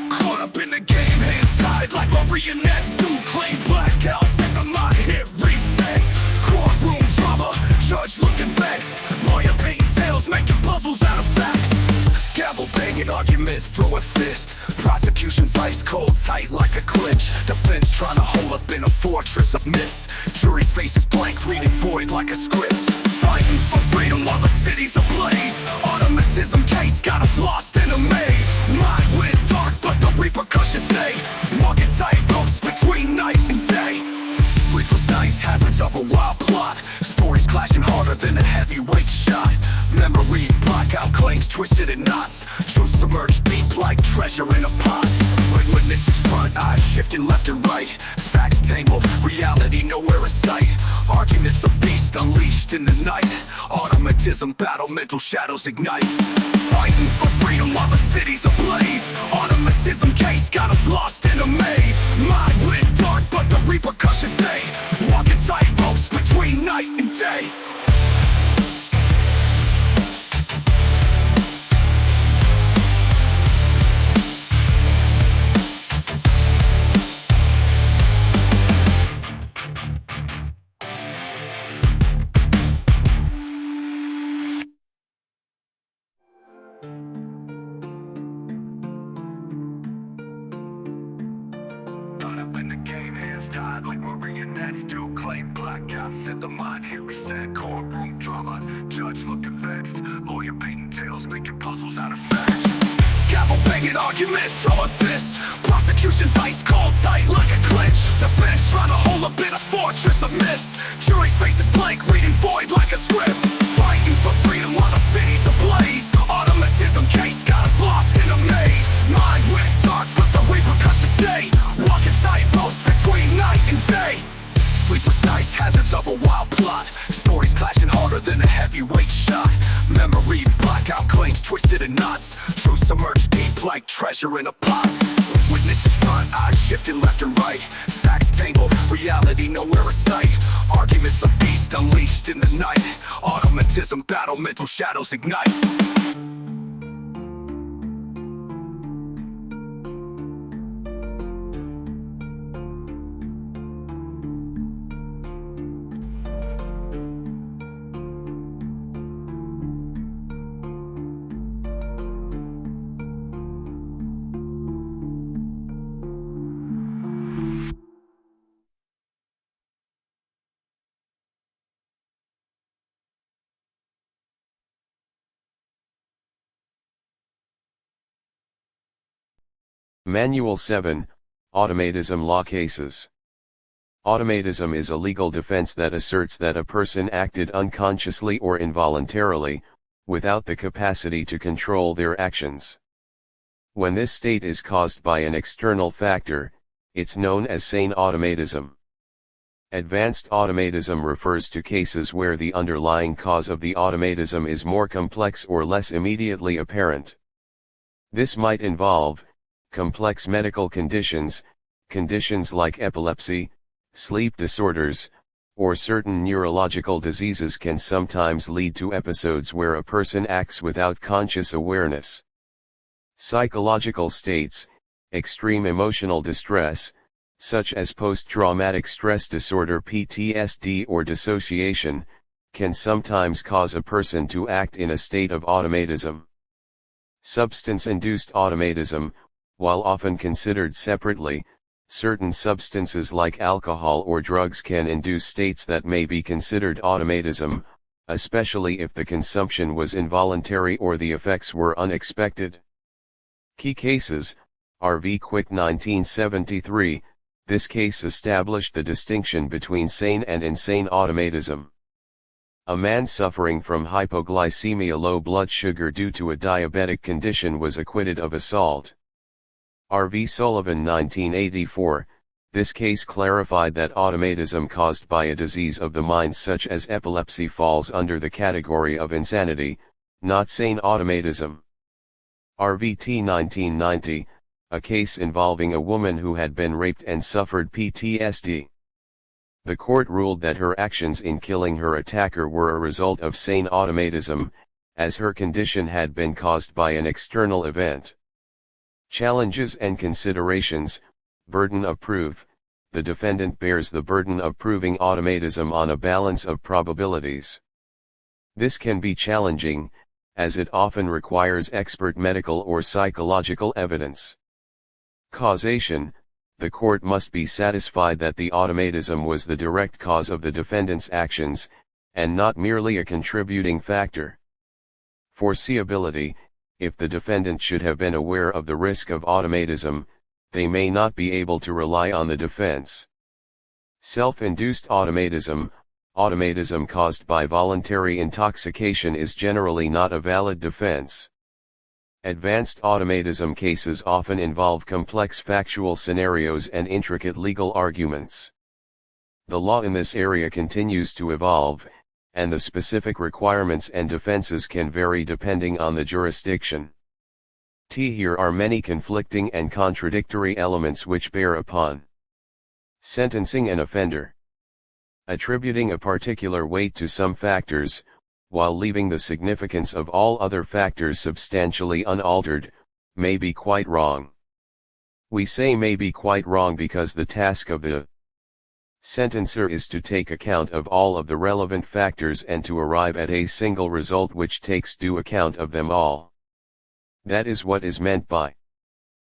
Caught up in the game, hands tied like marionettes. New claim blackouts, set the mind hit reset. Courtroom drama, judge looking vexed. Lawyer painting tales, making puzzles out of facts. Gavel banging arguments, throw a fist. Prosecution's ice cold, tight like a clinch. Defense trying to hold up in a fortress of myths. Jury's faces blank, reading void like a script. Fighting for freedom while the city's ablaze. Automatism case got us lost in a maze. Mind went dark, but the repercussions stay. Walking tight ropes between night and day. Sleepless nights, hazards of a wild plot. Stories clashing harder than a heavyweight shot. Memory blackout claims twisted in knots. Truth submerged deep like treasure in a pot. When witnesses front, eyes shifting left and right. Facts tangled, reality nowhere in sight. Arguments of beast unleashed in the night. Automatism battle, mental shadows ignite. Fighting for freedom while the city's ablaze. Automatism case got us lost in a maze. Mind went dark, but the repercussions stay. Walking tight ropes between night and day. Tied like marionettes, do claim blackouts, set the mind hit reset. Courtroom drama, judge looking vexed. Lawyer painting tales, making puzzles out of facts. Gavel banging arguments, throwing fists. Prosecution's ice cold, tight like a clinch. Defense trying to hold up in a fortress of myths. Jury's faces blank, reading void like a script. Fighting for freedom while the city's ablaze. Automatism case got us lost in a maze. Mind went dark, but the repercussions stay. Walking tight ropes between night and day. Sleepless nights, hazards of a wild plot. Stories clashing harder than a heavyweight shot. Memory blackout claims twisted in knots. Truth submerged deep like treasure in a pot. Witnesses front, eyes shifting left and right. Facts tangled, reality nowhere in sight. Arguments of beast unleashed in the night. Automatism battle, mental shadows ignite. Manual 7, Automatism Law Cases. Automatism is a legal defense that asserts that a person acted unconsciously or involuntarily, without the capacity to control their actions. When this state is caused by an external factor, it's known as sane automatism. Advanced automatism refers to cases where the underlying cause of the automatism is more complex or less immediately apparent. This might involve complex medical conditions, conditions like epilepsy, sleep disorders, or certain neurological diseases can sometimes lead to episodes where a person acts without conscious awareness. Psychological states, extreme emotional distress, such as post-traumatic stress disorder (PTSD) or dissociation, can sometimes cause a person to act in a state of automatism. Substance-induced automatism, while often considered separately, certain substances like alcohol or drugs can induce states that may be considered automatism, especially if the consumption was involuntary or the effects were unexpected. Key cases: R.V. Quick 1973, this case established the distinction between sane and insane automatism. A man suffering from hypoglycemia, low blood sugar due to a diabetic condition, was acquitted of assault. R.V. Sullivan 1984, this case clarified that automatism caused by a disease of the mind such as epilepsy falls under the category of insanity, not sane automatism. R.V.T. 1990, a case involving a woman who had been raped and suffered PTSD. the court ruled that her actions in killing her attacker were a result of sane automatism, as her condition had been caused by an external event. Challenges and considerations: burden of proof. The defendant bears the burden of proving automatism on a balance of probabilities. This can be challenging, as it often requires expert medical or psychological evidence. Causation: the court must be satisfied that the automatism was the direct cause of the defendant's actions, and not merely a contributing factor. Foreseeability: if the defendant should have been aware of the risk of automatism, they may not be able to rely on the defense. Self-induced automatism: automatism caused by voluntary intoxication is generally not a valid defense. Advanced automatism cases often involve complex factual scenarios and intricate legal arguments. The law in this area continues to evolve, and the specific requirements and defenses can vary depending on the jurisdiction. Here are many conflicting and contradictory elements which bear upon sentencing an offender. Attributing a particular weight to some factors, while leaving the significance of all other factors substantially unaltered, may be quite wrong. We say may be quite wrong because the task of the sentencer is to take account of all of the relevant factors and to arrive at a single result which takes due account of them all. That is what is meant by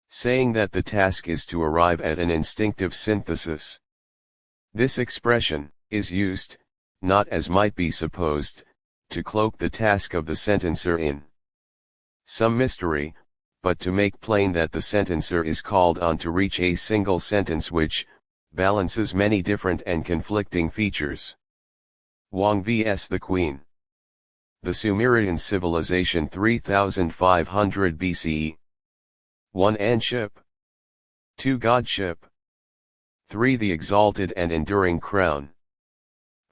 saying that the task is to arrive at an instinctive synthesis. This expression is used, not as might be supposed, to cloak the task of the sentencer in some mystery, but to make plain that the sentencer is called on to reach a single sentence which balances many different and conflicting features. Wang vs. the Queen. The Sumerian civilization 3500 BCE. 1. Anship. 2. Godship. 3. The exalted and enduring crown.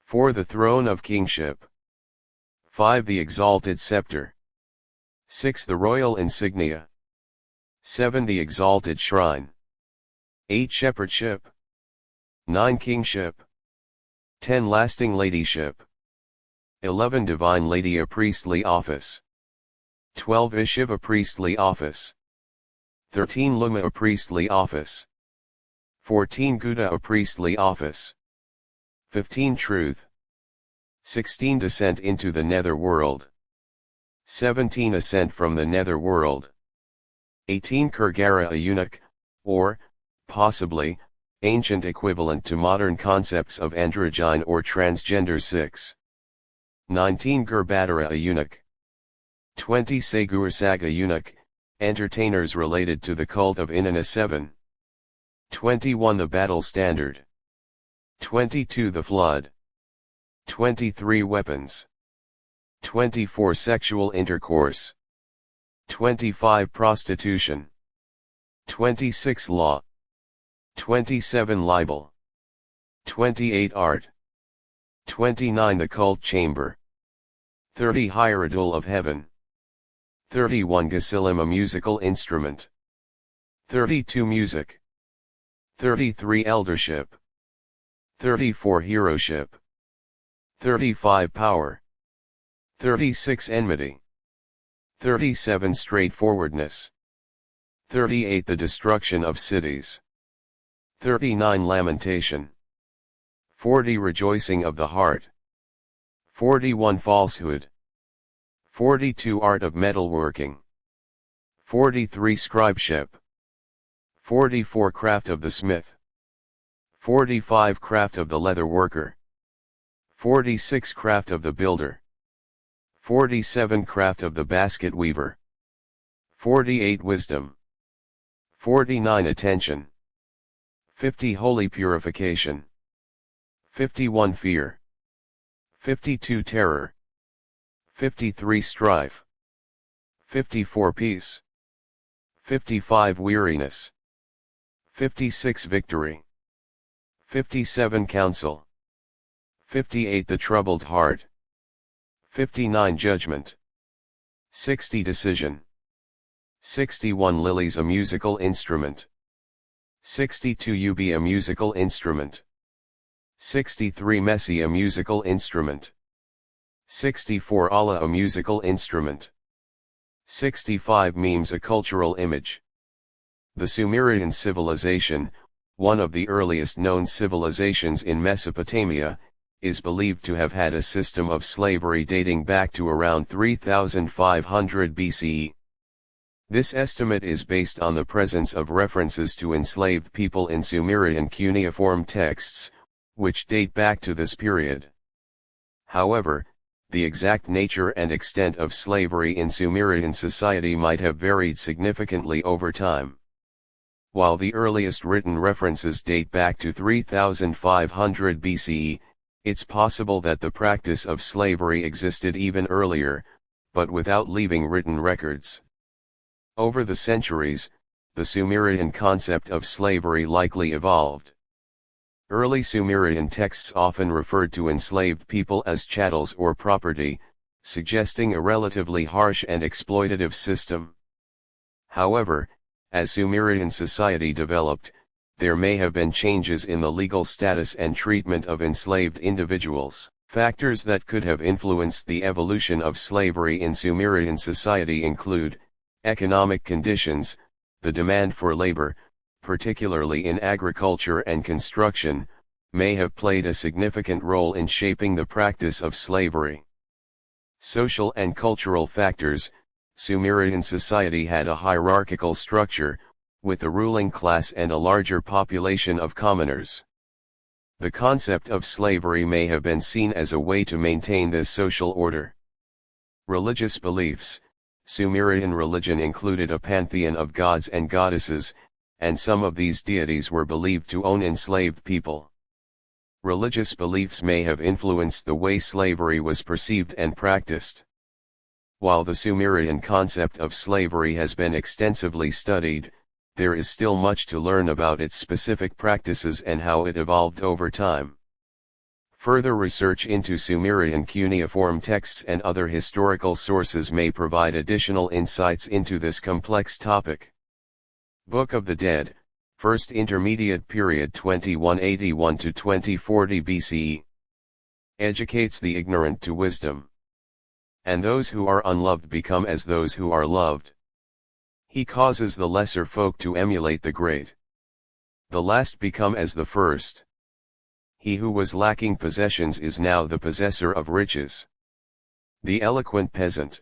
4. The throne of kingship. 5. The exalted scepter. 6. The royal insignia. 7. The exalted shrine. 8. Shepherdship. 9. Kingship. 10. Lasting ladyship. 11. Divine lady, a priestly office. 12. Ishiv, a priestly office. 13. Luma, a priestly office. 14. Guda, a priestly office. 15. Truth. 16. Descent into the nether world. 17. Ascent from the nether world. 18. Kurgara, a eunuch, or, possibly, ancient equivalent to modern concepts of androgyne or transgender. 6. 19. Gurbadara, a eunuch. 20. Segursag, a eunuch, entertainers related to the cult of Inanna. 7. 21. The battle standard. 22. The flood. 23. Weapons. 24. Sexual intercourse. 25. Prostitution. 26. Law. 27. Libel. 28. Art. 29. The cult chamber. 30. Hierodule of heaven. 31. Gasilim, a musical instrument. 32. Music. 33. Eldership. 34. Heroship. 35. Power. 36. Enmity. 37. Straightforwardness. 38. The destruction of cities. 39. Lamentation. 40. Rejoicing of the heart. 41. Falsehood. 42. Art of metalworking. 43. Scribeship. 44. Craft of the smith. 45. Craft of the leather worker. 46. Craft of the builder. 47. Craft of the basket weaver. 48. Wisdom. 49. Attention. 50. Holy purification. 51. Fear. 52. Terror. 53. Strife. 54. Peace. 55. Weariness. 56. Victory. 57. Counsel. 58. The troubled heart. 59. Judgment. 60. Decision. 61. Lilies, a musical instrument. 62. Ubi, a musical instrument. 63 Messi a musical instrument. 64 Allah a musical instrument. 65 Memes a cultural image. The Sumerian civilization, one of the earliest known civilizations in Mesopotamia, is believed to have had a system of slavery dating back to around 3500 BCE. This estimate is based on the presence of references to enslaved people in Sumerian cuneiform texts, which date back to this period. However, the exact nature and extent of slavery in Sumerian society might have varied significantly over time. While the earliest written references date back to 3500 BCE, it's possible that the practice of slavery existed even earlier, but without leaving written records. Over the centuries, the Sumerian concept of slavery likely evolved. Early Sumerian texts often referred to enslaved people as chattels or property, suggesting a relatively harsh and exploitative system. However, as Sumerian society developed, there may have been changes in the legal status and treatment of enslaved individuals. Factors that could have influenced the evolution of slavery in Sumerian society include economic conditions. The demand for labor, particularly in agriculture and construction, may have played a significant role in shaping the practice of slavery. Social and cultural factors. Sumerian society had a hierarchical structure, with a ruling class and a larger population of commoners. The concept of slavery may have been seen as a way to maintain this social order. Religious beliefs. Sumerian religion included a pantheon of gods and goddesses, and some of these deities were believed to own enslaved people. Religious beliefs may have influenced the way slavery was perceived and practiced. While the Sumerian concept of slavery has been extensively studied, there is still much to learn about its specific practices and how it evolved over time. Further research into Sumerian cuneiform texts and other historical sources may provide additional insights into this complex topic. Book of the Dead, First Intermediate Period 2181 to 2040 BCE. Educates the ignorant to wisdom. And those who are unloved become as those who are loved. He causes the lesser folk to emulate the great. The last become as the first. He who was lacking possessions is now the possessor of riches. The eloquent peasant.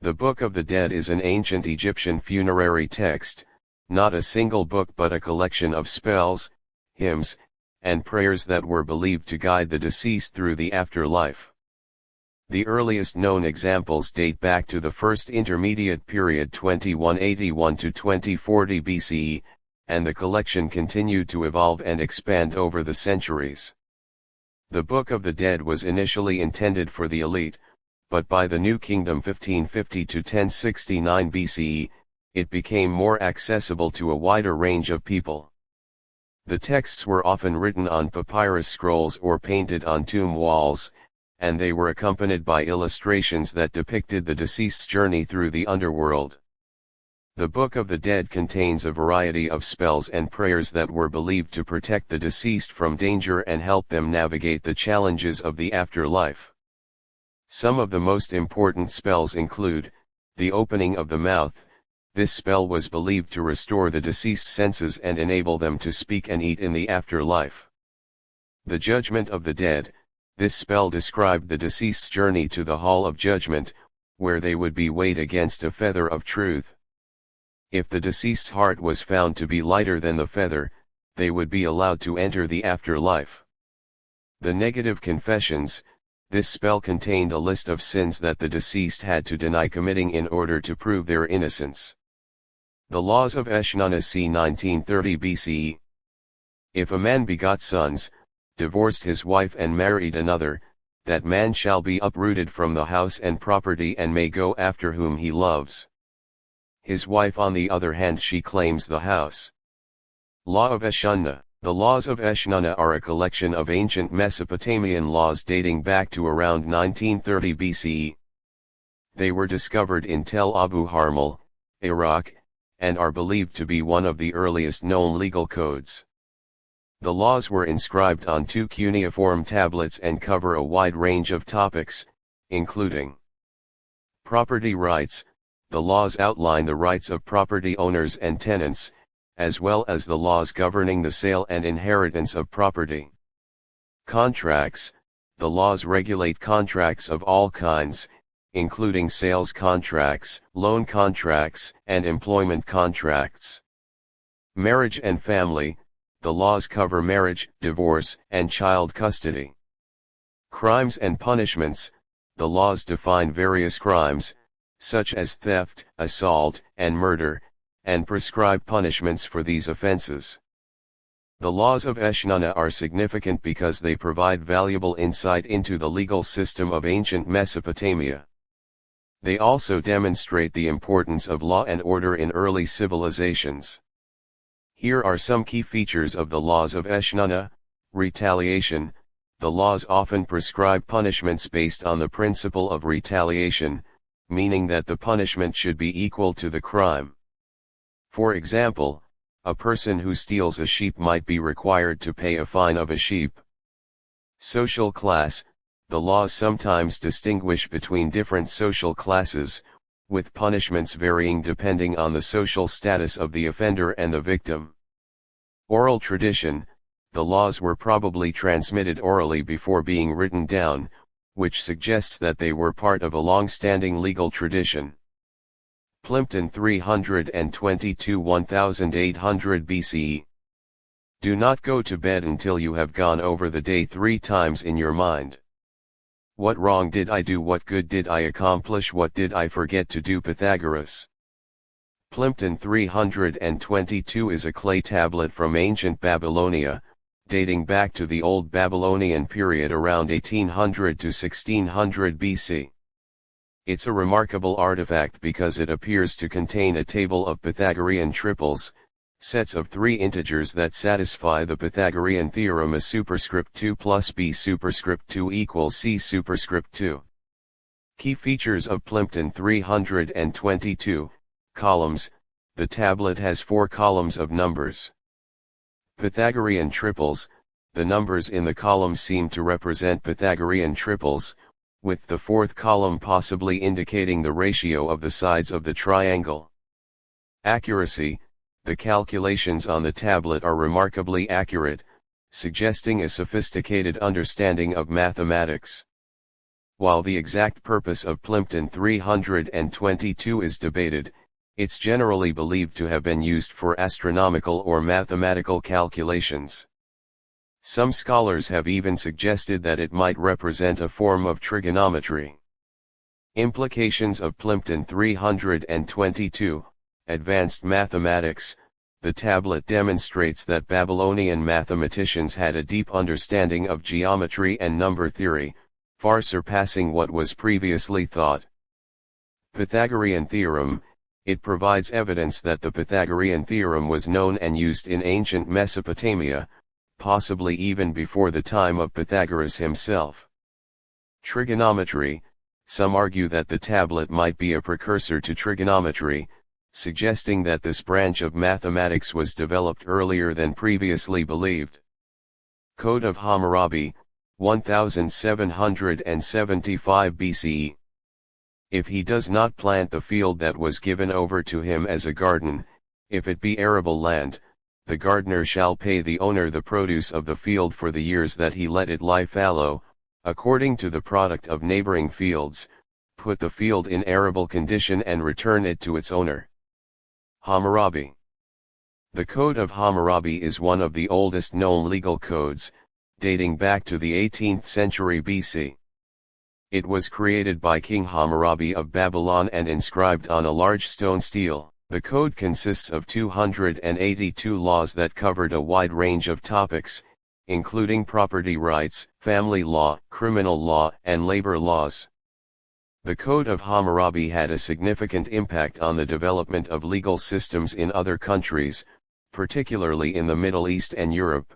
The Book of the Dead is an ancient Egyptian funerary text, not a single book but a collection of spells, hymns, and prayers that were believed to guide the deceased through the afterlife. The earliest known examples date back to the First Intermediate Period 2181 to 2040 BCE, and the collection continued to evolve and expand over the centuries. The Book of the Dead was initially intended for the elite, but by the New Kingdom 1550 to 1069 BCE, it became more accessible to a wider range of people. The texts were often written on papyrus scrolls or painted on tomb walls, and they were accompanied by illustrations that depicted the deceased's journey through the underworld. The Book of the Dead contains a variety of spells and prayers that were believed to protect the deceased from danger and help them navigate the challenges of the afterlife. Some of the most important spells include, the opening of the mouth. This spell was believed to restore the deceased's senses and enable them to speak and eat in the afterlife. The Judgment of the Dead. This spell described the deceased's journey to the Hall of Judgment, where they would be weighed against a feather of truth. If the deceased's heart was found to be lighter than the feather, they would be allowed to enter the afterlife. The Negative Confessions. This spell contained a list of sins that the deceased had to deny committing in order to prove their innocence. The Laws of Eshnunna c. 1930 BCE. If a man begot sons, divorced his wife and married another, that man shall be uprooted from the house and property and may go after whom he loves. His wife on the other hand she claims the house. Law of Eshnunna. The Laws of Eshnunna are a collection of ancient Mesopotamian laws dating back to around 1930 BCE. They were discovered in Tel Abu Harmal, Iraq, and are believed to be one of the earliest known legal codes. The laws were inscribed on two cuneiform tablets and cover a wide range of topics, including property rights. The laws outline the rights of property owners and tenants, as well as the laws governing the sale and inheritance of property. Contracts. The laws regulate contracts of all kinds, including sales contracts, loan contracts, and employment contracts. Marriage and family. The laws cover marriage, divorce, and child custody. Crimes and punishments. The laws define various crimes, such as theft, assault, and murder, and prescribe punishments for these offenses. The laws of Eshnunna are significant because they provide valuable insight into the legal system of ancient Mesopotamia. They also demonstrate the importance of law and order in early civilizations. Here are some key features of the laws of Eshnunna. Retaliation. The laws often prescribe punishments based on the principle of retaliation, meaning that the punishment should be equal to the crime. For example, a person who steals a sheep might be required to pay a fine of a sheep. Social class. The laws sometimes distinguish between different social classes, with punishments varying depending on the social status of the offender and the victim. Oral tradition. The laws were probably transmitted orally before being written down, which suggests that they were part of a long-standing legal tradition. Plimpton 322–1800 BCE. Do not go to bed until you have gone over the day 3 times in your mind. What wrong did I do? What good did I accomplish? What did I forget to do? Pythagoras. Plimpton 322 is a clay tablet from ancient Babylonia, dating back to the Old Babylonian period around 1800 to 1600 BC. It's a remarkable artifact because it appears to contain a table of Pythagorean triples, sets of 3 integers that satisfy the Pythagorean theorem: a superscript 2 plus b superscript 2 equals c superscript 2. Key features of Plimpton 322. Columns. The tablet has 4 columns of numbers. Pythagorean triples. The numbers in the columns seem to represent Pythagorean triples, with the 4th column possibly indicating the ratio of the sides of the triangle. Accuracy. The calculations on the tablet are remarkably accurate, suggesting a sophisticated understanding of mathematics. While the exact purpose of Plimpton 322 is debated, it's generally believed to have been used for astronomical or mathematical calculations. Some scholars have even suggested that it might represent a form of trigonometry. Implications of Plimpton 322. Advanced mathematics. The tablet demonstrates that Babylonian mathematicians had a deep understanding of geometry and number theory, far surpassing what was previously thought. Pythagorean theorem. It provides evidence that the Pythagorean theorem was known and used in ancient Mesopotamia, possibly even before the time of Pythagoras himself. Trigonometry. Some argue that the tablet might be a precursor to trigonometry, suggesting that this branch of mathematics was developed earlier than previously believed. Code of Hammurabi, 1775 BCE. If he does not plant the field that was given over to him as a garden, if it be arable land, the gardener shall pay the owner the produce of the field for the years that he let it lie fallow, according to the product of neighboring fields. Put the field in arable condition and return it to its owner. Hammurabi. The Code of Hammurabi is one of the oldest known legal codes, dating back to the 18th century BC. It was created by King Hammurabi of Babylon and inscribed on a large stone stele. The code consists of 282 laws that covered a wide range of topics, including property rights, family law, criminal law, and labor laws. The Code of Hammurabi had a significant impact on the development of legal systems in other countries, particularly in the Middle East and Europe.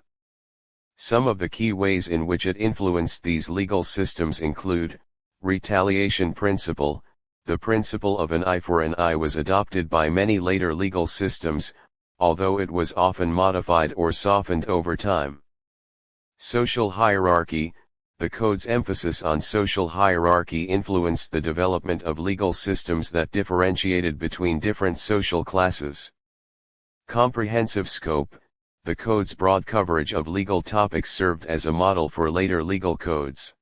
Some of the key ways in which it influenced these legal systems include: retaliation principle. The principle of an eye for an eye was adopted by many later legal systems, although it was often modified or softened over time. Social hierarchy. The code's emphasis on social hierarchy influenced the development of legal systems that differentiated between different social classes. Comprehensive scope. The code's broad coverage of legal topics served as a model for later legal codes.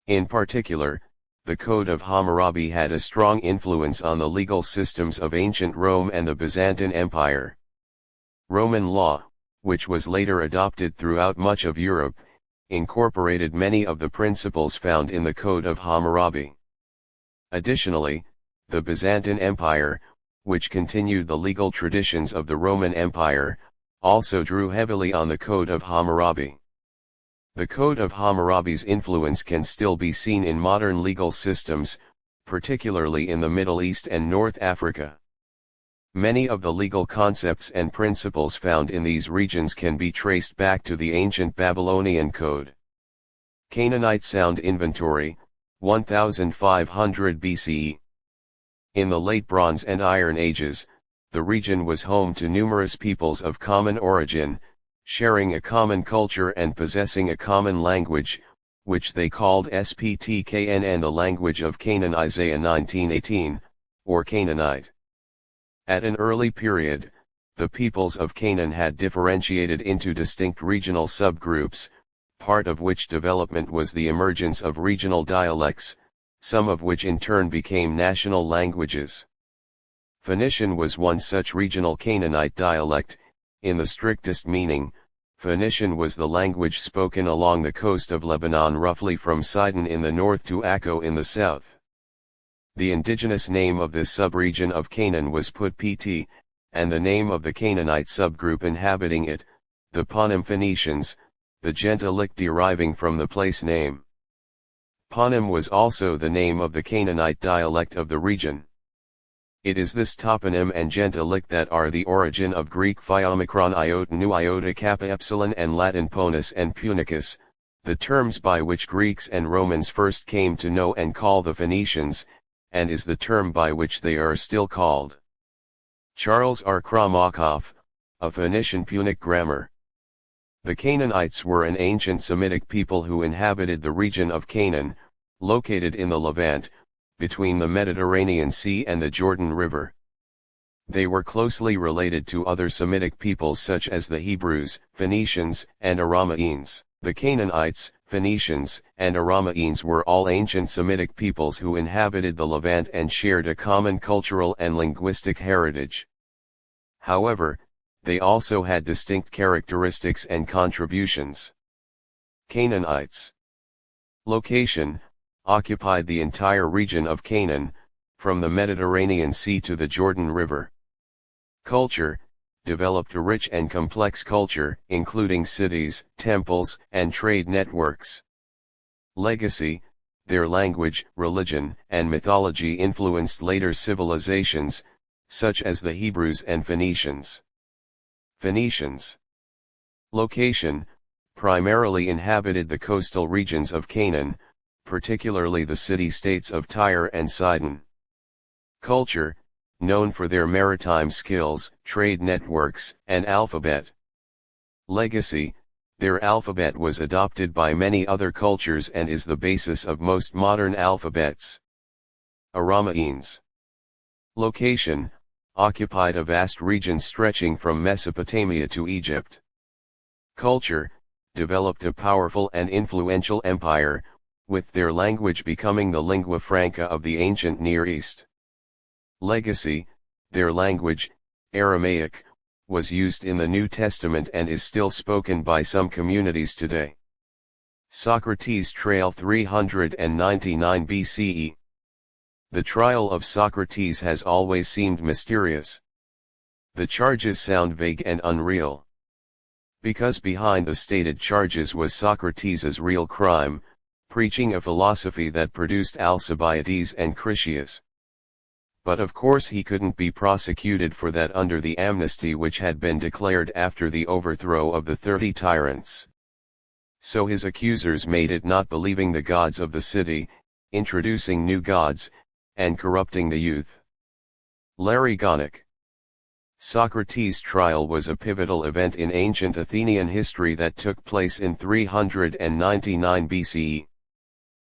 In particular, the Code of Hammurabi had a strong influence on the legal systems of ancient Rome and the Byzantine Empire. Roman law, which was later adopted throughout much of Europe, incorporated many of the principles found in the Code of Hammurabi. Additionally, the Byzantine Empire, which continued the legal traditions of the Roman Empire, also drew heavily on the Code of Hammurabi. The Code of Hammurabi's influence can still be seen in modern legal systems, particularly in the Middle East and North Africa. Many of the legal concepts and principles found in these regions can be traced back to the ancient Babylonian code. Canaanite Sound Inventory, 1500 BCE. In the Late Bronze and Iron Ages, the region was home to numerous peoples of common origin, sharing a common culture and possessing a common language, which they called Sptkn and the language of Canaan Isaiah 19:18, or Canaanite. At an early period, the peoples of Canaan had differentiated into distinct regional subgroups, part of which development was the emergence of regional dialects, some of which in turn became national languages. Phoenician was one such regional Canaanite dialect. In the strictest meaning, Phoenician was the language spoken along the coast of Lebanon, roughly from Sidon in the north to Akko in the south. The indigenous name of this subregion of Canaan was Put-Pt, and the name of the Canaanite subgroup inhabiting it, the Panim Phoenicians, the gentilic deriving from the place name. Panim was also the name of the Canaanite dialect of the region. It is this toponym and gentilic that are the origin of Greek phi omicron iota nu iota kappa epsilon and Latin ponus and punicus, the terms by which Greeks and Romans first came to know and call the Phoenicians, and is the term by which they are still called. Charles R. Kramakov, A Phoenician Punic Grammar. The Canaanites were an ancient Semitic people who inhabited the region of Canaan, located in the Levant, between the Mediterranean Sea and the Jordan River. They were closely related to other Semitic peoples such as the Hebrews, Phoenicians, and Aramaeans. The Canaanites, Phoenicians, and Aramaeans were all ancient Semitic peoples who inhabited the Levant and shared a common cultural and linguistic heritage. However, they also had distinct characteristics and contributions. Canaanites. Location: occupied the entire region of Canaan, from the Mediterranean Sea to the Jordan River. Culture: developed a rich and complex culture, including cities, temples, and trade networks. Legacy: their language, religion, and mythology influenced later civilizations, such as the Hebrews and Phoenicians. Phoenicians. Location: primarily inhabited the coastal regions of Canaan, particularly the city-states of Tyre and Sidon. Culture: known for their maritime skills, trade networks, and alphabet. Legacy: their alphabet was adopted by many other cultures and is the basis of most modern alphabets. Aramaeans. Location: occupied a vast region stretching from Mesopotamia to Egypt. Culture: developed a powerful and influential empire, with their language becoming the lingua franca of the ancient Near East. Legacy: their language, Aramaic, was used in the New Testament and is still spoken by some communities today. Socrates Trial 399 BCE. The trial of Socrates has always seemed mysterious. The charges sound vague and unreal. Because behind the stated charges was Socrates' real crime, preaching a philosophy that produced Alcibiades and Critias. But of course he couldn't be prosecuted for that under the amnesty which had been declared after the overthrow of the 30 tyrants. So his accusers made it not believing the gods of the city, introducing new gods, and corrupting the youth. Larry Gonick. Socrates' trial was a pivotal event in ancient Athenian history that took place in 399 BCE.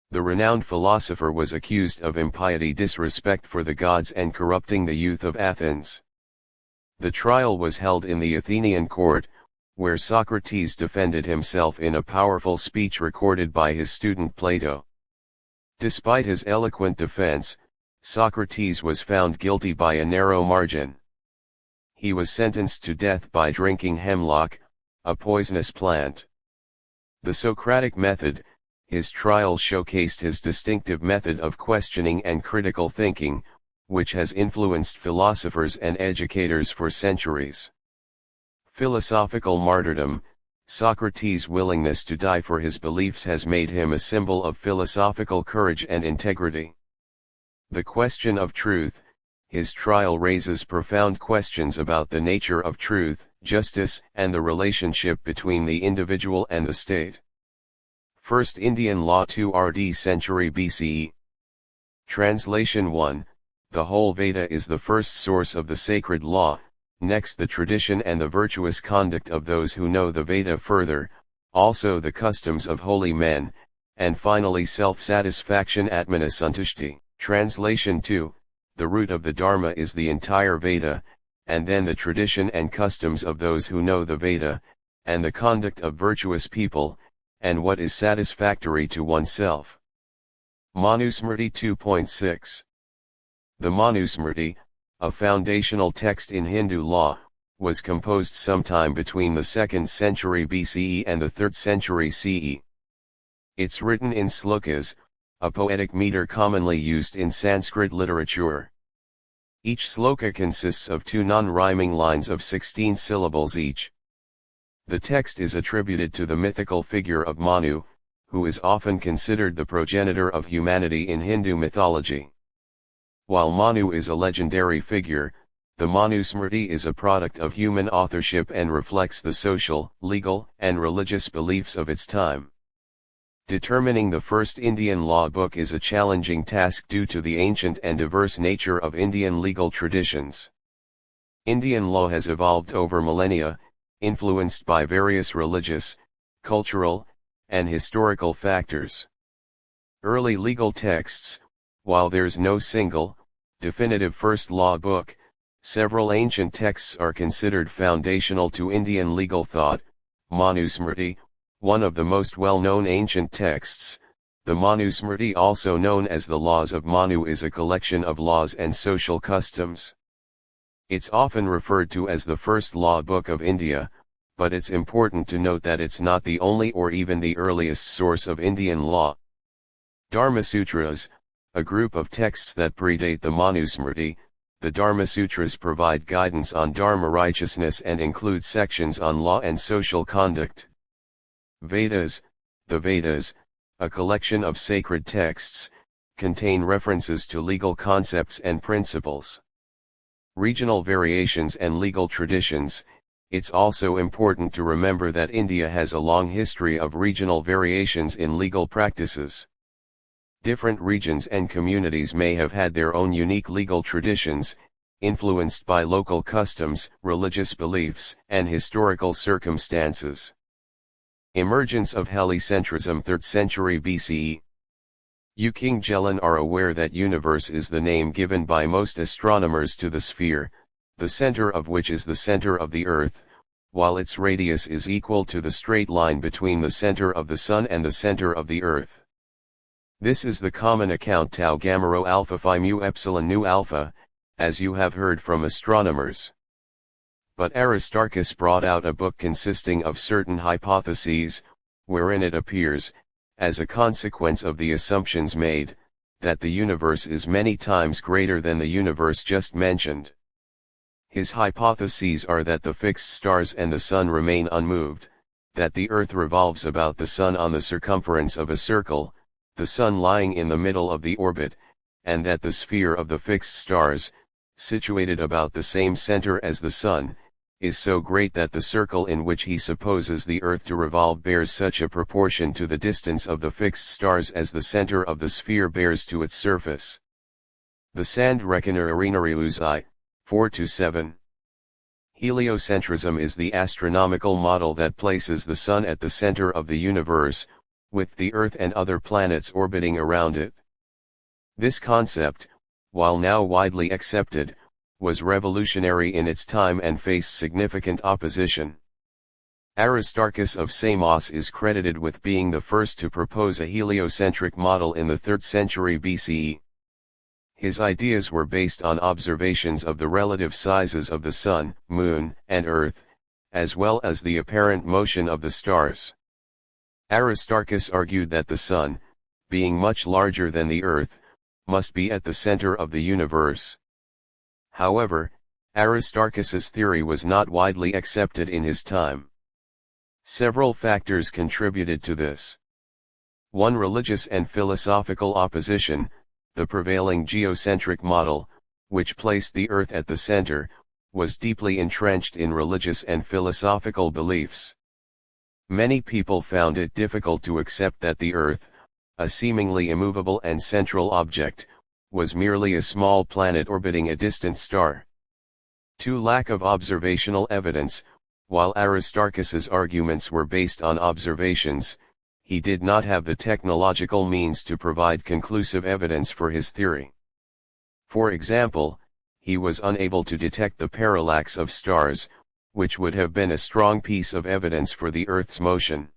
The renowned philosopher was accused of impiety, disrespect for the gods, and corrupting the youth of Athens. The trial was held in the Athenian court, where Socrates defended himself in a powerful speech recorded by his student Plato. Despite his eloquent defense, Socrates was found guilty by a narrow margin. He was sentenced to death by drinking hemlock, a poisonous plant. The Socratic method, his trial showcased his distinctive method of questioning and critical thinking, which has influenced philosophers and educators for centuries. Philosophical martyrdom. Socrates' willingness to die for his beliefs has made him a symbol of philosophical courage and integrity. The question of truth. His trial raises profound questions about the nature of truth, justice, and the relationship between the individual and the state. First Indian Law 2rd century BCE. Translation 1. The whole Veda is the first source of the sacred law, next the tradition and the virtuous conduct of those who know the Veda further, also the customs of holy men, and finally self-satisfaction Atmanasantushti. Translation 2. The root of the Dharma is the entire Veda, and then the tradition and customs of those who know the Veda, and the conduct of virtuous people, and what is satisfactory to oneself. Manusmriti 2.6. The Manusmriti, a foundational text in Hindu law, was composed sometime between the 2nd century BCE and the 3rd century CE. It's written in slokas, a poetic meter commonly used in Sanskrit literature. Each sloka consists of 2 non-rhyming lines of 16 syllables each. The text is attributed to the mythical figure of Manu, who is often considered the progenitor of humanity in Hindu mythology. While Manu is a legendary figure, the Manusmriti is a product of human authorship and reflects the social, legal, and religious beliefs of its time. Determining the first Indian law book is a challenging task due to the ancient and diverse nature of Indian legal traditions. Indian law has evolved over millennia, influenced by various religious, cultural, and historical factors. Early legal texts. While there's no single, definitive first law book, several ancient texts are considered foundational to Indian legal thought. Manusmriti, one of the most well-known ancient texts, the Manusmriti, also known as the Laws of Manu, is a collection of laws and social customs. It's often referred to as the first law book of India, but it's important to note that it's not the only or even the earliest source of Indian law. Dharmasutras, a group of texts that predate the Manusmriti. The Dharmasutras provide guidance on Dharma righteousness and include sections on law and social conduct. Vedas, the Vedas, a collection of sacred texts, contain references to legal concepts and principles. Regional variations and legal traditions. It's also important to remember that India has a long history of regional variations in legal practices. Different regions and communities may have had their own unique legal traditions, influenced by local customs, religious beliefs, and historical circumstances. Emergence of heliocentrism 3rd century BCE. King Jelen are aware that universe is the name given by most astronomers to the sphere, the center of which is the center of the Earth, while its radius is equal to the straight line between the center of the Sun and the center of the Earth. This is the common account tau gamma rho alpha phi mu epsilon nu alpha, as you have heard from astronomers. But Aristarchus brought out a book consisting of certain hypotheses, wherein it appears, as a consequence of the assumptions made, that the universe is many times greater than the universe just mentioned. His hypotheses are that the fixed stars and the Sun remain unmoved, that the Earth revolves about the Sun on the circumference of a circle, the Sun lying in the middle of the orbit, and that the sphere of the fixed stars, situated about the same center as the Sun, is so great that the circle in which he supposes the Earth to revolve bears such a proportion to the distance of the fixed stars as the center of the sphere bears to its surface. The Sand Reckoner Arenariuzai, 4-7. Heliocentrism is the astronomical model that places the Sun at the center of the universe, with the Earth and other planets orbiting around it. This concept, while now widely accepted, was revolutionary in its time and faced significant opposition. Aristarchus of Samos is credited with being the first to propose a heliocentric model in the 3rd century BCE. His ideas were based on observations of the relative sizes of the Sun, Moon, and Earth, as well as the apparent motion of the stars. Aristarchus argued that the Sun, being much larger than the Earth, must be at the center of the universe. However, Aristarchus's theory was not widely accepted in his time. Several factors contributed to this. One, religious and philosophical opposition. The prevailing geocentric model, which placed the Earth at the center, was deeply entrenched in religious and philosophical beliefs. Many people found it difficult to accept that the Earth, a seemingly immovable and central object, was merely a small planet orbiting a distant star. 2. Lack of observational evidence. While Aristarchus's arguments were based on observations, he did not have the technological means to provide conclusive evidence for his theory. For example, he was unable to detect the parallax of stars, which would have been a strong piece of evidence for the Earth's motion.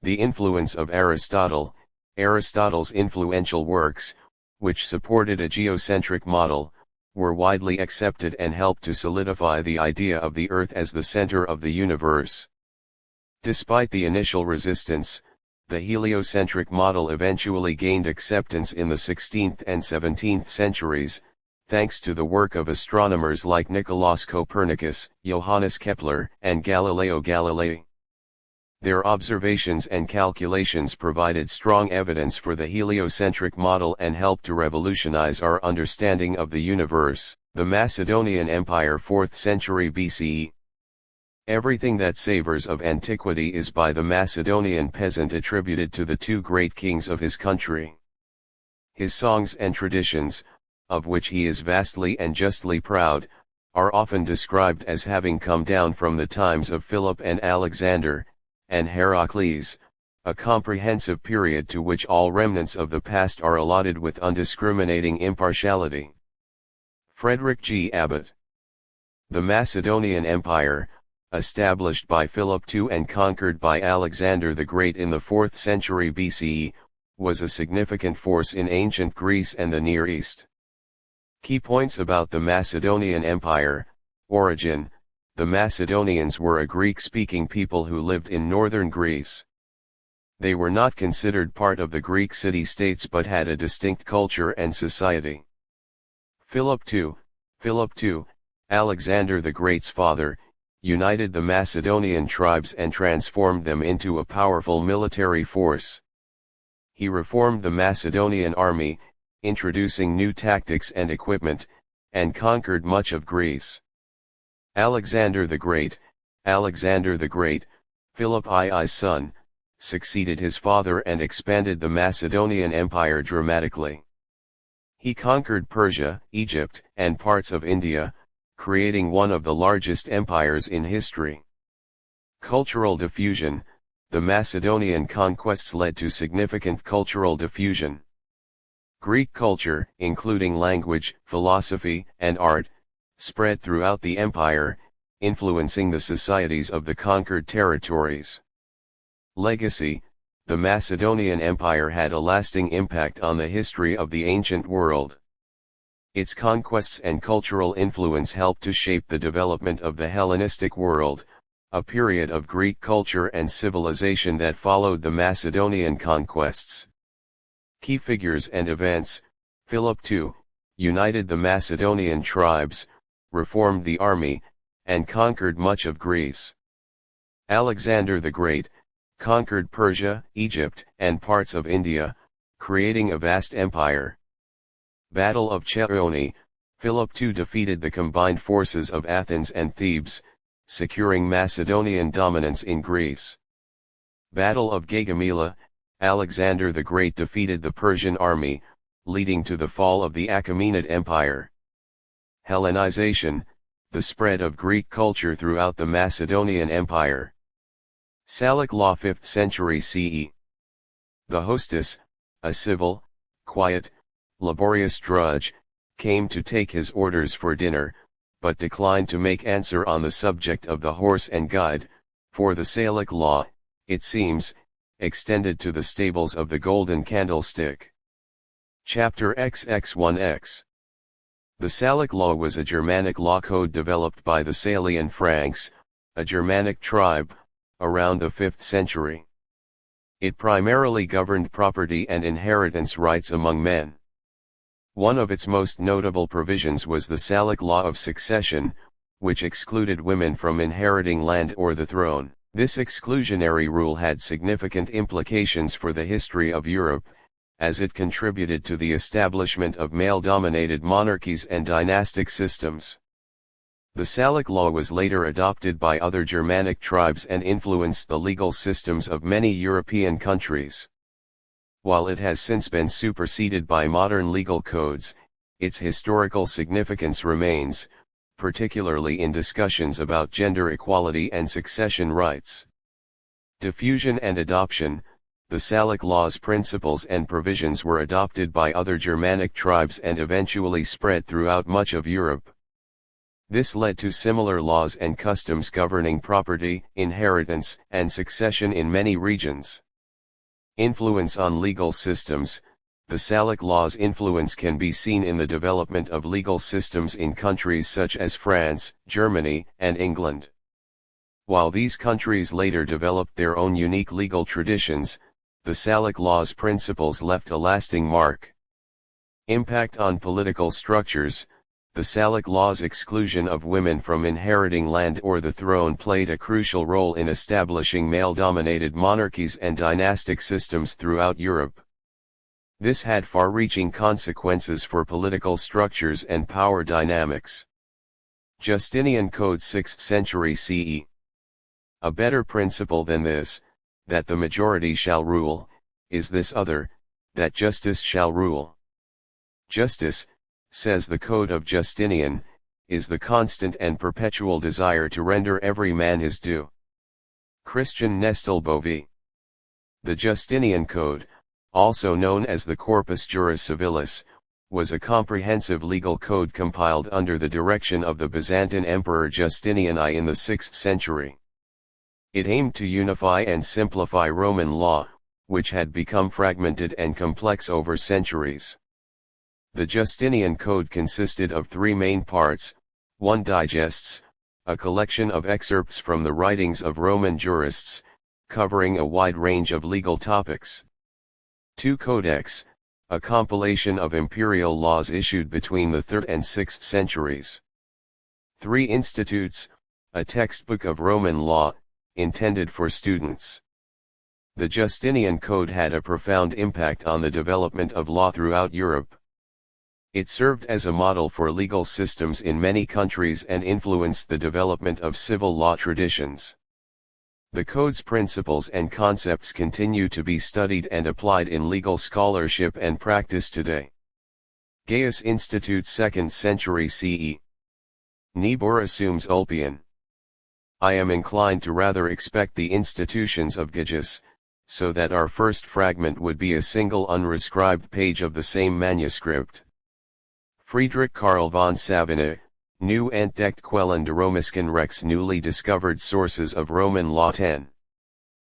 The influence of Aristotle. Aristotle's influential works, which supported a geocentric model, were widely accepted and helped to solidify the idea of the Earth as the center of the universe. Despite the initial resistance, the heliocentric model eventually gained acceptance in the 16th and 17th centuries, thanks to the work of astronomers like Nicolaus Copernicus, Johannes Kepler, and Galileo Galilei. Their observations and calculations provided strong evidence for the heliocentric model and helped to revolutionize our understanding of the universe. The Macedonian Empire, 4th century BCE. Everything that savors of antiquity is by the Macedonian peasant attributed to the 2 great kings of his country. His songs and traditions, of which he is vastly and justly proud, are often described as having come down from the times of Philip and Alexander, and Heracles, a comprehensive period to which all remnants of the past are allotted with undiscriminating impartiality. Frederick G. Abbott. The Macedonian Empire, established by Philip II and conquered by Alexander the Great in the 4th century BCE, was a significant force in ancient Greece and the Near East. Key points about the Macedonian Empire. Origin. The Macedonians were a Greek-speaking people who lived in northern Greece. They were not considered part of the Greek city-states but had a distinct culture and society. Philip II, Alexander the Great's father, united the Macedonian tribes and transformed them into a powerful military force. He reformed the Macedonian army, introducing new tactics and equipment, and conquered much of Greece. Alexander the Great, Philip II's son, succeeded his father and expanded the Macedonian Empire dramatically. He conquered Persia, Egypt, and parts of India, creating one of the largest empires in history. Cultural diffusion. The Macedonian conquests led to significant cultural diffusion. Greek culture, including language, philosophy, and art, spread throughout the empire, influencing the societies of the conquered territories. Legacy. The Macedonian Empire had a lasting impact on the history of the ancient world. Its conquests and cultural influence helped to shape the development of the Hellenistic world, a period of Greek culture and civilization that followed the Macedonian conquests. Key figures and events. Philip II, united the Macedonian tribes, reformed the army, and conquered much of Greece. Alexander the Great, conquered Persia, Egypt, and parts of India, creating a vast empire. Battle of Chaeronea. Philip II defeated the combined forces of Athens and Thebes, securing Macedonian dominance in Greece. Battle of Gaugamela. Alexander the Great defeated the Persian army, leading to the fall of the Achaemenid Empire. Hellenization. the spread of Greek culture throughout the Macedonian Empire. Salic law 5th century CE. The hostess, a civil, quiet, laborious drudge, came to take his orders for dinner, but declined to make answer on the subject of the horse and guide, for the Salic law, it seems, extended to the stables of the Golden Candlestick. Chapter XX1X. The Salic law was a Germanic law code developed by the Salian Franks, a Germanic tribe, around the 5th century. It primarily governed property and inheritance rights among men. One of its most notable provisions was the Salic law of succession, which excluded women from inheriting land or the throne. This exclusionary rule had significant implications for the history of Europe, as it contributed to the establishment of male-dominated monarchies and dynastic systems. The Salic law was later adopted by other Germanic tribes and influenced the legal systems of many European countries. While it has since been superseded by modern legal codes, its historical significance remains, particularly in discussions about gender equality and succession rights. Diffusion and adoption. The Salic law's principles and provisions were adopted by other Germanic tribes and eventually spread throughout much of Europe. This led to similar laws and customs governing property, inheritance, and succession in many regions. Influence on legal systems. The Salic law's influence can be seen in the development of legal systems in countries such as France, Germany, and England. While these countries later developed their own unique legal traditions, the Salic law's principles left a lasting mark. Impact on political structures. The Salic law's exclusion of women from inheriting land or the throne played a crucial role in establishing male-dominated monarchies and dynastic systems throughout Europe. This had far-reaching consequences for political structures and power dynamics. Justinian Code 6th century CE. A better principle than this, that the majority shall rule, is this other, that justice shall rule. Justice, says the Code of Justinian, is the constant and perpetual desire to render every man his due. Christian Nestelbovi. The Justinian Code, also known as the Corpus Juris Civilis, was a comprehensive legal code compiled under the direction of the Byzantine Emperor Justinian I in the 6th century. It aimed to unify and simplify Roman law, which had become fragmented and complex over centuries. The Justinian Code consisted of three main parts: 1. Digests, a collection of excerpts from the writings of Roman jurists, covering a wide range of legal topics. 2. Codex, a compilation of imperial laws issued between the 3rd and 6th centuries. 3. Institutes, a textbook of Roman law, intended for students. The Justinian Code had a profound impact on the development of law throughout Europe. It served as a model for legal systems in many countries and influenced the development of civil law traditions. The Code's principles and concepts continue to be studied and applied in legal scholarship and practice today. Gaius Institute 2nd century CE. Niebuhr assumes Ulpian. I am inclined to rather expect the institutions of Gaius, so that our first fragment would be a single unrescribed page of the same manuscript. Friedrich Karl von Savigny, New Entdeckte Quellen der Römischen Rechts, newly discovered sources of Roman law. 10.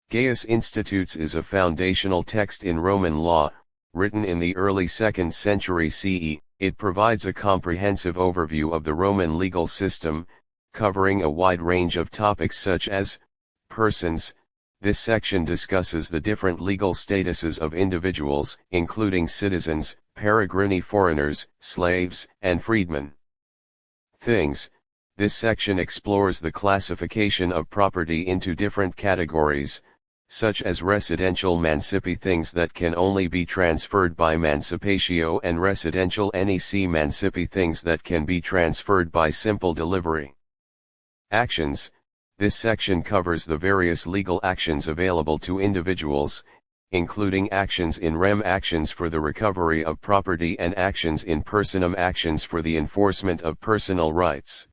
Gaius Institutes is a foundational text in Roman law, written in the early 2nd century CE. It provides a comprehensive overview of the Roman legal system, covering a wide range of topics such as persons. This section discusses the different legal statuses of individuals, including citizens, peregrini foreigners, slaves, and freedmen. Things. This section explores the classification of property into different categories, such as residential mancipi, things that can only be transferred by mancipatio, and residential nec mancipi, things that can be transferred by simple delivery. Actions. This section covers the various legal actions available to individuals, including actions in rem, actions for the recovery of property, and actions in personam, actions for the enforcement of personal rights.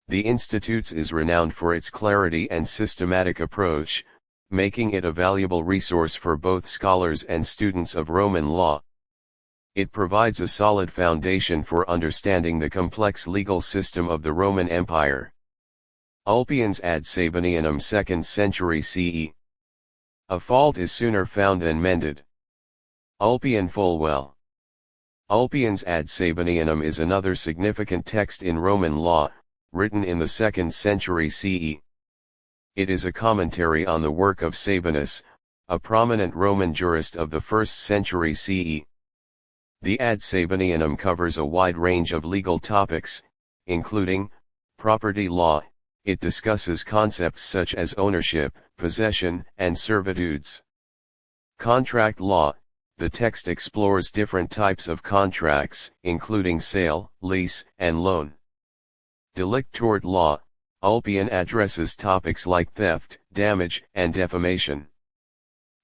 The Institutes is renowned for its clarity and systematic approach, making it a valuable resource for both scholars and students of Roman law. It provides a solid foundation for understanding the complex legal system of the Roman Empire. Ulpian's Ad Sabinianum 2nd century CE. A fault is sooner found than mended. Ulpian full well. Ulpian's Ad Sabinianum is another significant text in Roman law, written in the 2nd century CE. It is a commentary on the work of Sabinus, a prominent Roman jurist of the 1st century CE. The Ad Sabinianum covers a wide range of legal topics, including property law. It discusses concepts such as ownership, possession, and servitudes. Contract law. The text explores different types of contracts, including sale, lease, and loan. Delict tort law. Ulpian addresses topics like theft, damage, and defamation.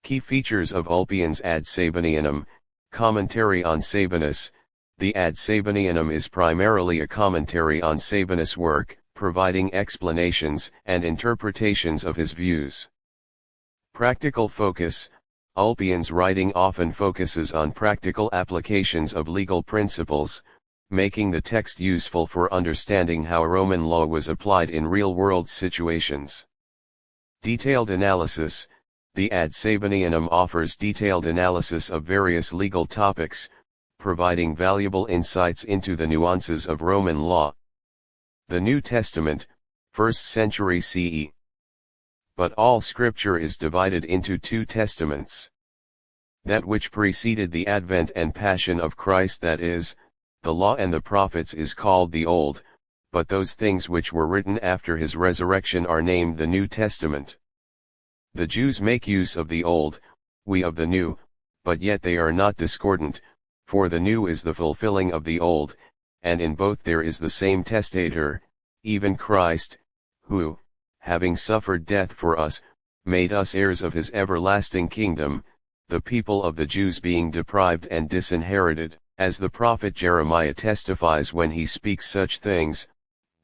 Key features of Ulpian's Ad Sabinianum. Commentary on Sabinus. The Ad Sabinianum is primarily a commentary on Sabinus' work, providing explanations and interpretations of his views. Practical focus. Ulpian's writing often focuses on practical applications of legal principles, making the text useful for understanding how Roman law was applied in real-world situations. Detailed analysis. The Ad Sabinianum offers detailed analysis of various legal topics, providing valuable insights into the nuances of Roman law. The New Testament, 1st century CE. But all scripture is divided into two testaments. That which preceded the advent and passion of Christ, that is, the law and the prophets, is called the Old, but those things which were written after his resurrection are named the New Testament. The Jews make use of the Old, we of the New, but yet they are not discordant, for the New is the fulfilling of the Old, and in both there is the same testator, even Christ, who, having suffered death for us, made us heirs of his everlasting kingdom, the people of the Jews being deprived and disinherited, as the prophet Jeremiah testifies when he speaks such things.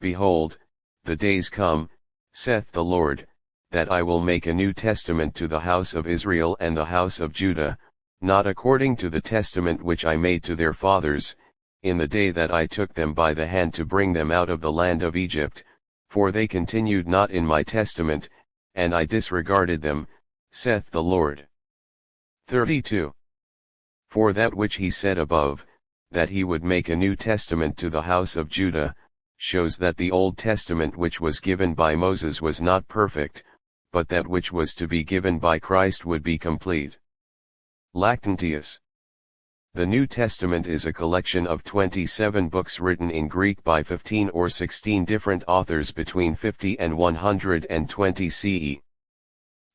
Behold, the days come, saith the Lord, that I will make a new testament to the house of Israel and the house of Judah, not according to the testament which I made to their fathers, in the day that I took them by the hand to bring them out of the land of Egypt, for they continued not in my testament, and I disregarded them, saith the Lord. 32. For that which he said above, that he would make a new testament to the house of Judah, shows that the Old Testament which was given by Moses was not perfect, but that which was to be given by Christ would be complete. Lactantius. The New Testament is a collection of 27 books written in Greek by 15 or 16 different authors between 50 and 120 CE.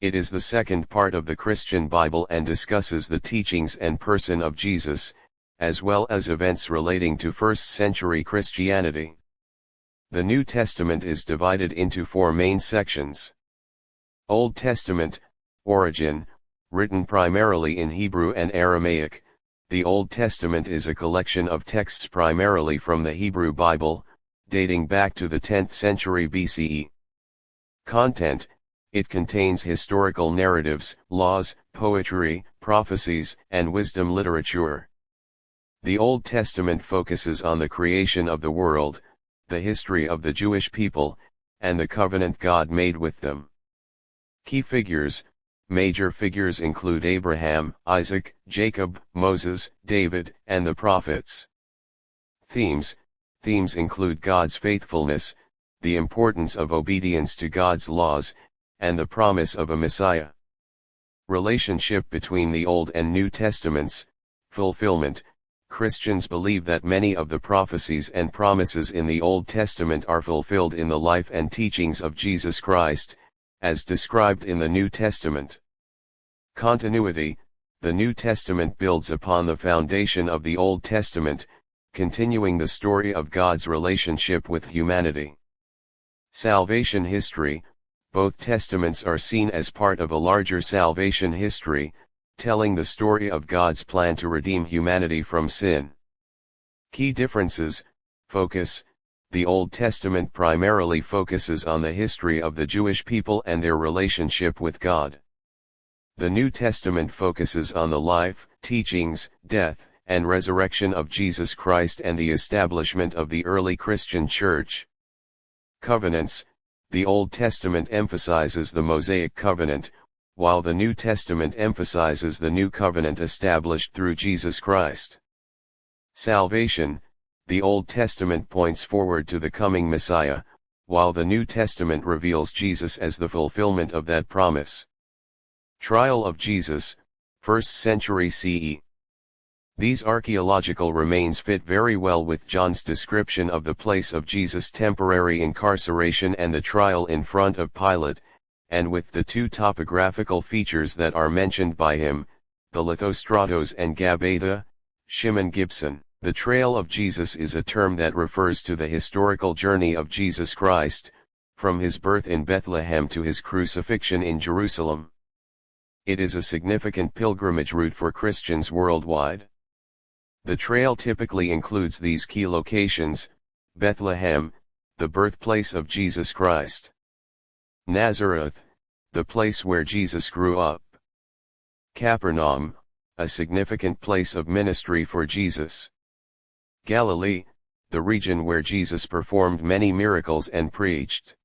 It is the second part of the Christian Bible and discusses the teachings and person of Jesus, as well as events relating to 1st century Christianity. The New Testament is divided into four main sections. Old Testament, origin, written primarily in Hebrew and Aramaic. The Old Testament is a collection of texts primarily from the Hebrew Bible, dating back to the 10th century BCE. Content. It contains historical narratives, laws, poetry, prophecies, and wisdom literature. The Old Testament focuses on the creation of the world, the history of the Jewish people, and the covenant God made with them. Key figures. Major figures include Abraham, Isaac, Jacob, Moses, David, and the prophets. Themes. Themes include God's faithfulness, the importance of obedience to God's laws, and the promise of a Messiah. Relationship between the Old and New Testaments, fulfillment. Christians believe that many of the prophecies and promises in the Old Testament are fulfilled in the life and teachings of Jesus Christ, as described in the New Testament. Continuity. The New Testament builds upon the foundation of the Old Testament, continuing the story of God's relationship with humanity. Salvation history. Both testaments are seen as part of a larger salvation history, telling the story of God's plan to redeem humanity from sin. Key differences. Focus. the Old Testament primarily focuses on the history of the Jewish people and their relationship with God. The New Testament focuses on the life, teachings, death, and resurrection of Jesus Christ and the establishment of the early Christian Church. Covenants: the Old Testament emphasizes the Mosaic covenant, while the New Testament emphasizes the new covenant established through Jesus Christ. Salvation: the Old Testament points forward to the coming Messiah, while the New Testament reveals Jesus as the fulfillment of that promise. Trial of Jesus, 1st century CE. These archaeological remains fit very well with John's description of the place of Jesus' temporary incarceration and the trial in front of Pilate, and with the two topographical features that are mentioned by him, the Lithostratos and Gabatha. Shimon Gibson. The Trail of Jesus is a term that refers to the historical journey of Jesus Christ, from his birth in Bethlehem to his crucifixion in Jerusalem. It is a significant pilgrimage route for Christians worldwide. The trail typically includes these key locations: Bethlehem, the birthplace of Jesus Christ; Nazareth, the place where Jesus grew up; Capernaum, a significant place of ministry for Jesus; Galilee, the region where Jesus performed many miracles and preached;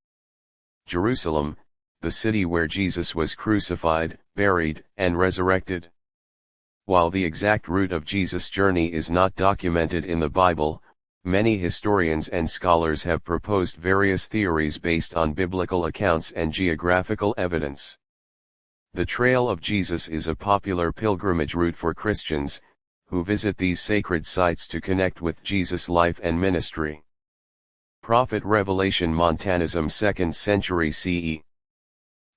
Jerusalem, the city where Jesus was crucified, buried, and resurrected. While the exact route of Jesus' journey is not documented in the Bible, many historians and scholars have proposed various theories based on biblical accounts and geographical evidence. The Trail of Jesus is a popular pilgrimage route for Christians, who visit these sacred sites to connect with Jesus' life and ministry. Prophet Revelation Montanism, 2nd century CE.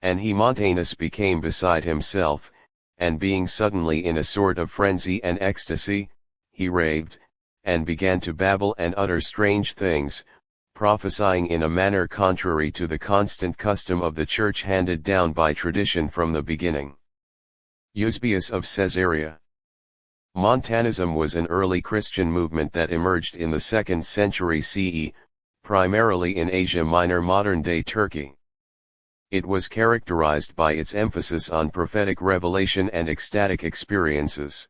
And he Montanus became beside himself, and being suddenly in a sort of frenzy and ecstasy, he raved, and began to babble and utter strange things, prophesying in a manner contrary to the constant custom of the Church handed down by tradition from the beginning. Eusebius of Caesarea. Montanism was an early Christian movement that emerged in the 2nd century CE, primarily in Asia Minor, modern-day Turkey. It was characterized by its emphasis on prophetic revelation and ecstatic experiences.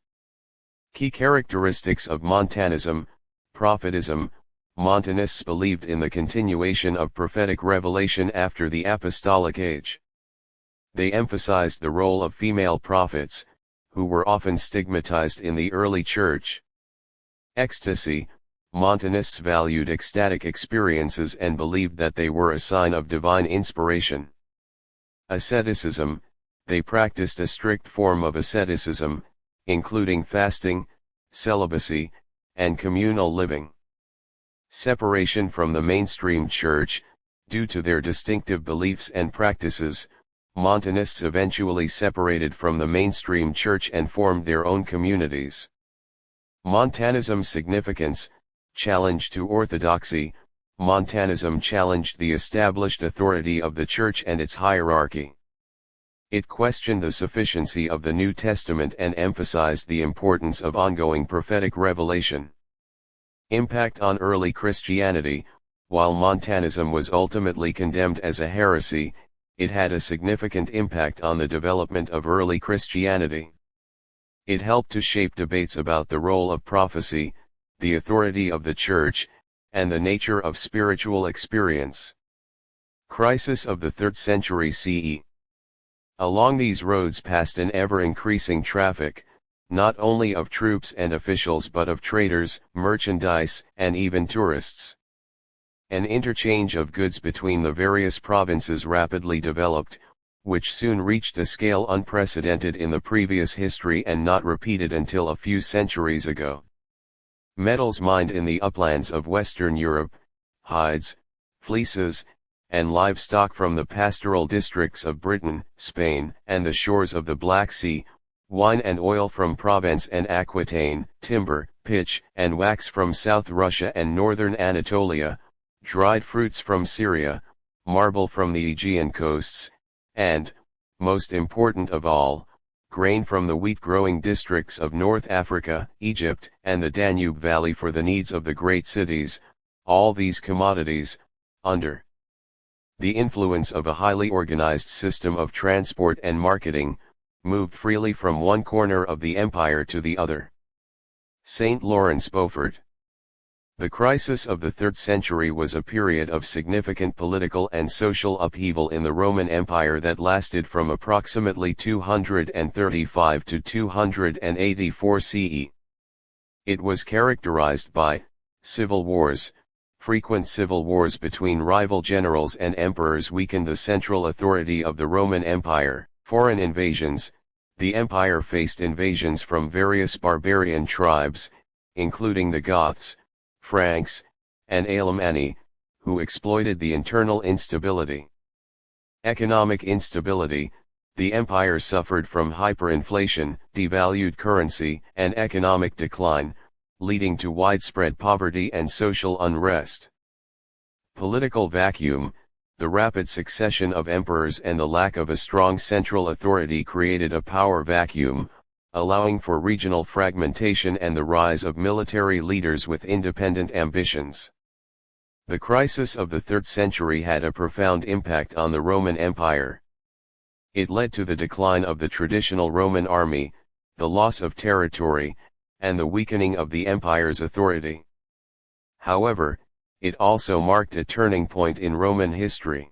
Key characteristics of Montanism: prophetism. Montanists believed in the continuation of prophetic revelation after the apostolic age. They emphasized the role of female prophets, who were often stigmatized in the early church. Ecstasy. Montanists valued ecstatic experiences and believed that they were a sign of divine inspiration. Asceticism. They practiced a strict form of asceticism, including fasting, celibacy, and communal living. Separation from the mainstream church. Due to their distinctive beliefs and practices, Montanists eventually separated from the mainstream church and formed their own communities. Montanism's significance. Challenge to orthodoxy. Montanism challenged the established authority of the Church and its hierarchy. It questioned the sufficiency of the New Testament and emphasized the importance of ongoing prophetic revelation. Impact on early Christianity. While Montanism was ultimately condemned as a heresy, it had a significant impact on the development of early Christianity. It helped to shape debates about the role of prophecy, the authority of the Church, and the nature of spiritual experience. Crisis of the 3rd century CE. Along these roads passed an ever-increasing traffic, not only of troops and officials but of traders, merchandise, and even tourists. An interchange of goods between the various provinces rapidly developed, which soon reached a scale unprecedented in the previous history and not repeated until a few centuries ago. Metals mined in the uplands of Western Europe, hides, fleeces, and livestock from the pastoral districts of Britain, Spain, and the shores of the Black Sea, wine and oil from Provence and Aquitaine, timber, pitch, and wax from South Russia and northern Anatolia, dried fruits from Syria, marble from the Aegean coasts, and, most important of all, grain from the wheat-growing districts of North Africa, Egypt, and the Danube Valley for the needs of the great cities. All these commodities, under the influence of a highly organized system of transport and marketing, moved freely from one corner of the empire to the other. St. Lawrence Beaufort. The crisis of the 3rd century was a period of significant political and social upheaval in the Roman Empire that lasted from approximately 235 to 284 CE. It was characterized by civil wars. Frequent civil wars between rival generals and emperors weakened the central authority of the Roman Empire. Foreign invasions. The empire faced invasions from various barbarian tribes, including the Goths, Franks, and Alemanni, who exploited the internal instability. Economic instability. The empire suffered from hyperinflation, devalued currency, and economic decline, leading to widespread poverty and social unrest. Political vacuum. The rapid succession of emperors and the lack of a strong central authority created a power vacuum, allowing for regional fragmentation and the rise of military leaders with independent ambitions. The crisis of the 3rd century had a profound impact on the Roman Empire. It led to the decline of the traditional Roman army, the loss of territory, and the weakening of the empire's authority. However, it also marked a turning point in Roman history.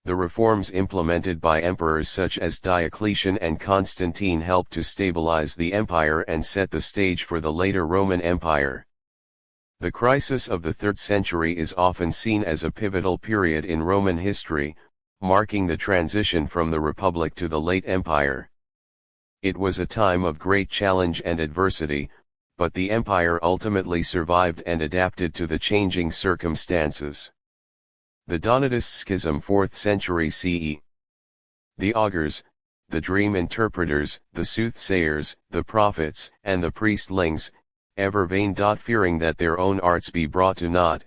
The reforms implemented by emperors such as Diocletian and Constantine helped to stabilize the empire and set the stage for the later Roman Empire. The crisis of the 3rd century is often seen as a pivotal period in Roman history, marking the transition from the Republic to the late Empire. It was a time of great challenge and adversity, but the empire ultimately survived and adapted to the changing circumstances. The Donatist Schism 4th century CE. The augurs, the dream interpreters, the soothsayers, the prophets, and the priestlings, ever vain. Fearing that their own arts be brought to naught,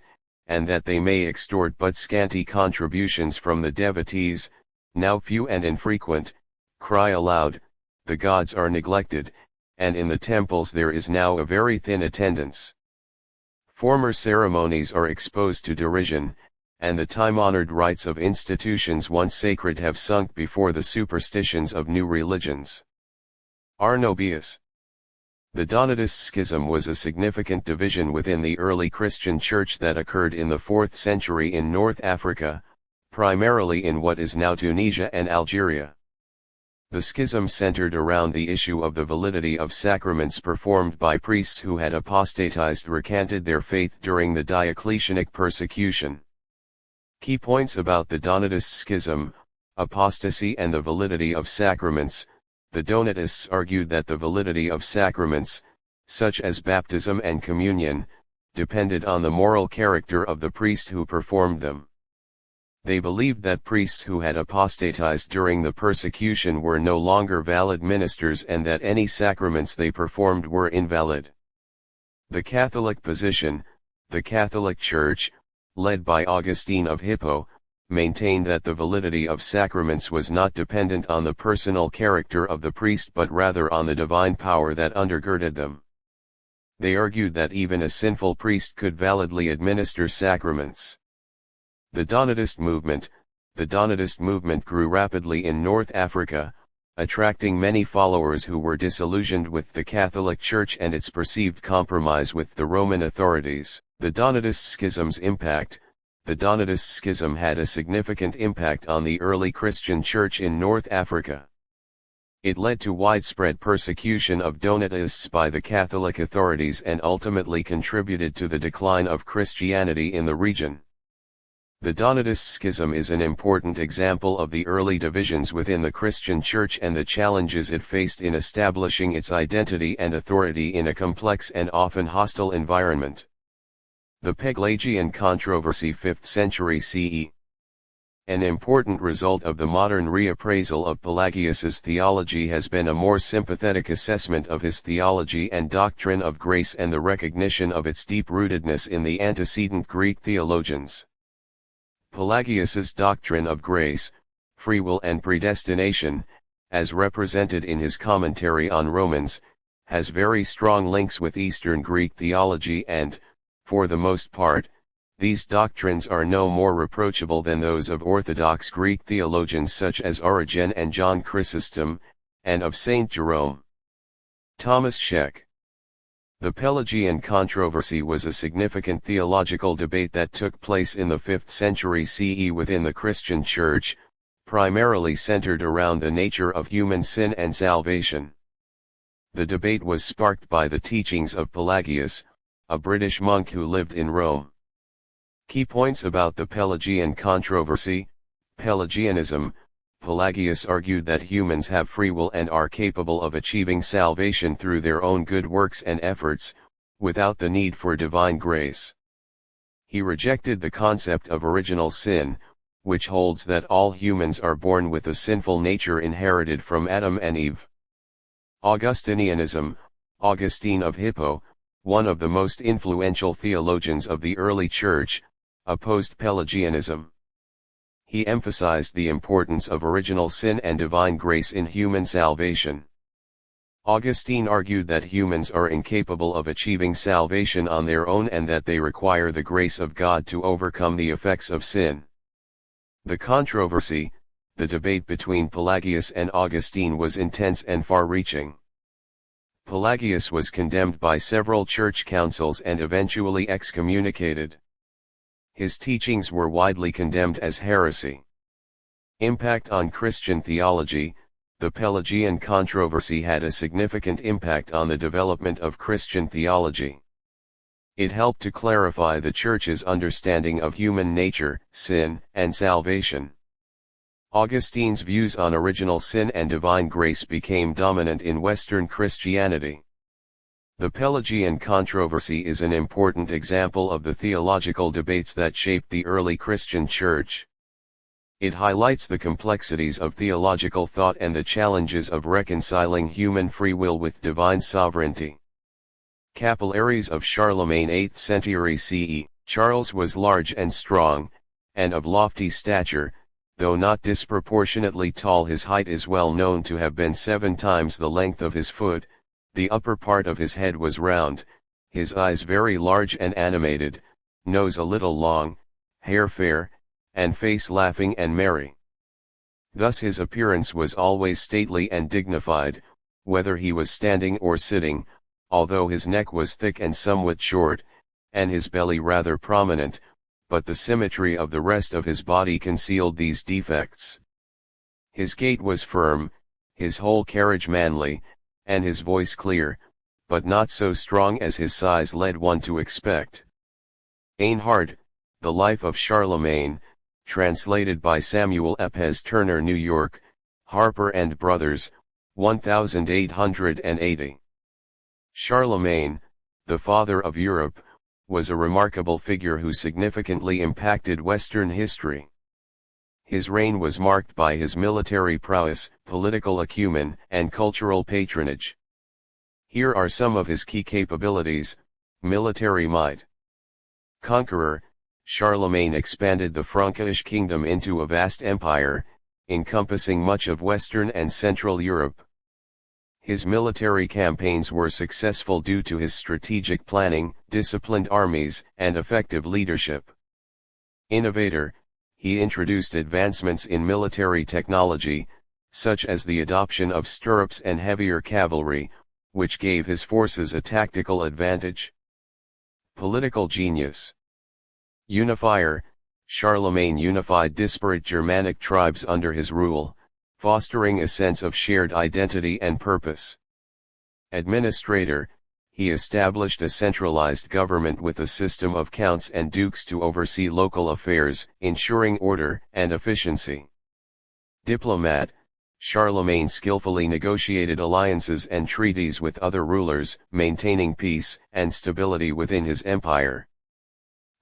and that they may extort but scanty contributions from the devotees, now few and infrequent, cry aloud, the gods are neglected, and in the temples there is now a very thin attendance. Former ceremonies are exposed to derision, and the time-honored rites of institutions once sacred have sunk before the superstitions of new religions. Arnobius. The Donatist Schism was a significant division within the early Christian Church that occurred in the 4th century in North Africa, primarily in what is now Tunisia and Algeria. The schism centered around the issue of the validity of sacraments performed by priests who had apostatized recanted their faith during the Diocletianic persecution. Key points about the Donatist Schism: apostasy and the validity of sacraments. The Donatists argued that the validity of sacraments, such as baptism and communion, depended on the moral character of the priest who performed them. They believed that priests who had apostatized during the persecution were no longer valid ministers and that any sacraments they performed were invalid. The Catholic position: the Catholic Church, led by Augustine of Hippo, maintained that the validity of sacraments was not dependent on the personal character of the priest but rather on the divine power that undergirded them. They argued that even a sinful priest could validly administer sacraments. The Donatist movement: the Donatist movement grew rapidly in North Africa, attracting many followers who were disillusioned with the Catholic Church and its perceived compromise with the Roman authorities. The Donatist Schism's impact: the Donatist Schism had a significant impact on the early Christian Church in North Africa. It led to widespread persecution of Donatists by the Catholic authorities and ultimately contributed to the decline of Christianity in the region. The Donatist Schism is an important example of the early divisions within the Christian Church and the challenges it faced in establishing its identity and authority in a complex and often hostile environment. The Pelagian controversy 5th century CE. An important result of the modern reappraisal of Pelagius's theology has been a more sympathetic assessment of his theology and doctrine of grace and the recognition of its deep-rootedness in the antecedent Greek theologians. Pelagius's doctrine of grace, free will and predestination, as represented in his commentary on Romans, has very strong links with Eastern Greek theology and, for the most part, These doctrines are no more reproachable than those of Orthodox Greek theologians such as Origen and John Chrysostom, and of Saint Jerome. Thomas Scheck. The Pelagian controversy was a significant theological debate that took place in the 5th century CE within the Christian Church, primarily centered around the nature of human sin and salvation. The debate was sparked by the teachings of Pelagius, a British monk who lived in Rome. Key points about the Pelagian controversy. Pelagianism. Pelagius argued that humans have free will and are capable of achieving salvation through their own good works and efforts, without the need for divine grace. He rejected the concept of original sin, which holds that all humans are born with a sinful nature inherited from Adam and Eve. Augustinianism. Augustine of Hippo, one of the most influential theologians of the early Church, opposed Pelagianism. He emphasized the importance of original sin and divine grace in human salvation. Augustine argued that humans are incapable of achieving salvation on their own and that they require the grace of God to overcome the effects of sin. The controversy, the debate between Pelagius and Augustine, was intense and far-reaching. Pelagius was condemned by several church councils and eventually excommunicated. His teachings were widely condemned as heresy. Impact on Christian theology. The Pelagian controversy had a significant impact on the development of Christian theology. It helped to clarify the Church's understanding of human nature, sin, and salvation. Augustine's views on original sin and divine grace became dominant in Western Christianity. The Pelagian controversy is an important example of the theological debates that shaped the early Christian Church. It highlights the complexities of theological thought and the challenges of reconciling human free will with divine sovereignty. Capillaries of Charlemagne, 8th century CE. Charles was large and strong, and of lofty stature, though not disproportionately tall. His height is well known to have been 7 times the length of his foot. The upper part of his head was round, his eyes very large and animated, nose a little long, hair fair, and face laughing and merry. Thus his appearance was always stately and dignified, whether he was standing or sitting, although his neck was thick and somewhat short, and his belly rather prominent, but the symmetry of the rest of his body concealed these defects. His gait was firm, his whole carriage manly, and his voice clear, but not so strong as his size led one to expect. Einhard, The Life of Charlemagne, translated by Samuel Epes Turner, New York, Harper and Brothers, 1880. Charlemagne, the father of Europe, was a remarkable figure who significantly impacted Western history. His reign was marked by his military prowess, political acumen, and cultural patronage. Here are some of his key capabilities. Military might. Conqueror, Charlemagne expanded the Frankish kingdom into a vast empire, encompassing much of Western and Central Europe. His military campaigns were successful due to his strategic planning, disciplined armies, and effective leadership. Innovator, he introduced advancements in military technology, such as the adoption of stirrups and heavier cavalry, which gave his forces a tactical advantage. Political genius. Unifier, Charlemagne unified disparate Germanic tribes under his rule, fostering a sense of shared identity and purpose. Administrator, he established a centralized government with a system of counts and dukes to oversee local affairs, ensuring order and efficiency. Diplomat, Charlemagne skillfully negotiated alliances and treaties with other rulers, maintaining peace and stability within his empire.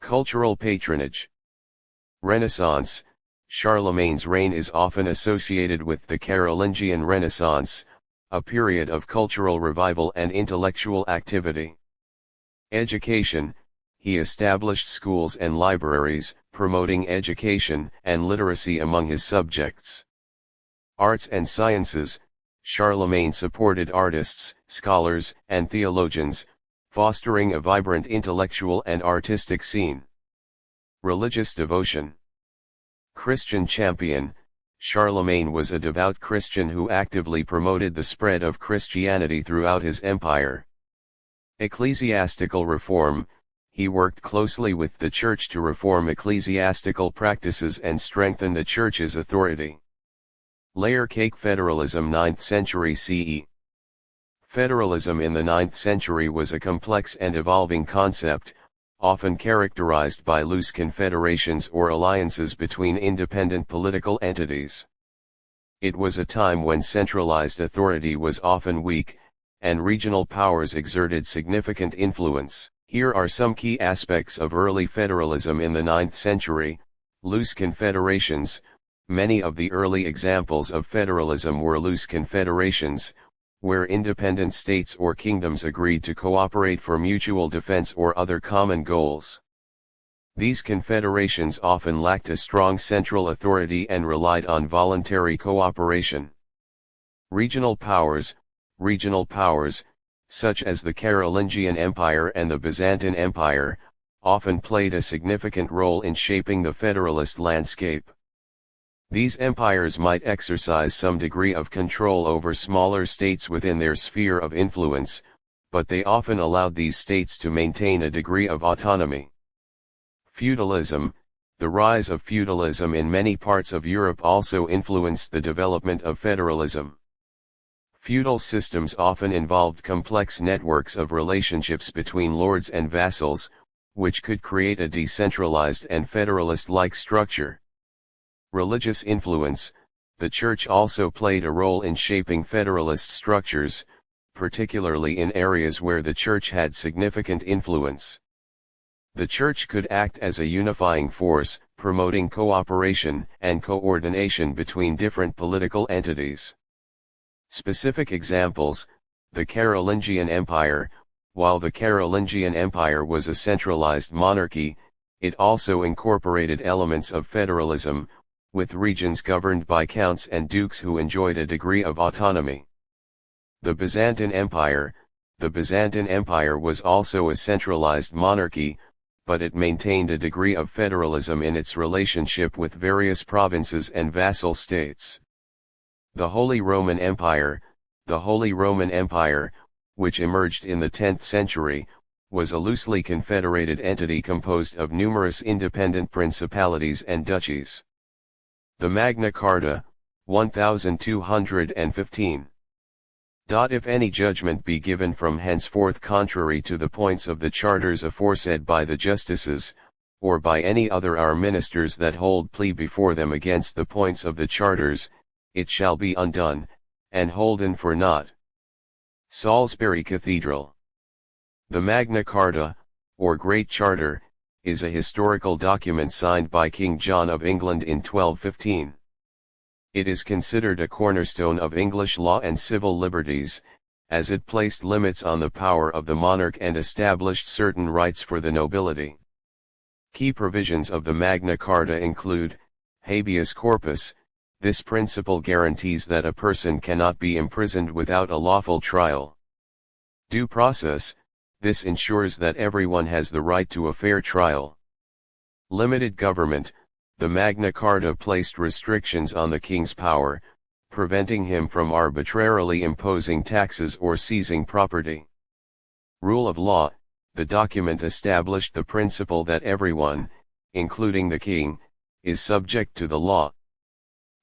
Cultural patronage. Renaissance, Charlemagne's reign is often associated with the Carolingian Renaissance, a period of cultural revival and intellectual activity. Education, he established schools and libraries, promoting education and literacy among his subjects. Arts and sciences, Charlemagne supported artists, scholars, and theologians, fostering a vibrant intellectual and artistic scene. Religious devotion. Christian champion. Charlemagne was a devout Christian who actively promoted the spread of Christianity throughout his empire. Ecclesiastical reform. He worked closely with the church to reform ecclesiastical practices and strengthen the church's authority. Layer cake federalism 9th century CE. Federalism in the 9th century was a complex and evolving concept, often characterized by loose confederations or alliances between independent political entities. It was a time when centralized authority was often weak, and regional powers exerted significant influence. Here are some key aspects of early federalism in the 9th century. Loose confederations. Many of the early examples of federalism were loose confederations, where independent states or kingdoms agreed to cooperate for mutual defense or other common goals. These confederations often lacked a strong central authority and relied on voluntary cooperation. Regional powers, such as the Carolingian Empire and the Byzantine Empire, often played a significant role in shaping the federalist landscape. These empires might exercise some degree of control over smaller states within their sphere of influence, but they often allowed these states to maintain a degree of autonomy. Feudalism. The rise of feudalism in many parts of Europe also influenced the development of federalism. Feudal systems often involved complex networks of relationships between lords and vassals, which could create a decentralized and federalist-like structure. Religious influence. The Church also played a role in shaping federalist structures, particularly in areas where the Church had significant influence. The Church could act as a unifying force, promoting cooperation and coordination between different political entities. Specific examples: the Carolingian Empire. While the Carolingian Empire was a centralized monarchy, it also incorporated elements of federalism, with regions governed by counts and dukes who enjoyed a degree of autonomy. The Byzantine Empire. The Byzantine Empire was also a centralized monarchy, but it maintained a degree of federalism in its relationship with various provinces and vassal states. The Holy Roman Empire. The Holy Roman Empire, which emerged in the 10th century, was a loosely confederated entity composed of numerous independent principalities and duchies. The Magna Carta, 1215. If any judgment be given from henceforth contrary to the points of the charters aforesaid by the justices, or by any other our ministers that hold plea before them against the points of the charters, it shall be undone, and holden for naught. Salisbury Cathedral. The Magna Carta, or Great Charter, is a historical document signed by King John of England in 1215. It is considered a cornerstone of English law and civil liberties, as it placed limits on the power of the monarch and established certain rights for the nobility. Key provisions of the Magna Carta include: habeas corpus. This principle guarantees that a person cannot be imprisoned without a lawful trial. Due process. This ensures that everyone has the right to a fair trial. Limited government. The Magna Carta placed restrictions on the king's power, preventing him from arbitrarily imposing taxes or seizing property. Rule of law. The document established the principle that everyone, including the king, is subject to the law.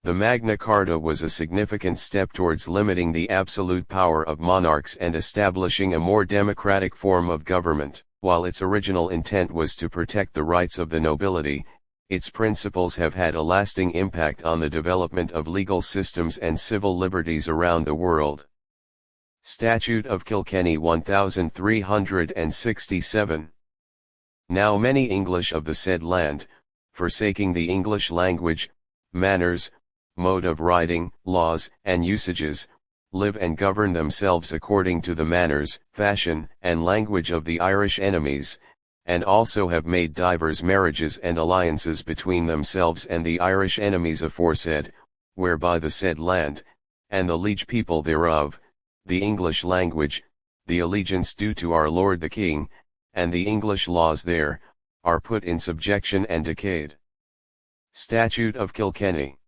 The Magna Carta was a significant step towards limiting the absolute power of monarchs and establishing a more democratic form of government. While its original intent was to protect the rights of the nobility, its principles have had a lasting impact on the development of legal systems and civil liberties around the world. Statute of Kilkenny 1367. Now many English of the said land, forsaking the English language, manners, mode of writing, laws, and usages, live and govern themselves according to the manners, fashion, and language of the Irish enemies, and also have made divers marriages and alliances between themselves and the Irish enemies aforesaid, whereby the said land, and the liege people thereof, the English language, the allegiance due to our Lord the King, and the English laws there, are put in subjection and decayed. Statute of Kilkenny.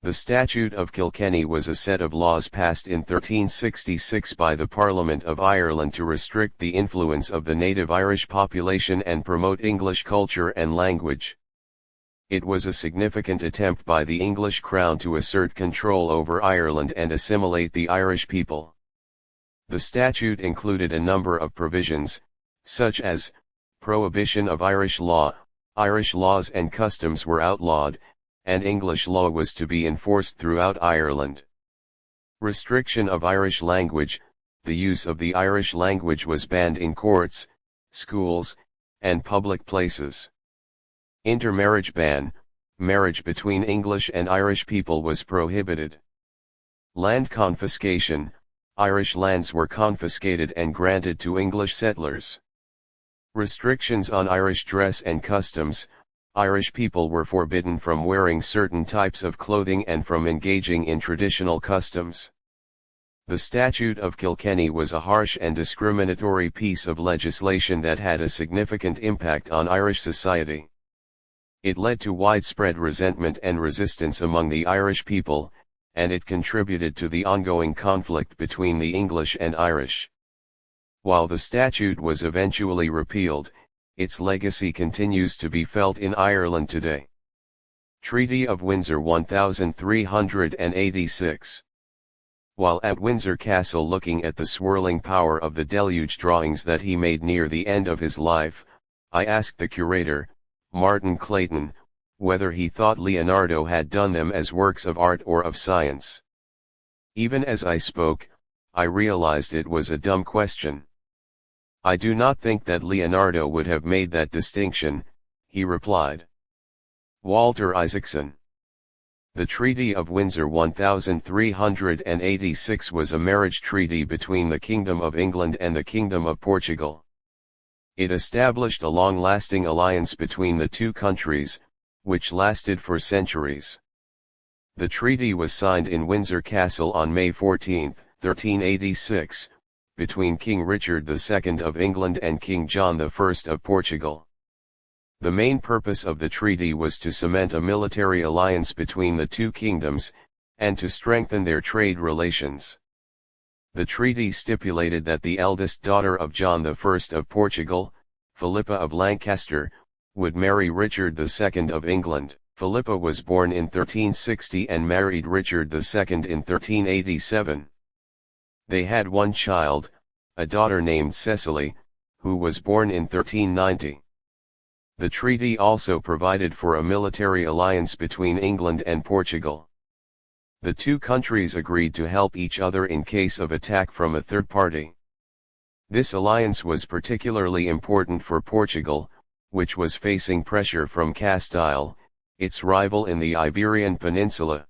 The Statute of Kilkenny was a set of laws passed in 1366 by the Parliament of Ireland to restrict the influence of the native Irish population and promote English culture and language. It was a significant attempt by the English Crown to assert control over Ireland and assimilate the Irish people. The statute included a number of provisions, such as prohibition of Irish law. Irish laws and customs were outlawed, and English law was to be enforced throughout Ireland. Restriction of Irish language. The use of the Irish language was banned in courts, schools, and public places. Intermarriage ban. Marriage between English and Irish people was prohibited. Land confiscation. Irish lands were confiscated and granted to English settlers. Restrictions on Irish dress and customs. Irish people were forbidden from wearing certain types of clothing and from engaging in traditional customs. The Statute of Kilkenny was a harsh and discriminatory piece of legislation that had a significant impact on Irish society. It led to widespread resentment and resistance among the Irish people, and it contributed to the ongoing conflict between the English and Irish. While the statute was eventually repealed, its legacy continues to be felt in Ireland today. Treaty of Windsor 1386. While at Windsor Castle looking at the swirling power of the deluge drawings that he made near the end of his life, I asked the curator, Martin Clayton, whether he thought Leonardo had done them as works of art or of science. Even as I spoke, I realized it was a dumb question. I do not think that Leonardo would have made that distinction, he replied. Walter Isaacson. The Treaty of Windsor 1386 was a marriage treaty between the Kingdom of England and the Kingdom of Portugal. It established a long-lasting alliance between the two countries, which lasted for centuries. The treaty was signed in Windsor Castle on May 14, 1386, between King Richard II of England and King John I of Portugal. The main purpose of the treaty was to cement a military alliance between the two kingdoms, and to strengthen their trade relations. The treaty stipulated that the eldest daughter of John I of Portugal, Philippa of Lancaster, would marry Richard II of England. Philippa was born in 1360 and married Richard II in 1387. They had one child, a daughter named Cecily, who was born in 1390. The treaty also provided for a military alliance between England and Portugal. The two countries agreed to help each other in case of attack from a third party. This alliance was particularly important for Portugal, which was facing pressure from Castile, its rival in the Iberian Peninsula.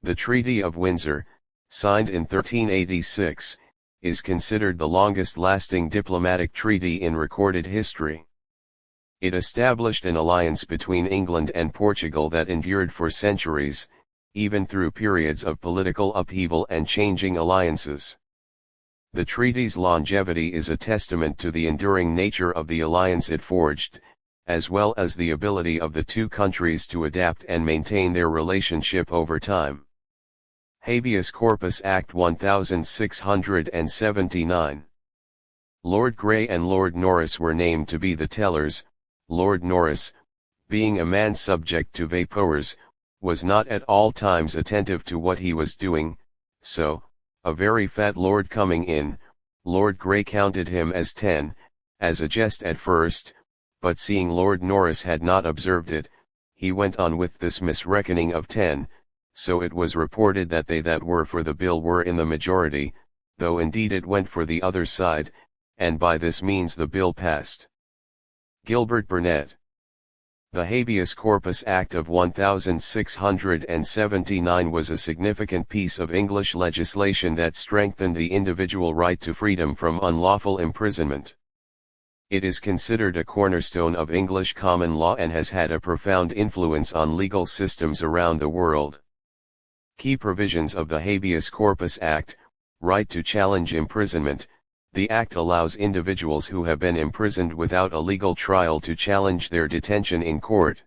The Treaty of Windsor, signed in 1386, is considered the longest-lasting diplomatic treaty in recorded history. It established an alliance between England and Portugal that endured for centuries, even through periods of political upheaval and changing alliances. The treaty's longevity is a testament to the enduring nature of the alliance it forged, as well as the ability of the two countries to adapt and maintain their relationship over time. Habeas Corpus Act 1679. Lord Grey and Lord Norris were named to be the tellers. Lord Norris, being a man subject to vapours, was not at all times attentive to what he was doing, so, a very fat lord coming in, Lord Grey counted him as 10, as a jest at first, but seeing Lord Norris had not observed it, he went on with this misreckoning of 10, so it was reported that they that were for the bill were in the majority, though indeed it went for the other side, and by this means the bill passed. Gilbert Burnet. The Habeas Corpus Act of 1679 was a significant piece of English legislation that strengthened the individual right to freedom from unlawful imprisonment. It is considered a cornerstone of English common law and has had a profound influence on legal systems around the world. Key provisions of the Habeas Corpus Act: right to challenge imprisonment. The Act allows individuals who have been imprisoned without a legal trial to challenge their detention in court.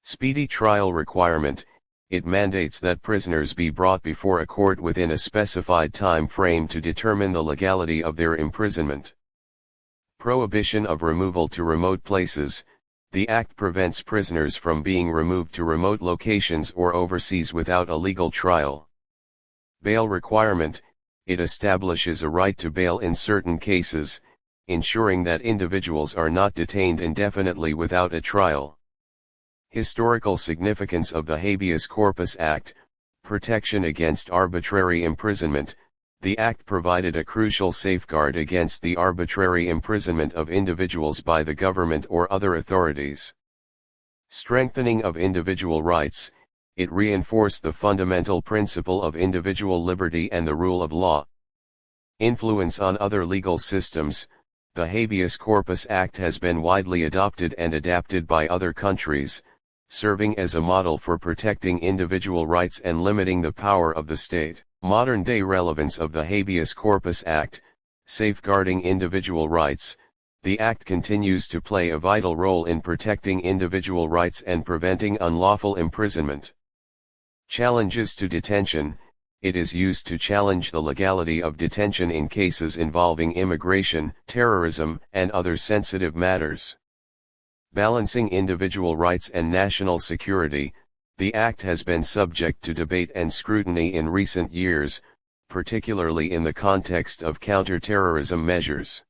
Speedy trial requirement. It mandates that prisoners be brought before a court within a specified time frame to determine the legality of their imprisonment. Prohibition of removal to remote places. The Act prevents prisoners from being removed to remote locations or overseas without a legal trial. Bail requirement. It establishes a right to bail in certain cases, ensuring that individuals are not detained indefinitely without a trial. Historical significance of the Habeas Corpus Act. Protection against arbitrary imprisonment. The Act provided a crucial safeguard against the arbitrary imprisonment of individuals by the government or other authorities. Strengthening of individual rights. It reinforced the fundamental principle of individual liberty and the rule of law. Influence on other legal systems. The Habeas Corpus Act has been widely adopted and adapted by other countries, serving as a model for protecting individual rights and limiting the power of the state. Modern-day relevance of the Habeas Corpus Act. Safeguarding individual rights. The Act continues to play a vital role in protecting individual rights and preventing unlawful imprisonment. Challenges to detention. It is used to challenge the legality of detention in cases involving immigration, terrorism, and other sensitive matters. Balancing individual rights and national security. The Act has been subject to debate and scrutiny in recent years, particularly in the context of counter-terrorism measures.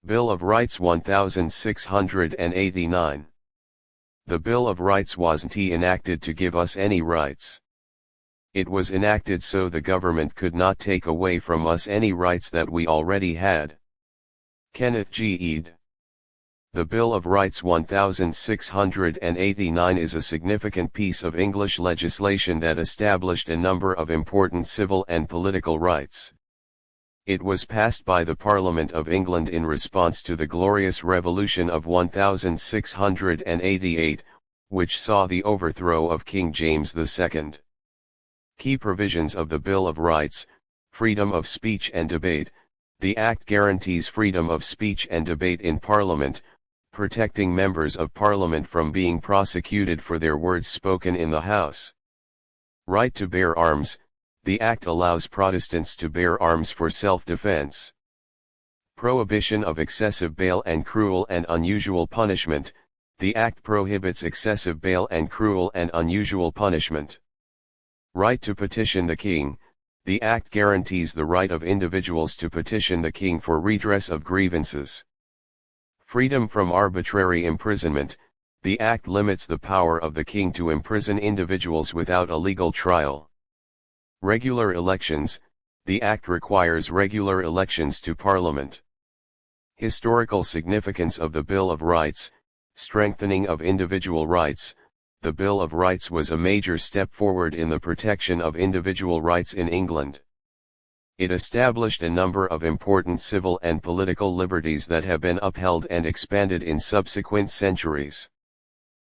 Bill of Rights 1689. The Bill of Rights wasn't enacted to give us any rights. It was enacted so the government could not take away from us any rights that we already had. Kenneth G. Ede. The Bill of Rights 1689 is a significant piece of English legislation that established a number of important civil and political rights. It was passed by the Parliament of England in response to the Glorious Revolution of 1688, which saw the overthrow of King James II. Key provisions of the Bill of Rights. Freedom of speech and debate. The Act guarantees freedom of speech and debate in Parliament, protecting members of Parliament from being prosecuted for their words spoken in the House. Right to bear arms. The Act allows Protestants to bear arms for self-defense. Prohibition of excessive bail and cruel and unusual punishment. The Act prohibits excessive bail and cruel and unusual punishment. Right to petition the King. The Act guarantees the right of individuals to petition the King for redress of grievances. Freedom from arbitrary imprisonment. The Act limits the power of the King to imprison individuals without a legal trial. Regular elections. The Act requires regular elections to Parliament. Historical significance of the Bill of Rights. Strengthening of individual rights. The Bill of Rights was a major step forward in the protection of individual rights in England. It established a number of important civil and political liberties that have been upheld and expanded in subsequent centuries.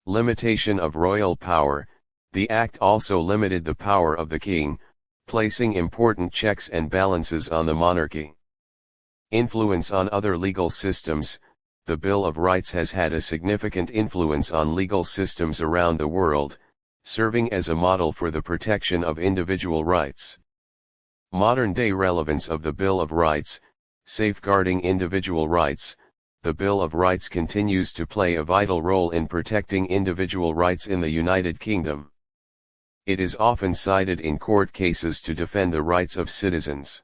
Limitation of royal power. The Act also limited the power of the King, placing important checks and balances on the monarchy. Influence on other legal systems. The Bill of Rights has had a significant influence on legal systems around the world, serving as a model for the protection of individual rights. Modern-day relevance of the Bill of Rights. Safeguarding individual rights. The Bill of Rights continues to play a vital role in protecting individual rights in the United Kingdom. It is often cited in court cases to defend the rights of citizens.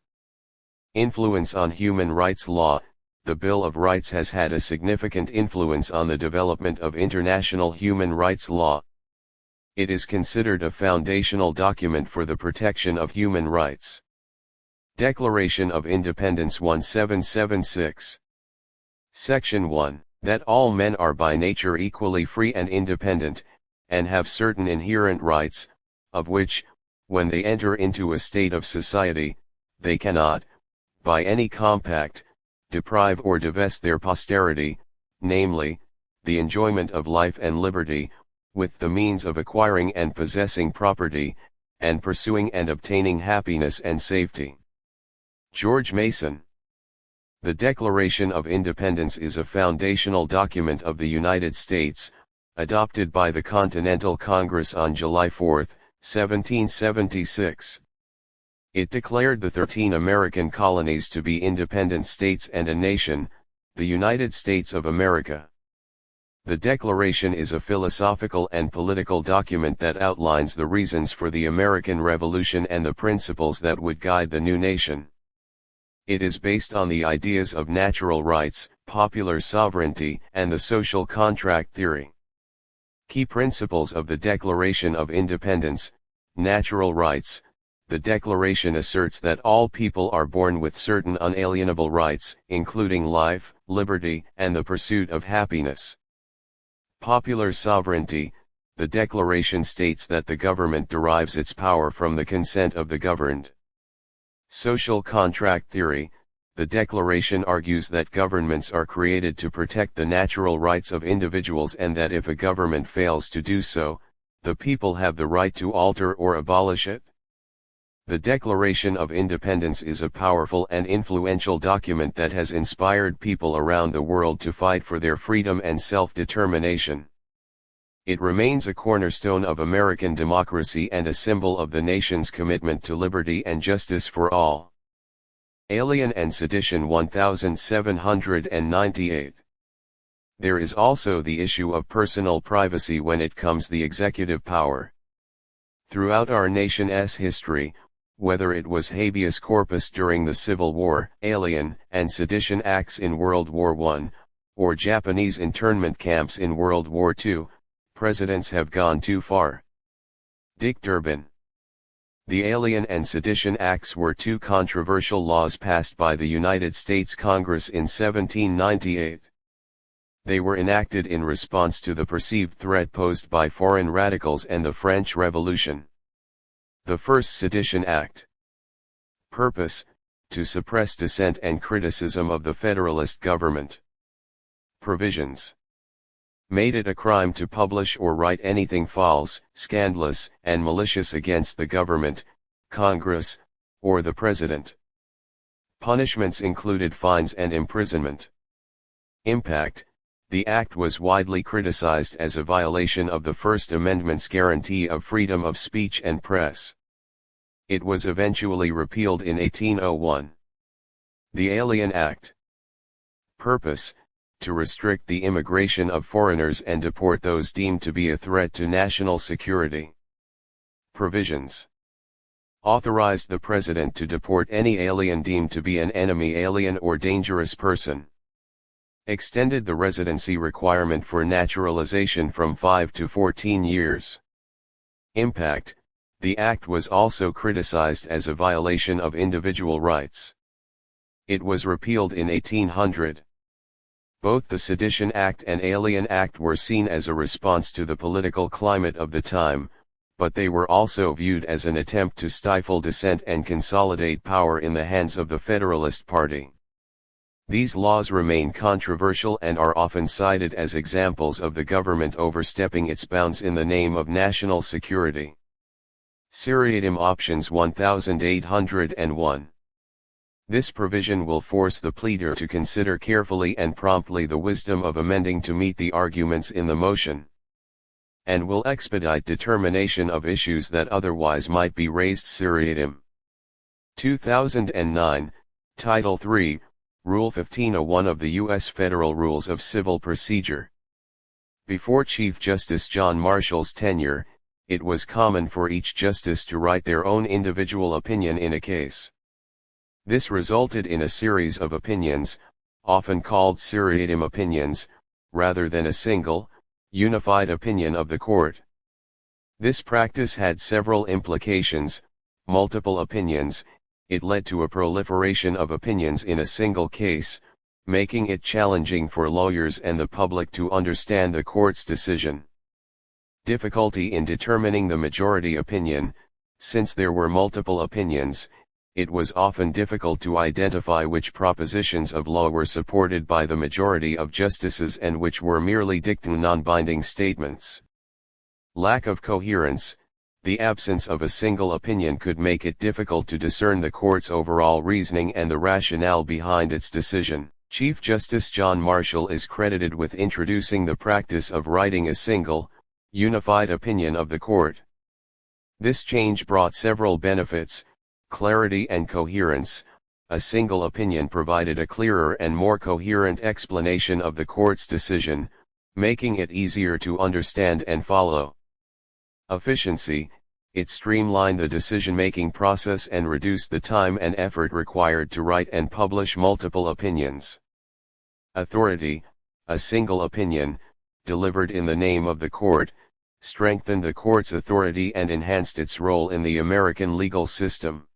Influence on human rights law. The Bill of Rights has had a significant influence on the development of international human rights law. It is considered a foundational document for the protection of human rights. Declaration of Independence 1776. Section 1. That all men are by nature equally free and independent, and have certain inherent rights, of which, when they enter into a state of society, they cannot, by any compact, deprive or divest their posterity, namely, the enjoyment of life and liberty, with the means of acquiring and possessing property, and pursuing and obtaining happiness and safety. George Mason. The Declaration of Independence is a foundational document of the United States, adopted by the Continental Congress on July 4, 1776. It declared the 13 American colonies to be independent states and a nation, the United States of America. The Declaration is a philosophical and political document that outlines the reasons for the American Revolution and the principles that would guide the new nation. It is based on the ideas of natural rights, popular sovereignty, and the social contract theory. Key principles of the Declaration of Independence: natural rights. The Declaration asserts that all people are born with certain unalienable rights, including life, liberty, and the pursuit of happiness. Popular sovereignty. The Declaration states that the government derives its power from the consent of the governed. Social contract theory. The Declaration argues that governments are created to protect the natural rights of individuals and that if a government fails to do so, the people have the right to alter or abolish it. The Declaration of Independence is a powerful and influential document that has inspired people around the world to fight for their freedom and self-determination. It remains a cornerstone of American democracy and a symbol of the nation's commitment to liberty and justice for all. Alien and Sedition 1798. There is also the issue of personal privacy when it comes to the executive power. Throughout our nation's history, whether it was habeas corpus during the Civil War, Alien and Sedition Acts in World War I, or Japanese internment camps in World War II, presidents have gone too far. Dick Durbin. The Alien and Sedition Acts were two controversial laws passed by the United States Congress in 1798. They were enacted in response to the perceived threat posed by foreign radicals and the French Revolution. The First Sedition Act. Purpose: to suppress dissent and criticism of the Federalist government. Provisions: made it a crime to publish or write anything false, scandalous, and malicious against the government, Congress, or the President. Punishments included fines and imprisonment. Impact: the act was widely criticized as a violation of the First Amendment's guarantee of freedom of speech and press. It was eventually repealed in 1801. The Alien Act. Purpose: to restrict the immigration of foreigners and deport those deemed to be a threat to national security. Provisions: authorized the President to deport any alien deemed to be an enemy alien or dangerous person. Extended the residency requirement for naturalization from 5 to 14 years. Impact: the act was also criticized as a violation of individual rights. It was repealed in 1800. Both the Sedition Act and Alien Act were seen as a response to the political climate of the time, but they were also viewed as an attempt to stifle dissent and consolidate power in the hands of the Federalist Party. These laws remain controversial and are often cited as examples of the government overstepping its bounds in the name of national security. Seriatim Options 1801. This provision will force the pleader to consider carefully and promptly the wisdom of amending to meet the arguments in the motion, and will expedite determination of issues that otherwise might be raised seriatim. 2009, Title III, Rule 1501 of the U.S. Federal Rules of Civil Procedure. Before Chief Justice John Marshall's tenure, it was common for each justice to write their own individual opinion in a case. This resulted in a series of opinions, often called seriatim opinions, rather than a single, unified opinion of the court. This practice had several implications: multiple opinions. It led to a proliferation of opinions in a single case, making it challenging for lawyers and the public to understand the court's decision. Difficulty in determining the majority opinion. Since there were multiple opinions, it was often difficult to identify which propositions of law were supported by the majority of justices and which were merely dictum non-binding statements. Lack of coherence. The absence of a single opinion could make it difficult to discern the court's overall reasoning and the rationale behind its decision. Chief Justice John Marshall is credited with introducing the practice of writing a single, unified opinion of the court. This change brought several benefits: clarity and coherence. A single opinion provided a clearer and more coherent explanation of the court's decision, making it easier to understand and follow. Efficiency: it streamlined the decision-making process and reduced the time and effort required to write and publish multiple opinions. Authority: a single opinion, delivered in the name of the court, strengthened the court's authority and enhanced its role in the American legal system.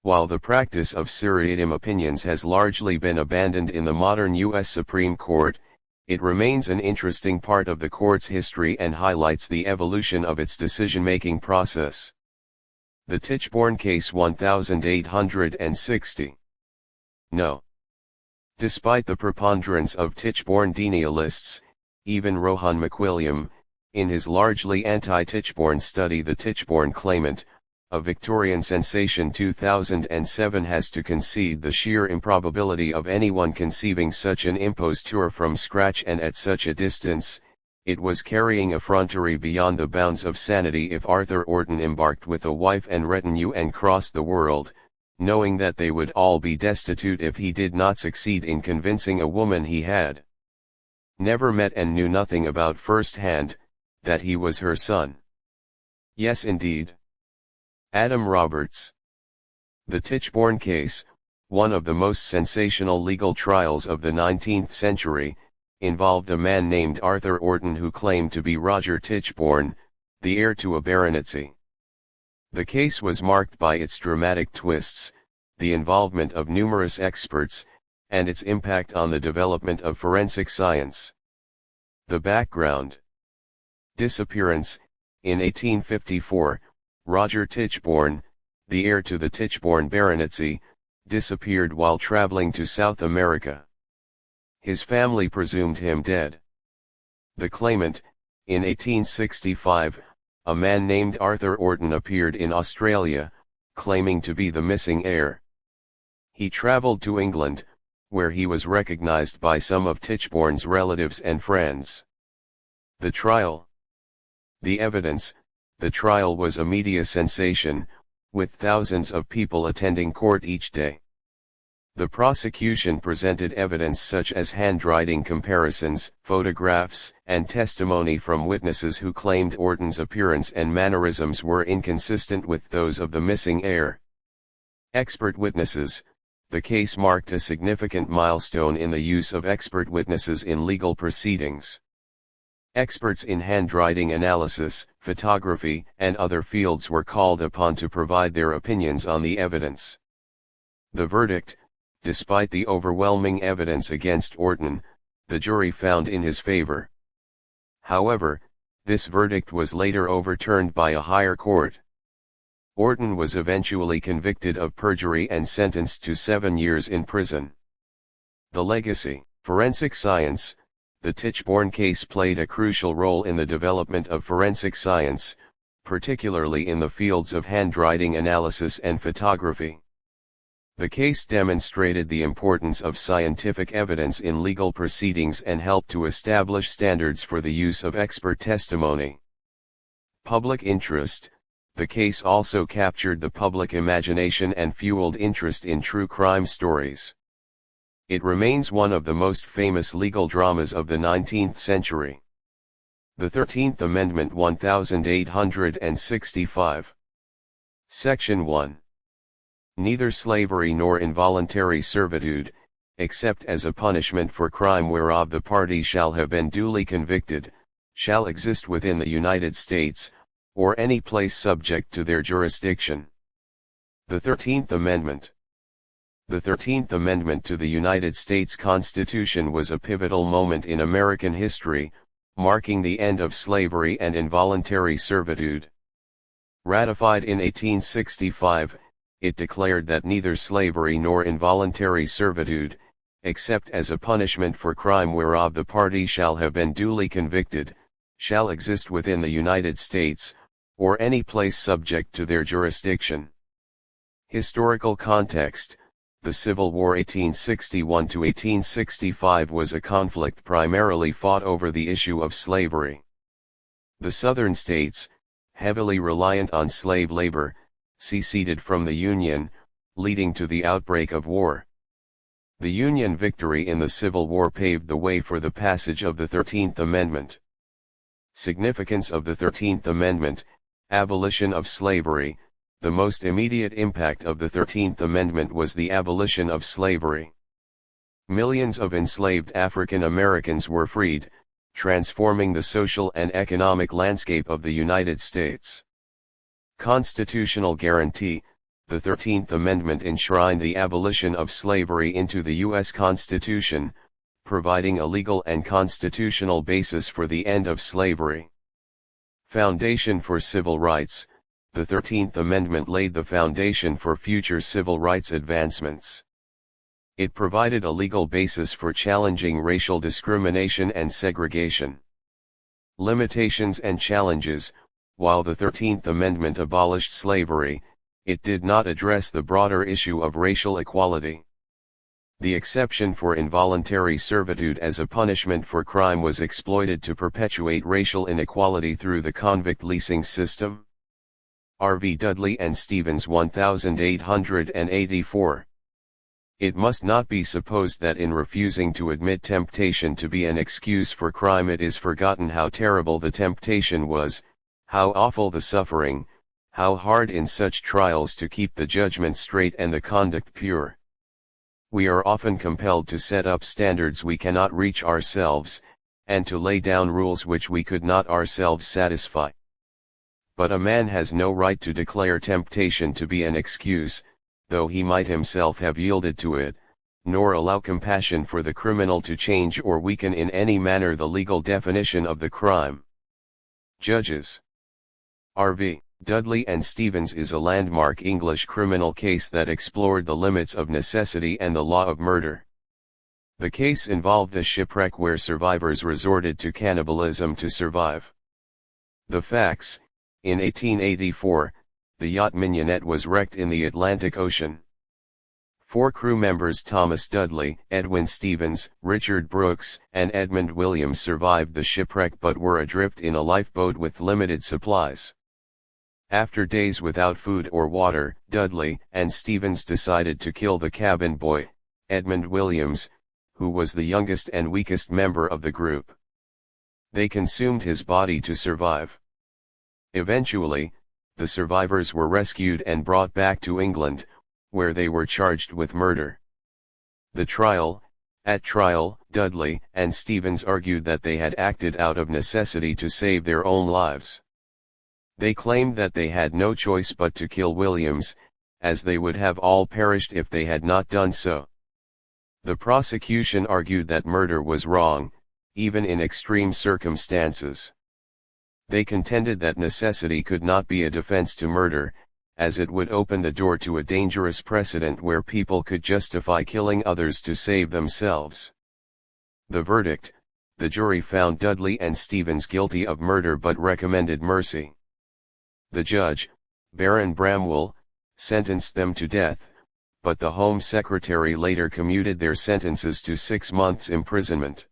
While the practice of seriatim opinions has largely been abandoned in the modern U.S. Supreme Court, it remains an interesting part of the court's history and highlights the evolution of its decision-making process. The Tichborne Case 1860. No. Despite the preponderance of Tichborne denialists, even Rohan McWilliam, in his largely anti-Tichborne study The Tichborne Claimant, a Victorian sensation 2007, has to concede the sheer improbability of anyone conceiving such an imposture from scratch and at such a distance. It was carrying effrontery beyond the bounds of sanity if Arthur Orton embarked with a wife and retinue and crossed the world, knowing that they would all be destitute if he did not succeed in convincing a woman he had never met and knew nothing about firsthand, that he was her son. Yes, indeed. Adam Roberts. The Tichborne Case, one of the most sensational legal trials of the 19th century, involved a man named Arthur Orton who claimed to be Roger Tichborne, the heir to a baronetcy. The case was marked by its dramatic twists, the involvement of numerous experts, and its impact on the development of forensic science. The background. Disappearance. In 1854, Roger Tichborne, the heir to the Tichborne baronetcy, disappeared while traveling to South America. His family presumed him dead. The claimant. In 1865, a man named Arthur Orton appeared in Australia, claiming to be the missing heir. He traveled to England, where he was recognized by some of Tichborne's relatives and friends. The trial. The evidence. The trial was a media sensation, with thousands of people attending court each day. The prosecution presented evidence such as handwriting comparisons, photographs, and testimony from witnesses who claimed Orton's appearance and mannerisms were inconsistent with those of the missing heir. Expert witnesses. The case marked a significant milestone in the use of expert witnesses in legal proceedings. Experts in handwriting analysis, photography, and other fields were called upon to provide their opinions on the evidence. The verdict. Despite the overwhelming evidence against Orton, the jury found in his favor. However, this verdict was later overturned by a higher court. Orton was eventually convicted of perjury and sentenced to 7 years in prison. The legacy. Forensic science. The Tichborne case played a crucial role in the development of forensic science, particularly in the fields of handwriting analysis and photography. The case demonstrated the importance of scientific evidence in legal proceedings and helped to establish standards for the use of expert testimony. Public interest. The case also captured the public imagination and fueled interest in true crime stories. It remains one of the most famous legal dramas of the 19th century. The 13th Amendment 1865. Section 1. Neither slavery nor involuntary servitude, except as a punishment for crime whereof the party shall have been duly convicted, shall exist within the United States, or any place subject to their jurisdiction. The 13th Amendment. The 13th Amendment to the United States Constitution was a pivotal moment in American history, marking the end of slavery and involuntary servitude. Ratified in 1865, it declared that neither slavery nor involuntary servitude, except as a punishment for crime whereof the party shall have been duly convicted, shall exist within the United States, or any place subject to their jurisdiction. Historical context: the Civil War 1861 to 1865 was a conflict primarily fought over the issue of slavery. The Southern states, heavily reliant on slave labor, seceded from the Union, leading to the outbreak of war. The Union victory in the Civil War paved the way for the passage of the 13th Amendment. Significance of the 13th Amendment: abolition of slavery. The most immediate impact of the 13th Amendment was the abolition of slavery. Millions of enslaved African Americans were freed, transforming the social and economic landscape of the United States. Constitutional guarantee: the 13th Amendment enshrined the abolition of slavery into the U.S. Constitution, providing a legal and constitutional basis for the end of slavery. Foundation for civil rights: the 13th Amendment laid the foundation for future civil rights advancements. It provided a legal basis for challenging racial discrimination and segregation. Limitations and challenges: while the 13th Amendment abolished slavery, it did not address the broader issue of racial equality. The exception for involuntary servitude as a punishment for crime was exploited to perpetuate racial inequality through the convict leasing system. R.V. Dudley and Stevens 1884. It must not be supposed that in refusing to admit temptation to be an excuse for crime it is forgotten how terrible the temptation was, how awful the suffering, how hard in such trials to keep the judgment straight and the conduct pure. We are often compelled to set up standards we cannot reach ourselves, and to lay down rules which we could not ourselves satisfy. But a man has no right to declare temptation to be an excuse, though he might himself have yielded to it, nor allow compassion for the criminal to change or weaken in any manner the legal definition of the crime. Judges. R.V. Dudley and Stevens is a landmark English criminal case that explored the limits of necessity and the law of murder. The case involved a shipwreck where survivors resorted to cannibalism to survive. The facts: in 1884, the yacht Mignonette was wrecked in the Atlantic Ocean. 4 crew members, Thomas Dudley, Edwin Stevens, Richard Brooks, and Edmund Williams, survived the shipwreck but were adrift in a lifeboat with limited supplies. After days without food or water, Dudley and Stevens decided to kill the cabin boy, Edmund Williams, who was the youngest and weakest member of the group. They consumed his body to survive. Eventually, the survivors were rescued and brought back to England, where they were charged with murder. At trial, Dudley and Stevens argued that they had acted out of necessity to save their own lives. They claimed that they had no choice but to kill Williams, as they would have all perished if they had not done so. The prosecution argued that murder was wrong, even in extreme circumstances. They contended that necessity could not be a defense to murder, as it would open the door to a dangerous precedent where people could justify killing others to save themselves. The verdict: the jury found Dudley and Stevens guilty of murder but recommended mercy. The judge, Baron Bramwell, sentenced them to death, but the Home Secretary later commuted their sentences to 6 months' imprisonment.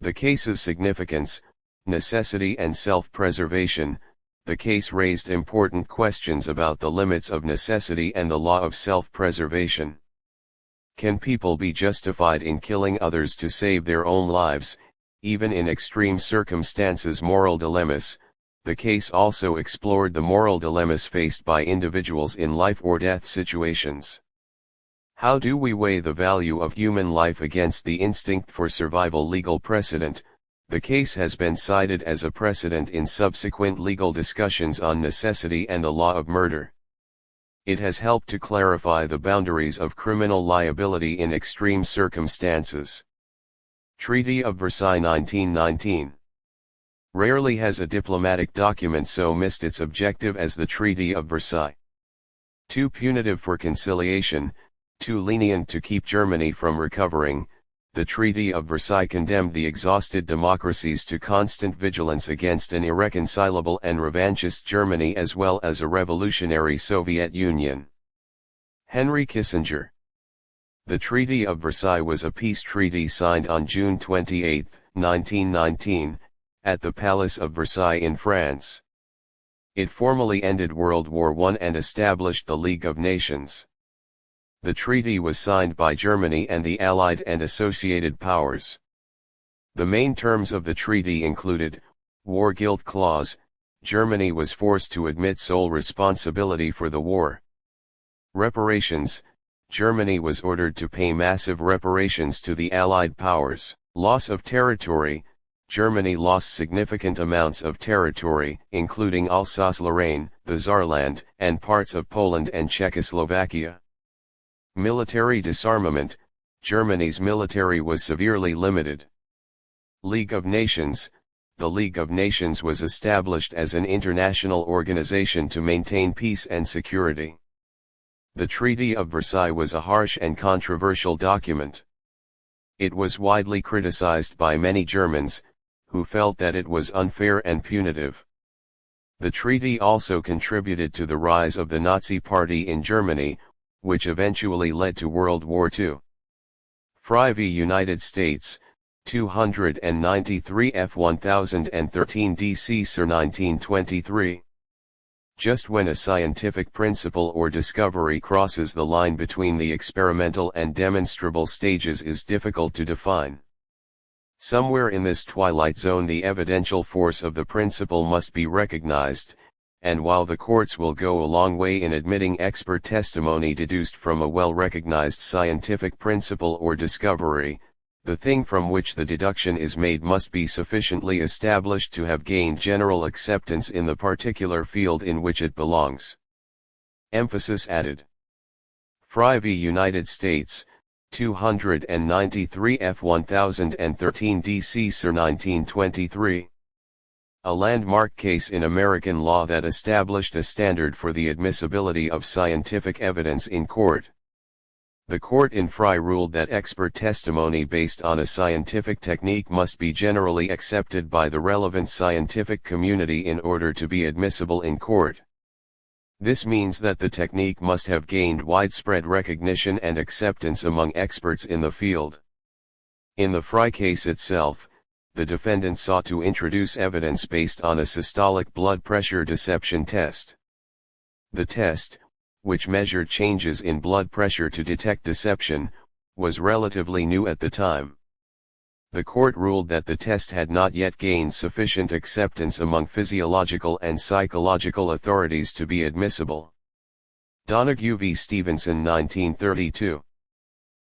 The case's significance: necessity and self-preservation. The case raised important questions about the limits of necessity and the law of self-preservation. Can people be justified in killing others to save their own lives, even in extreme circumstances? Moral dilemmas. The case also explored the moral dilemmas faced by individuals in life or death situations. How do we weigh the value of human life against the instinct for survival? Legal precedent. The case has been cited as a precedent in subsequent legal discussions on necessity and the law of murder. It has helped to clarify the boundaries of criminal liability in extreme circumstances. Treaty of Versailles 1919. Rarely has a diplomatic document so missed its objective as the Treaty of Versailles. Too punitive for conciliation, too lenient to keep Germany from recovering, the Treaty of Versailles condemned the exhausted democracies to constant vigilance against an irreconcilable and revanchist Germany as well as a revolutionary Soviet Union. Henry Kissinger. The Treaty of Versailles was a peace treaty signed on June 28, 1919, at the Palace of Versailles in France. It formally ended World War I and established the League of Nations. The treaty was signed by Germany and the Allied and associated powers. The main terms of the treaty included, War Guilt Clause, Germany was forced to admit sole responsibility for the war. Reparations, Germany was ordered to pay massive reparations to the Allied powers. Loss of territory, Germany lost significant amounts of territory, including Alsace-Lorraine, the Saarland, and parts of Poland and Czechoslovakia. Military disarmament, Germany's military was severely limited. League of Nations, the League of Nations was established as an international organization to maintain peace and security. The Treaty of Versailles was a harsh and controversial document. It was widely criticized by many Germans, who felt that it was unfair and punitive. The treaty also contributed to the rise of the Nazi Party in Germany, which eventually led to World War II. Frye v. United States, 293 F 1013 DC Sir 1923. Just when a scientific principle or discovery crosses the line between the experimental and demonstrable stages is difficult to define. Somewhere in this twilight zone the evidential force of the principle must be recognized, and while the courts will go a long way in admitting expert testimony deduced from a well-recognized scientific principle or discovery, the thing from which the deduction is made must be sufficiently established to have gained general acceptance in the particular field in which it belongs. Emphasis added. Frye v. United States, 293 F 1013 DC Sir 1923. A landmark case in American law that established a standard for the admissibility of scientific evidence in court. The court in Frye ruled that expert testimony based on a scientific technique must be generally accepted by the relevant scientific community in order to be admissible in court. This means that the technique must have gained widespread recognition and acceptance among experts in the field. In the Frye case itself, the defendant sought to introduce evidence based on a systolic blood pressure deception test. The test, which measured changes in blood pressure to detect deception, was relatively new at the time. The court ruled that the test had not yet gained sufficient acceptance among physiological and psychological authorities to be admissible. Donoghue v. Stevenson 1932.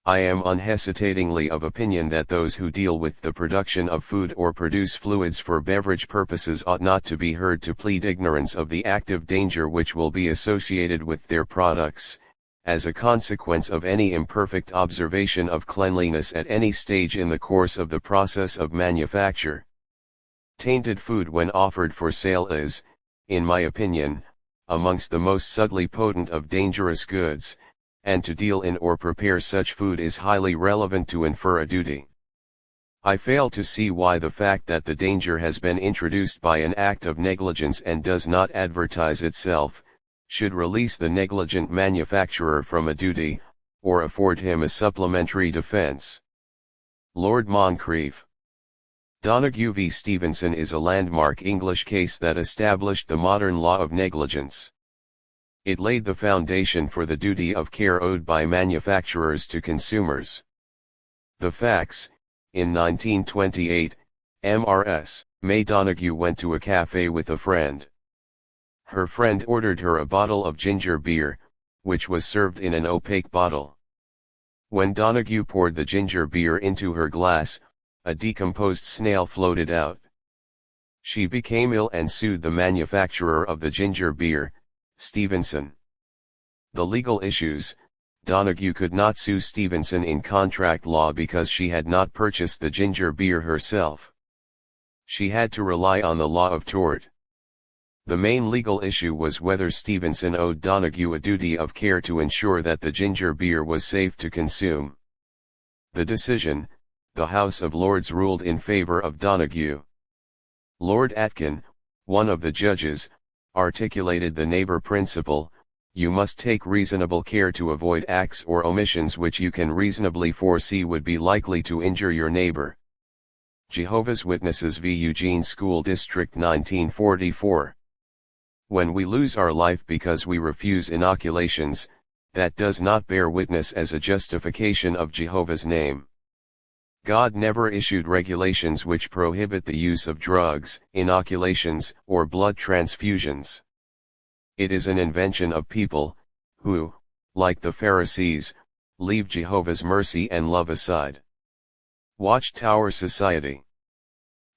I am unhesitatingly of opinion that those who deal with the production of food or produce fluids for beverage purposes ought not to be heard to plead ignorance of the active danger which will be associated with their products, as a consequence of any imperfect observation of cleanliness at any stage in the course of the process of manufacture. Tainted food when offered for sale is, in my opinion, amongst the most subtly potent of dangerous goods, and to deal in or prepare such food is highly relevant to infer a duty. I fail to see why the fact that the danger has been introduced by an act of negligence and does not advertise itself, should release the negligent manufacturer from a duty, or afford him a supplementary defense. Lord Moncrieff. Donoghue v. Stevenson is a landmark English case that established the modern law of negligence. It laid the foundation for the duty of care owed by manufacturers to consumers. The facts: in 1928, Mrs. May Donoghue went to a cafe with a friend. Her friend ordered her a bottle of ginger beer, which was served in an opaque bottle. When Donoghue poured the ginger beer into her glass, a decomposed snail floated out. She became ill and sued the manufacturer of the ginger beer, Stevenson. The legal issues: Donoghue could not sue Stevenson in contract law because she had not purchased the ginger beer herself. She had to rely on the law of tort. The main legal issue was whether Stevenson owed Donoghue a duty of care to ensure that the ginger beer was safe to consume. The decision, the House of Lords ruled in favor of Donoghue. Lord Atkin, one of the judges, articulated the neighbor principle: you must take reasonable care to avoid acts or omissions which you can reasonably foresee would be likely to injure your neighbor. Jehovah's Witnesses v. Eugene School District 1944. When we lose our life because we refuse inoculations, that does not bear witness as a justification of Jehovah's name. God never issued regulations which prohibit the use of drugs, inoculations, or blood transfusions. It is an invention of people, who, like the Pharisees, leave Jehovah's mercy and love aside. Watchtower Society.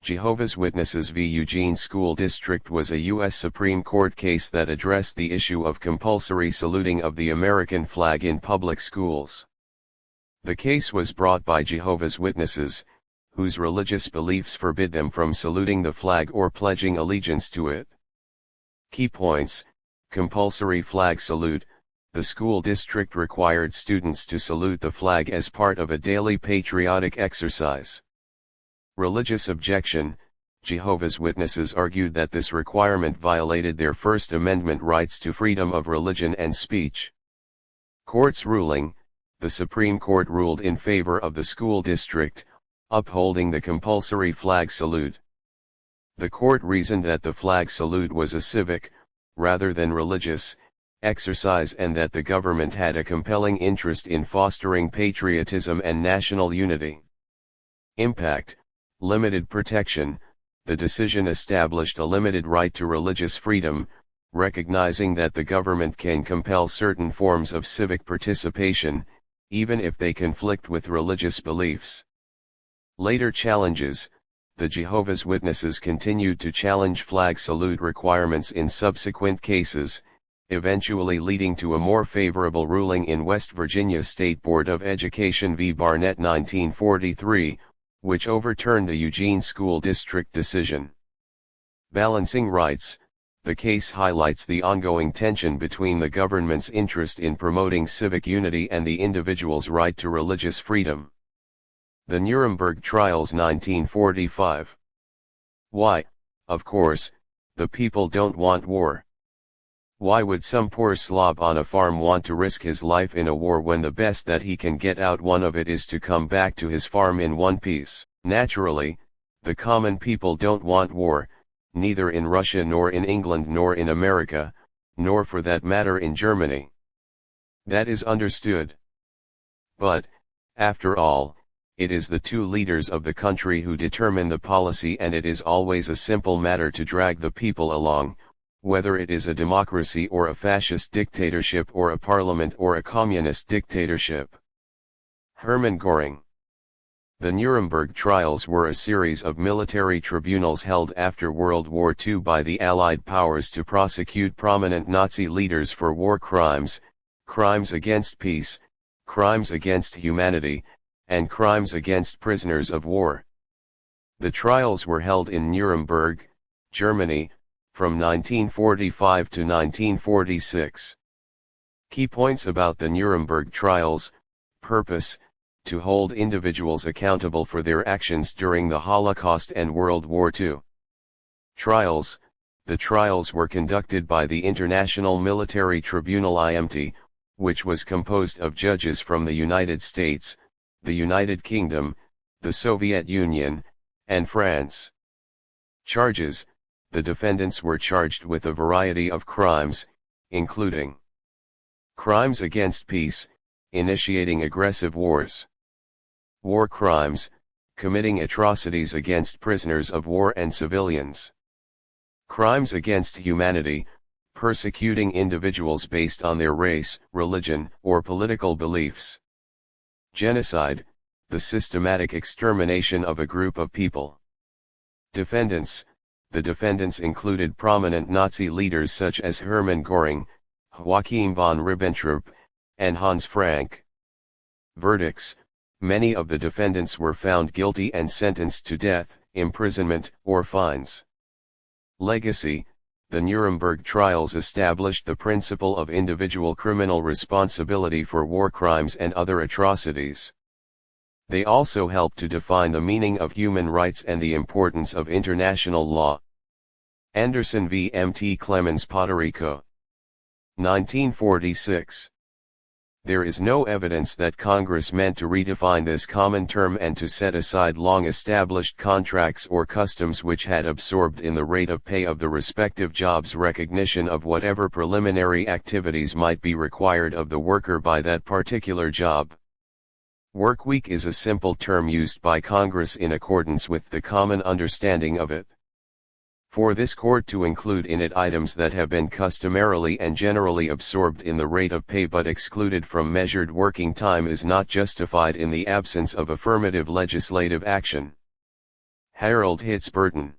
Jehovah's Witnesses v. Eugene School District was a U.S. Supreme Court case that addressed the issue of compulsory saluting of the American flag in public schools. The case was brought by Jehovah's Witnesses, whose religious beliefs forbid them from saluting the flag or pledging allegiance to it. Key points: compulsory flag salute. The school district required students to salute the flag as part of a daily patriotic exercise. Religious objection: Jehovah's Witnesses argued that this requirement violated their First Amendment rights to freedom of religion and speech. Court's ruling: the Supreme Court ruled in favor of the school district, upholding the compulsory flag salute. The court reasoned that the flag salute was a civic, rather than religious, exercise and that the government had a compelling interest in fostering patriotism and national unity. Impact: limited protection. The decision established a limited right to religious freedom, recognizing that the government can compel certain forms of civic participation, even if they conflict with religious beliefs. Later challenges: the Jehovah's Witnesses continued to challenge flag salute requirements in subsequent cases, eventually leading to a more favorable ruling in West Virginia State Board of Education v. Barnett 1943, which overturned the Eugene School District decision. Balancing rights. The case highlights the ongoing tension between the government's interest in promoting civic unity and the individual's right to religious freedom. The Nuremberg Trials 1945. Why, of course, the people don't want war. Why would some poor slob on a farm want to risk his life in a war when the best that he can get out one of it is to come back to his farm in one piece? Naturally, the common people don't want war, neither in Russia nor in England nor in America, nor for that matter in Germany. That is understood. But, after all, it is the two leaders of the country who determine the policy, and it is always a simple matter to drag the people along, whether it is a democracy or a fascist dictatorship or a parliament or a communist dictatorship. Hermann Göring. The Nuremberg trials were a series of military tribunals held after World War II by the Allied powers to prosecute prominent Nazi leaders for war crimes, crimes against peace, crimes against humanity, and crimes against prisoners of war. The trials were held in Nuremberg, Germany, from 1945 to 1946. Key points about the Nuremberg trials. Purpose: to hold individuals accountable for their actions during the Holocaust and World War II. Trials: the trials were conducted by the International Military Tribunal IMT, which was composed of judges from the United States, the United Kingdom, the Soviet Union, and France. Charges: the defendants were charged with a variety of crimes, including crimes against peace, initiating aggressive wars; war crimes, committing atrocities against prisoners of war and civilians; crimes against humanity, persecuting individuals based on their race, religion, or political beliefs; genocide, the systematic extermination of a group of people. Defendants: the defendants included prominent Nazi leaders such as Hermann Göring, Joachim von Ribbentrop, and Hans Frank. Verdicts: many of the defendants were found guilty and sentenced to death, imprisonment, or fines. Legacy: the Nuremberg trials established the principle of individual criminal responsibility for war crimes and other atrocities. They also help to define the meaning of human rights and the importance of international law. Anderson v. M.T. Clemens, Puerto Rico. 1946. There is no evidence that Congress meant to redefine this common term and to set aside long-established contracts or customs which had absorbed in the rate of pay of the respective jobs recognition of whatever preliminary activities might be required of the worker by that particular job. Workweek is a simple term used by Congress in accordance with the common understanding of it. For this court to include in it items that have been customarily and generally absorbed in the rate of pay but excluded from measured working time is not justified in the absence of affirmative legislative action. Harold Hitz Burton.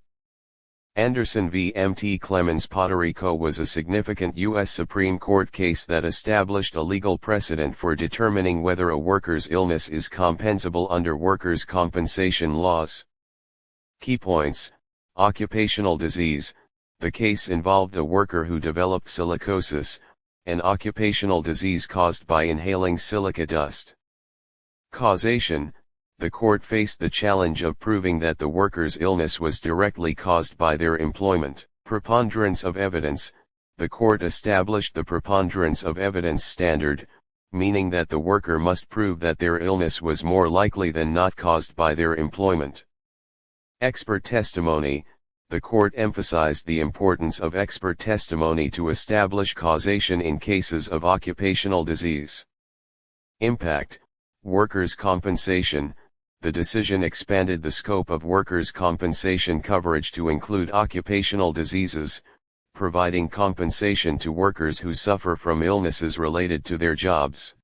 Anderson v. M.T. Clemens, Puerto Rico was a significant U.S. Supreme Court case that established a legal precedent for determining whether a worker's illness is compensable under workers' compensation laws. Key points. Occupational disease. The case involved a worker who developed silicosis, an occupational disease caused by inhaling silica dust. Causation. The court faced the challenge of proving that the worker's illness was directly caused by their employment. Preponderance of evidence. The court established the preponderance of evidence standard, meaning that the worker must prove that their illness was more likely than not caused by their employment. Expert testimony. The court emphasized the importance of expert testimony to establish causation in cases of occupational disease. Impact. Workers' compensation. The decision expanded the scope of workers' compensation coverage to include occupational diseases, providing compensation to workers who suffer from illnesses related to their jobs.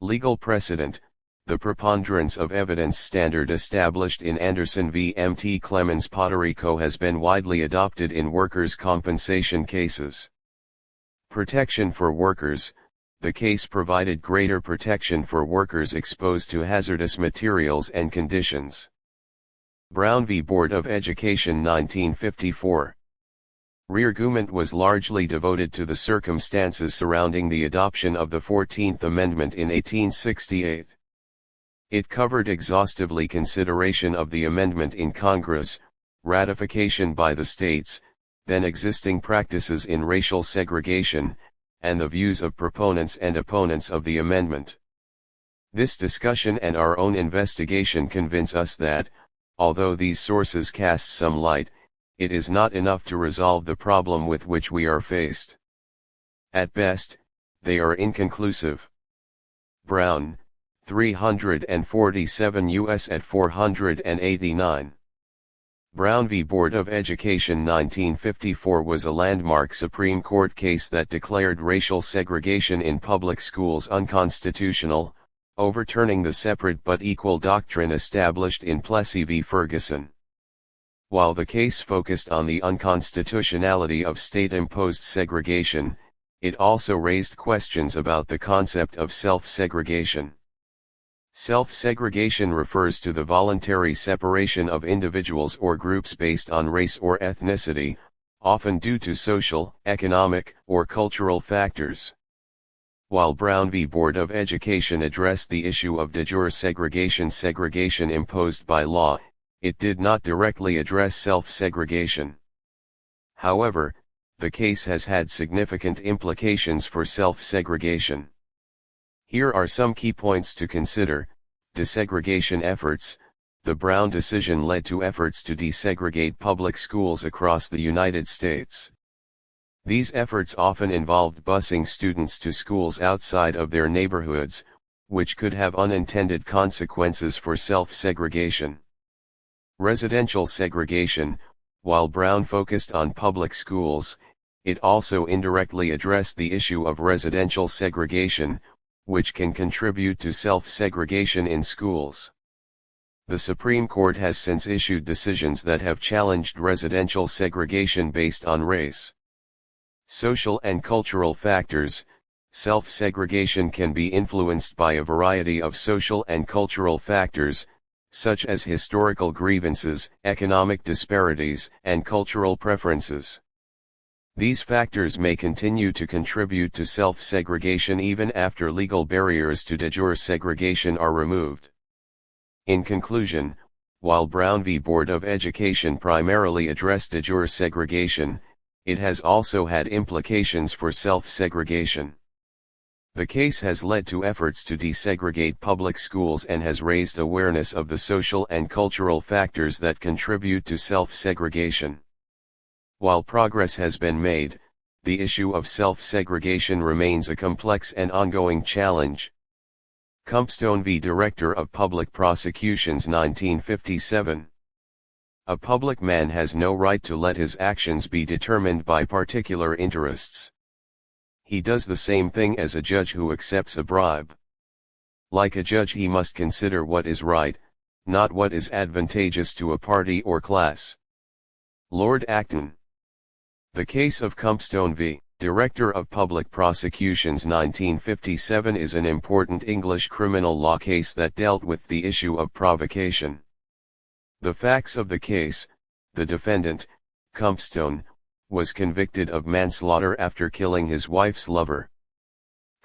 Legal precedent. The preponderance of evidence standard established in Anderson v. M.T. Clemens, Puerto Rico has been widely adopted in workers' compensation cases. Protection for workers. The case provided greater protection for workers exposed to hazardous materials and conditions. Brown v. Board of Education, 1954. Reargument was largely devoted to the circumstances surrounding the adoption of the 14th Amendment in 1868. It covered exhaustively consideration of the amendment in Congress, ratification by the states, then existing practices in racial segregation, and the views of proponents and opponents of the amendment. This discussion and our own investigation convince us that, although these sources cast some light, it is not enough to resolve the problem with which we are faced. At best, they are inconclusive. Brown, 347 U.S. at 489. Brown v. Board of Education, 1954 was a landmark Supreme Court case that declared racial segregation in public schools unconstitutional, overturning the separate but equal doctrine established in Plessy v. Ferguson. While the case focused on the unconstitutionality of state-imposed segregation, it also raised questions about the concept of self-segregation. Self-segregation refers to the voluntary separation of individuals or groups based on race or ethnicity, often due to social, economic, or cultural factors. While Brown v. Board of Education addressed the issue of de jure segregation imposed by law, it did not directly address self-segregation. However, the case has had significant implications for self-segregation. Here are some key points to consider. Desegregation efforts. The Brown decision led to efforts to desegregate public schools across the United States. These efforts often involved busing students to schools outside of their neighborhoods, which could have unintended consequences for self-segregation. Residential segregation. While Brown focused on public schools, it also indirectly addressed the issue of residential segregation, which can contribute to self-segregation in schools. The Supreme Court has since issued decisions that have challenged residential segregation based on race. Social and cultural factors. Self-segregation can be influenced by a variety of social and cultural factors, such as historical grievances, economic disparities, and cultural preferences. These factors may continue to contribute to self-segregation even after legal barriers to de jure segregation are removed. In conclusion, while Brown v. Board of Education primarily addressed de jure segregation, it has also had implications for self-segregation. The case has led to efforts to desegregate public schools and has raised awareness of the social and cultural factors that contribute to self-segregation. While progress has been made, the issue of self-segregation remains a complex and ongoing challenge. Cumpstone v. Director of Public Prosecutions 1957. A public man has no right to let his actions be determined by particular interests. He does the same thing as a judge who accepts a bribe. Like a judge, he must consider what is right, not what is advantageous to a party or class. Lord Acton. The case of Cumpstone v. Director of Public Prosecutions 1957 is an important English criminal law case that dealt with the issue of provocation. The facts of the case: the defendant, Cumpstone, was convicted of manslaughter after killing his wife's lover.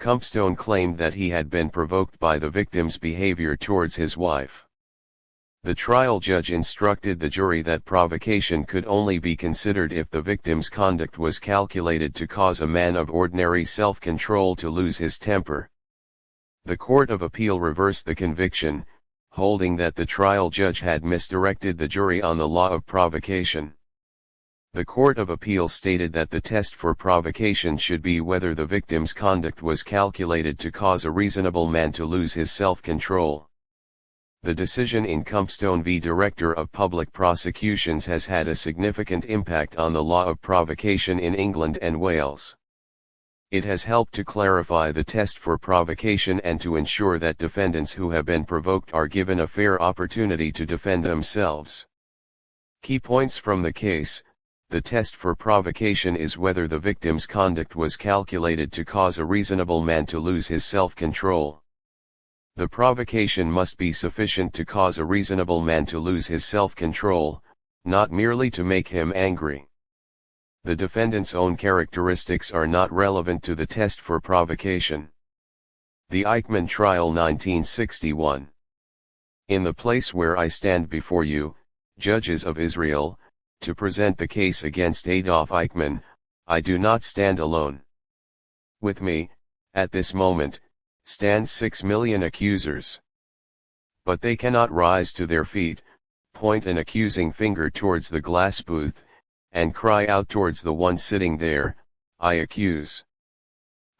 Cumpstone claimed that he had been provoked by the victim's behavior towards his wife. The trial judge instructed the jury that provocation could only be considered if the victim's conduct was calculated to cause a man of ordinary self-control to lose his temper. The Court of Appeal reversed the conviction, holding that the trial judge had misdirected the jury on the law of provocation. The Court of Appeal stated that the test for provocation should be whether the victim's conduct was calculated to cause a reasonable man to lose his self-control. The decision in Cumpstone v. Director of Public Prosecutions has had a significant impact on the law of provocation in England and Wales. It has helped to clarify the test for provocation and to ensure that defendants who have been provoked are given a fair opportunity to defend themselves. Key points from the case: the test for provocation is whether the victim's conduct was calculated to cause a reasonable man to lose his self-control. The provocation must be sufficient to cause a reasonable man to lose his self-control, not merely to make him angry. The defendant's own characteristics are not relevant to the test for provocation. The Eichmann Trial 1961. In the place where I stand before you, judges of Israel, to present the case against Adolf Eichmann, I do not stand alone. With me, at this moment, stand 6 million accusers. But they cannot rise to their feet, point an accusing finger towards the glass booth, and cry out towards the one sitting there, "I accuse."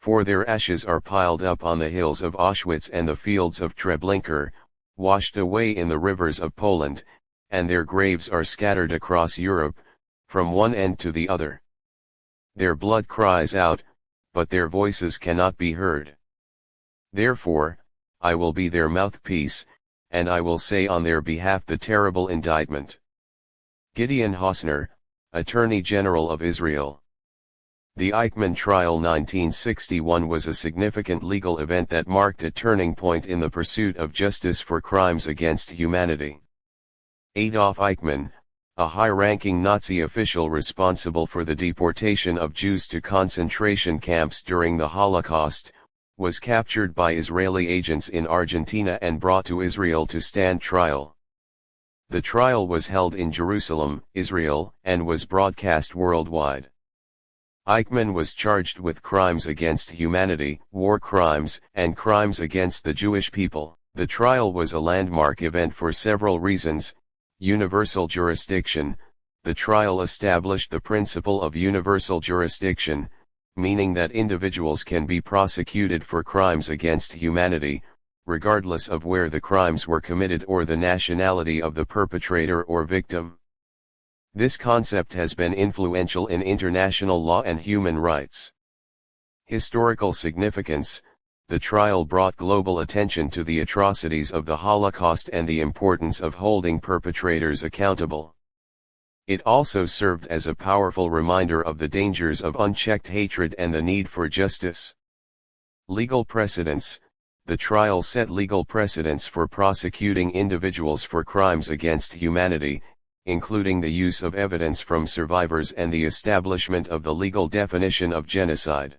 For their ashes are piled up on the hills of Auschwitz and the fields of Treblinka, washed away in the rivers of Poland, and their graves are scattered across Europe, from one end to the other. Their blood cries out, but their voices cannot be heard. Therefore, I will be their mouthpiece, and I will say on their behalf the terrible indictment. Gideon Hausner, Attorney General of Israel. The Eichmann Trial 1961 was a significant legal event that marked a turning point in the pursuit of justice for crimes against humanity. Adolf Eichmann, a high-ranking Nazi official responsible for the deportation of Jews to concentration camps during the Holocaust, was captured by Israeli agents in Argentina and brought to Israel to stand trial. The trial was held in Jerusalem, Israel, and was broadcast worldwide. Eichmann was charged with crimes against humanity, war crimes, and crimes against the Jewish people. The trial was a landmark event for several reasons. Universal jurisdiction: the trial established the principle of universal jurisdiction, meaning that individuals can be prosecuted for crimes against humanity, regardless of where the crimes were committed or the nationality of the perpetrator or victim. This concept has been influential in international law and human rights. Historical significance: the trial brought global attention to the atrocities of the Holocaust and the importance of holding perpetrators accountable. It also served as a powerful reminder of the dangers of unchecked hatred and the need for justice. Legal precedents: the trial set legal precedents for prosecuting individuals for crimes against humanity, including the use of evidence from survivors and the establishment of the legal definition of genocide.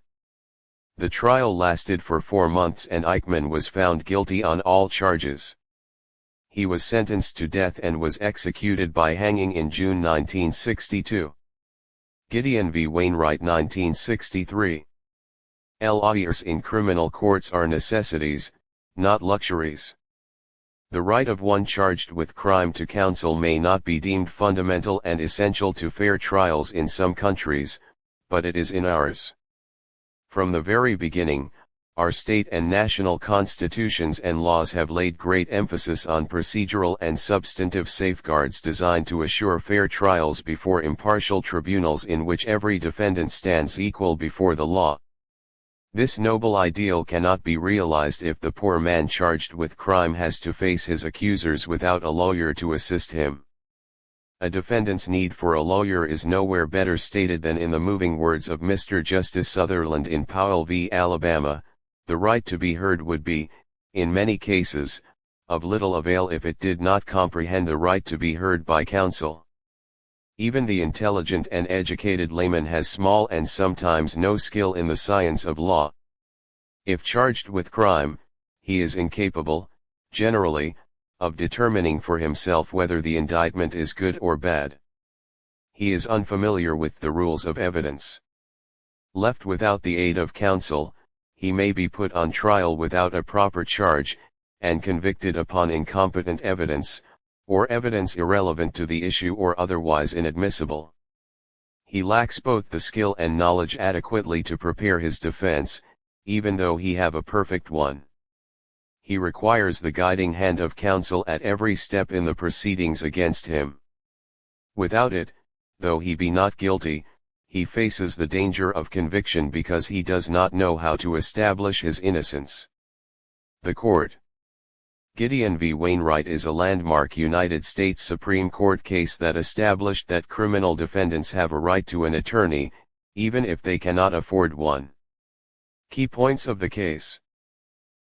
The trial lasted for 4 months and Eichmann was found guilty on all charges. He was sentenced to death and was executed by hanging in June 1962. Gideon v. Wainwright 1963. Lawyers in criminal courts are necessities, not luxuries. The right of one charged with crime to counsel may not be deemed fundamental and essential to fair trials in some countries, but it is in ours. From the very beginning, our state and national constitutions and laws have laid great emphasis on procedural and substantive safeguards designed to assure fair trials before impartial tribunals in which every defendant stands equal before the law. This noble ideal cannot be realized if the poor man charged with crime has to face his accusers without a lawyer to assist him. A defendant's need for a lawyer is nowhere better stated than in the moving words of Mr. Justice Sutherland in Powell v. Alabama. The right to be heard would be, in many cases, of little avail if it did not comprehend the right to be heard by counsel. Even the intelligent and educated layman has small and sometimes no skill in the science of law. If charged with crime, he is incapable, generally, of determining for himself whether the indictment is good or bad. He is unfamiliar with the rules of evidence. Left without the aid of counsel, he may be put on trial without a proper charge, and convicted upon incompetent evidence, or evidence irrelevant to the issue or otherwise inadmissible. He lacks both the skill and knowledge adequately to prepare his defense, even though he have a perfect one. He requires the guiding hand of counsel at every step in the proceedings against him. Without it, though he be not guilty, he faces the danger of conviction because he does not know how to establish his innocence. The Court. Gideon v. Wainwright is a landmark United States Supreme Court case that established that criminal defendants have a right to an attorney, even if they cannot afford one. Key points of the case.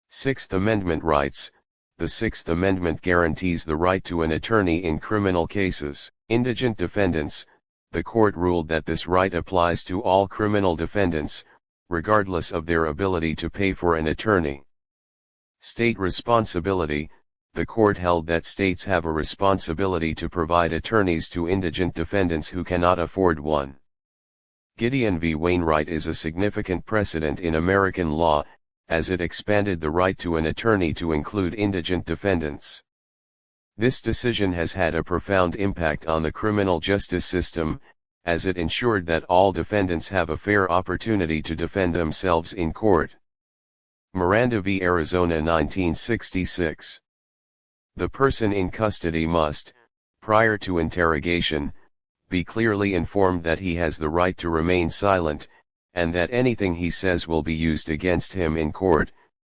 Sixth Amendment rights. The Sixth Amendment guarantees the right to an attorney in criminal cases. Indigent defendants. The court ruled that this right applies to all criminal defendants, regardless of their ability to pay for an attorney. State responsibility. The court held that states have a responsibility to provide attorneys to indigent defendants who cannot afford one. Gideon v. Wainwright is a significant precedent in American law, as it expanded the right to an attorney to include indigent defendants. This decision has had a profound impact on the criminal justice system, as it ensured that all defendants have a fair opportunity to defend themselves in court. Miranda v. Arizona 1966. The person in custody must, prior to interrogation, be clearly informed that he has the right to remain silent, and that anything he says will be used against him in court.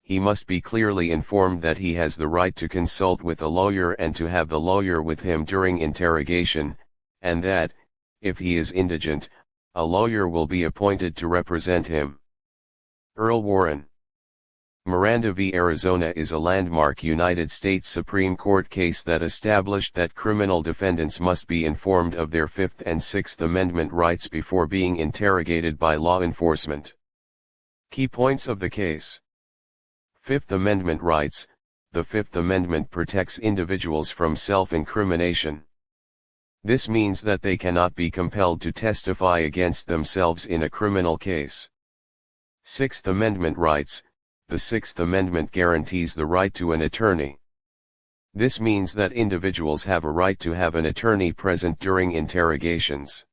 He must be clearly informed that he has the right to consult with a lawyer and to have the lawyer with him during interrogation, and that, if he is indigent, a lawyer will be appointed to represent him. Earl Warren. Miranda v. Arizona is a landmark United States Supreme Court case that established that criminal defendants must be informed of their Fifth and Sixth Amendment rights before being interrogated by law enforcement. Key points of the case. Fifth Amendment rights. The Fifth Amendment protects individuals from self-incrimination. This means that they cannot be compelled to testify against themselves in a criminal case. Sixth Amendment rights. The Sixth Amendment guarantees the right to an attorney. This means that individuals have a right to have an attorney present during interrogations.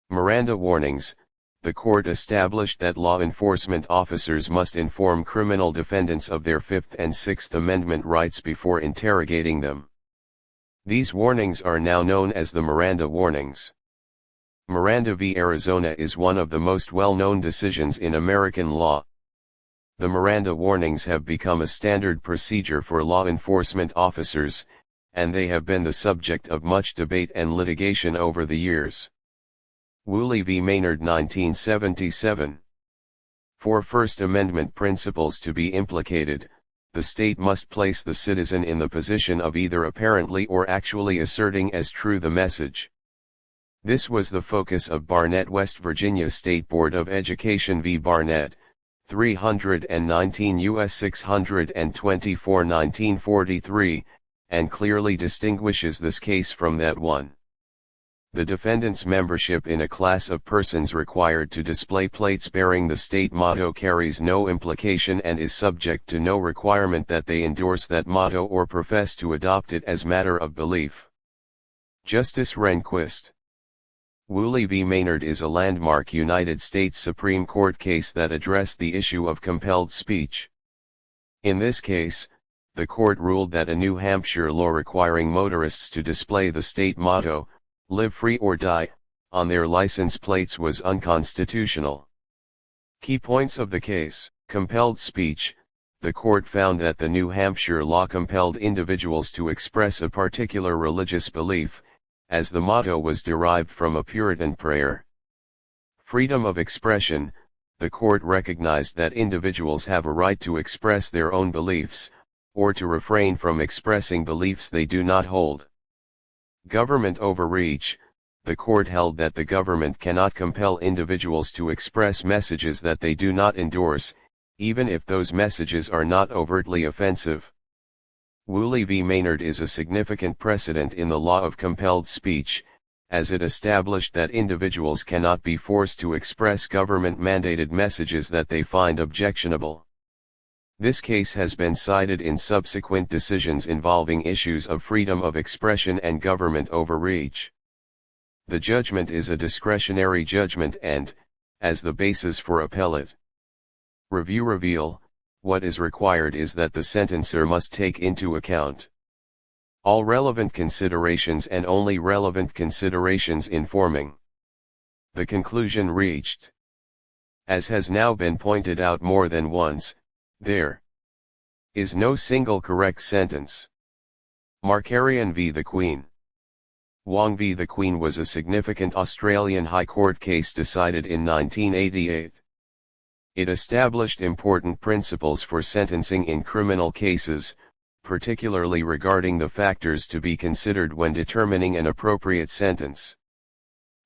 Miranda warnings. The court established that law enforcement officers must inform criminal defendants of their Fifth and Sixth Amendment rights before interrogating them. These warnings are now known as the Miranda warnings. Miranda v. Arizona is one of the most well-known decisions in American law. The Miranda warnings have become a standard procedure for law enforcement officers, and they have been the subject of much debate and litigation over the years. Woolley v. Maynard 1977. For First Amendment principles to be implicated, the state must place the citizen in the position of either apparently or actually asserting as true the message. This was the focus of Barnett West Virginia State Board of Education v. Barnett, 319 U.S. 624 1943, and clearly distinguishes this case from that one. The defendant's membership in a class of persons required to display plates bearing the state motto carries no implication and is subject to no requirement that they endorse that motto or profess to adopt it as matter of belief. Justice Rehnquist. Woolley v. Maynard is a landmark United States Supreme Court case that addressed the issue of compelled speech. In this case, the court ruled that a New Hampshire law requiring motorists to display the state motto, "Live Free or Die," on their license plates was unconstitutional. Key points of the case: compelled speech. The court found that the New Hampshire law compelled individuals to express a particular religious belief, as the motto was derived from a Puritan prayer. Freedom of expression. The court recognized that individuals have a right to express their own beliefs, or to refrain from expressing beliefs they do not hold. Government overreach. The court held that the government cannot compel individuals to express messages that they do not endorse, even if those messages are not overtly offensive. Woolley v. Maynard is a significant precedent in the law of compelled speech, as it established that individuals cannot be forced to express government-mandated messages that they find objectionable. This case has been cited in subsequent decisions involving issues of freedom of expression and government overreach. The judgment is a discretionary judgment and, as the basis for appellate review reveal, what is required is that the sentencer must take into account all relevant considerations and only relevant considerations informing the conclusion reached. As has now been pointed out more than once, there is no single correct sentence. Markarian v. the Queen. Wong v. the Queen was a significant Australian High Court case decided in 1988. It established important principles for sentencing in criminal cases, particularly regarding the factors to be considered when determining an appropriate sentence.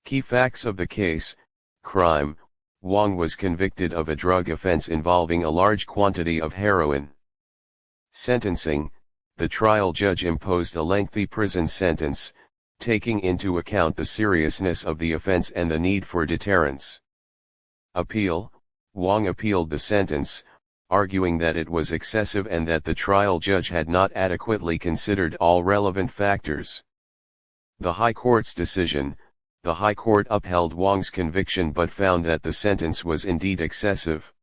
Key facts of the case: crime. Wong was convicted of a drug offense involving a large quantity of heroin. Sentencing. The trial judge imposed a lengthy prison sentence, taking into account the seriousness of the offense and the need for deterrence. Appeal. Wong appealed the sentence, arguing that it was excessive and that the trial judge had not adequately considered all relevant factors. The High Court's decision. The High Court upheld Wong's conviction but found that the sentence was indeed excessive.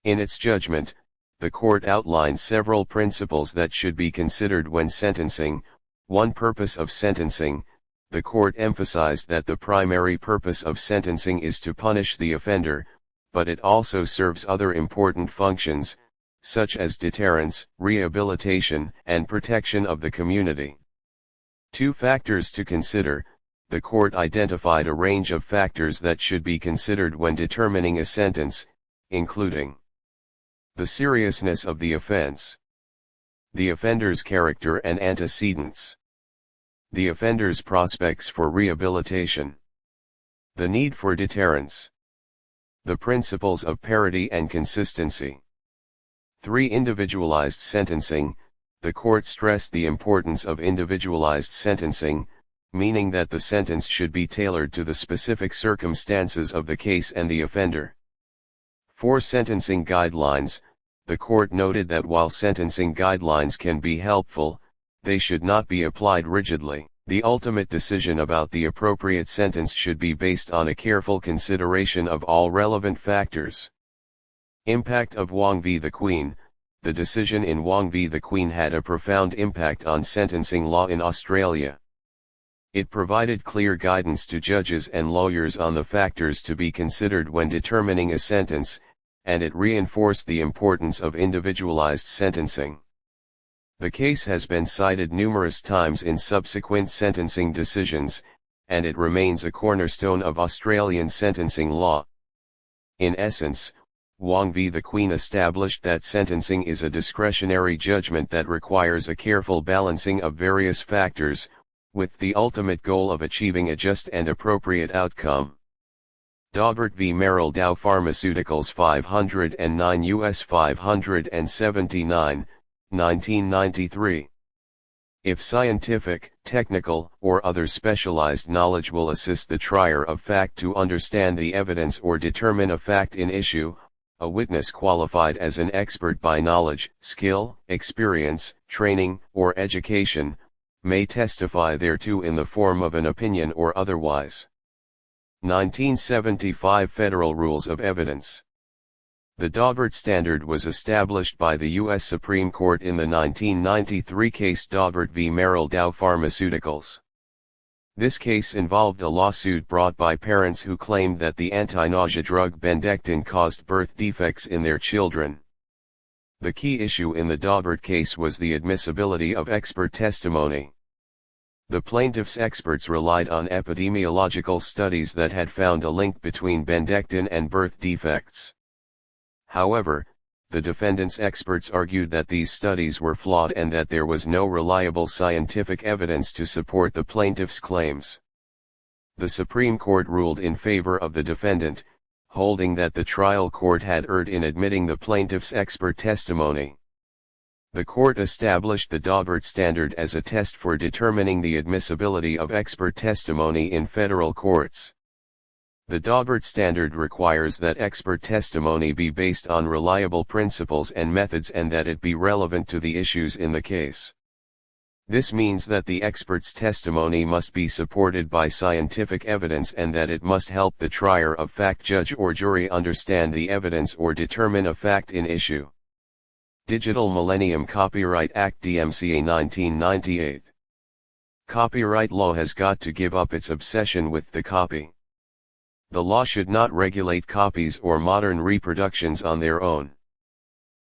In its judgment, the court outlined several principles that should be considered when sentencing. 1. Purpose of sentencing. The court emphasized that the primary purpose of sentencing is to punish the offender, but it also serves other important functions, such as deterrence, rehabilitation, and protection of the community. 2. Factors to consider. The court identified a range of factors that should be considered when determining a sentence, including the seriousness of the offense, the offender's character and antecedents, the offender's prospects for rehabilitation, the need for deterrence, the principles of parity and consistency. 3. Individualized sentencing. The court stressed the importance of individualized sentencing, meaning that the sentence should be tailored to the specific circumstances of the case and the offender. 4. Sentencing guidelines. The court noted that while sentencing guidelines can be helpful, they should not be applied rigidly. The ultimate decision about the appropriate sentence should be based on a careful consideration of all relevant factors. Impact of Wong v. the Queen. The decision in Wong v. the Queen had a profound impact on sentencing law in Australia. It provided clear guidance to judges and lawyers on the factors to be considered when determining a sentence, and it reinforced the importance of individualized sentencing. The case has been cited numerous times in subsequent sentencing decisions, and it remains a cornerstone of Australian sentencing law. In essence, Wong v. the Queen established that sentencing is a discretionary judgment that requires a careful balancing of various factors, with the ultimate goal of achieving a just and appropriate outcome. Daubert v. Merrill Dow Pharmaceuticals 509 U.S. 579, 1993. If scientific, technical, or other specialized knowledge will assist the trier of fact to understand the evidence or determine a fact in issue, a witness qualified as an expert by knowledge, skill, experience, training, or education, may testify thereto in the form of an opinion or otherwise. 1975 Federal Rules of Evidence. The Daubert standard was established by the U.S. Supreme Court in the 1993 case Daubert v. Merrill Dow Pharmaceuticals. This case involved a lawsuit brought by parents who claimed that the anti-nausea drug Bendectin caused birth defects in their children. The key issue in the Daubert case was the admissibility of expert testimony. The plaintiff's experts relied on epidemiological studies that had found a link between Bendectin and birth defects. However, the defendant's experts argued that these studies were flawed and that there was no reliable scientific evidence to support the plaintiff's claims. The Supreme Court ruled in favor of the defendant, holding that the trial court had erred in admitting the plaintiff's expert testimony. The court established the Daubert standard as a test for determining the admissibility of expert testimony in federal courts. The Daubert standard requires that expert testimony be based on reliable principles and methods and that it be relevant to the issues in the case. This means that the expert's testimony must be supported by scientific evidence and that it must help the trier of fact, judge or jury understand the evidence or determine a fact in issue. Digital Millennium Copyright Act DMCA 1998. Copyright law has got to give up its obsession with the copy. The law should not regulate copies or modern reproductions on their own.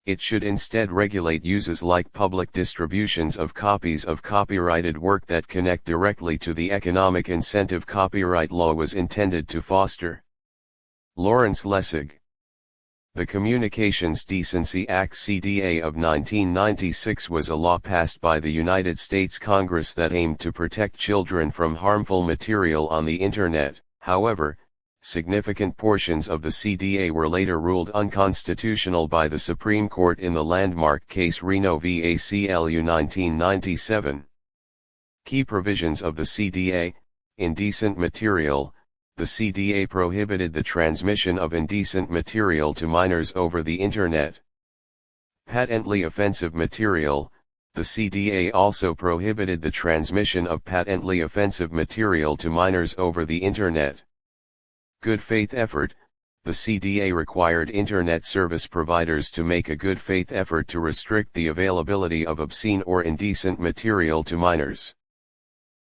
It should instead regulate uses like public distributions of copies of copyrighted work that connect directly to the economic incentive copyright law was intended to foster. Lawrence Lessig. The Communications Decency Act (CDA) of 1996 was a law passed by the United States Congress that aimed to protect children from harmful material on the Internet. However, significant portions of the CDA were later ruled unconstitutional by the Supreme Court in the landmark case Reno v. ACLU 1997. Key provisions of the CDA: indecent material. The CDA prohibited the transmission of indecent material to minors over the Internet. Patently offensive material. The CDA also prohibited the transmission of patently offensive material to minors over the Internet. Good faith effort. The CDA required Internet service providers to make a good faith effort to restrict the availability of obscene or indecent material to minors.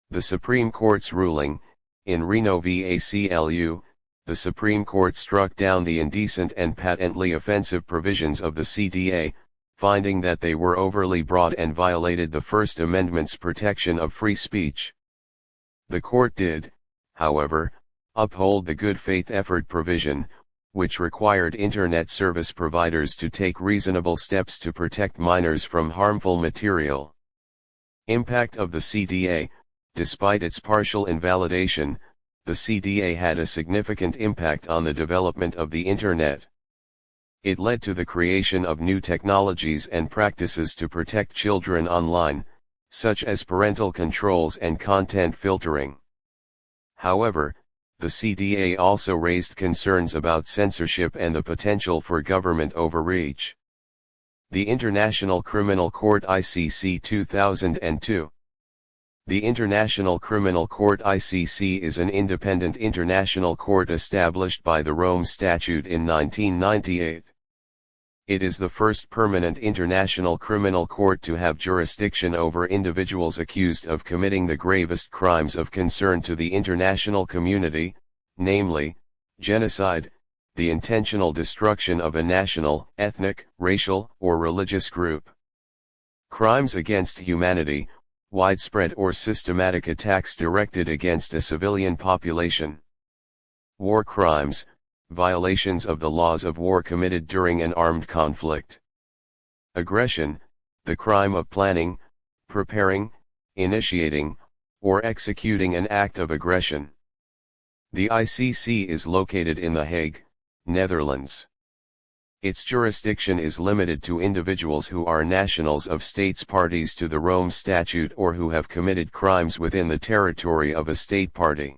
The Supreme Court's ruling, in Reno v. ACLU, the Supreme Court struck down the indecent and patently offensive provisions of the CDA, finding that they were overly broad and violated the First Amendment's protection of free speech. The court did, however, uphold the good faith effort provision, which required Internet service providers to take reasonable steps to protect minors from harmful material. Impact of the CDA. Despite its partial invalidation, the CDA had a significant impact on the development of the Internet. It led to the creation of new technologies and practices to protect children online, such as parental controls and content filtering. However, the CDA also raised concerns about censorship and the potential for government overreach. The International Criminal Court (ICC) 2002. The International Criminal Court (ICC) is an independent international court established by the Rome Statute in 1998. It is the first permanent international criminal court to have jurisdiction over individuals accused of committing the gravest crimes of concern to the international community, namely, genocide, the intentional destruction of a national, ethnic, racial, or religious group. Crimes against humanity, widespread or systematic attacks directed against a civilian population. War crimes, violations of the laws of war committed during an armed conflict. Aggression, the crime of planning, preparing, initiating, or executing an act of aggression. The ICC is located in The Hague, Netherlands. Its jurisdiction is limited to individuals who are nationals of states parties to the Rome Statute or who have committed crimes within the territory of a state party.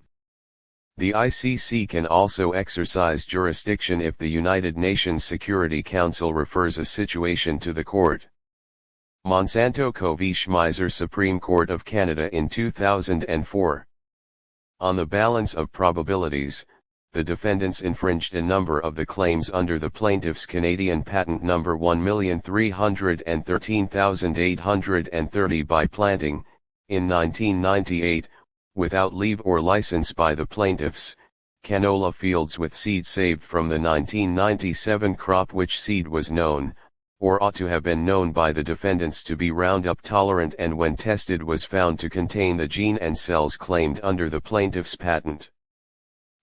The ICC can also exercise jurisdiction if the United Nations Security Council refers a situation to the court. Monsanto v. Schmeiser, Supreme Court of Canada in 2004. On the balance of probabilities, the defendants infringed a number of the claims under the plaintiff's Canadian patent number 1,313,830 by planting, in 1998, without leave or license by the plaintiffs, canola fields with seed saved from the 1997 crop, which seed was known, or ought to have been known by the defendants to be Roundup tolerant, and when tested was found to contain the gene and cells claimed under the plaintiff's patent.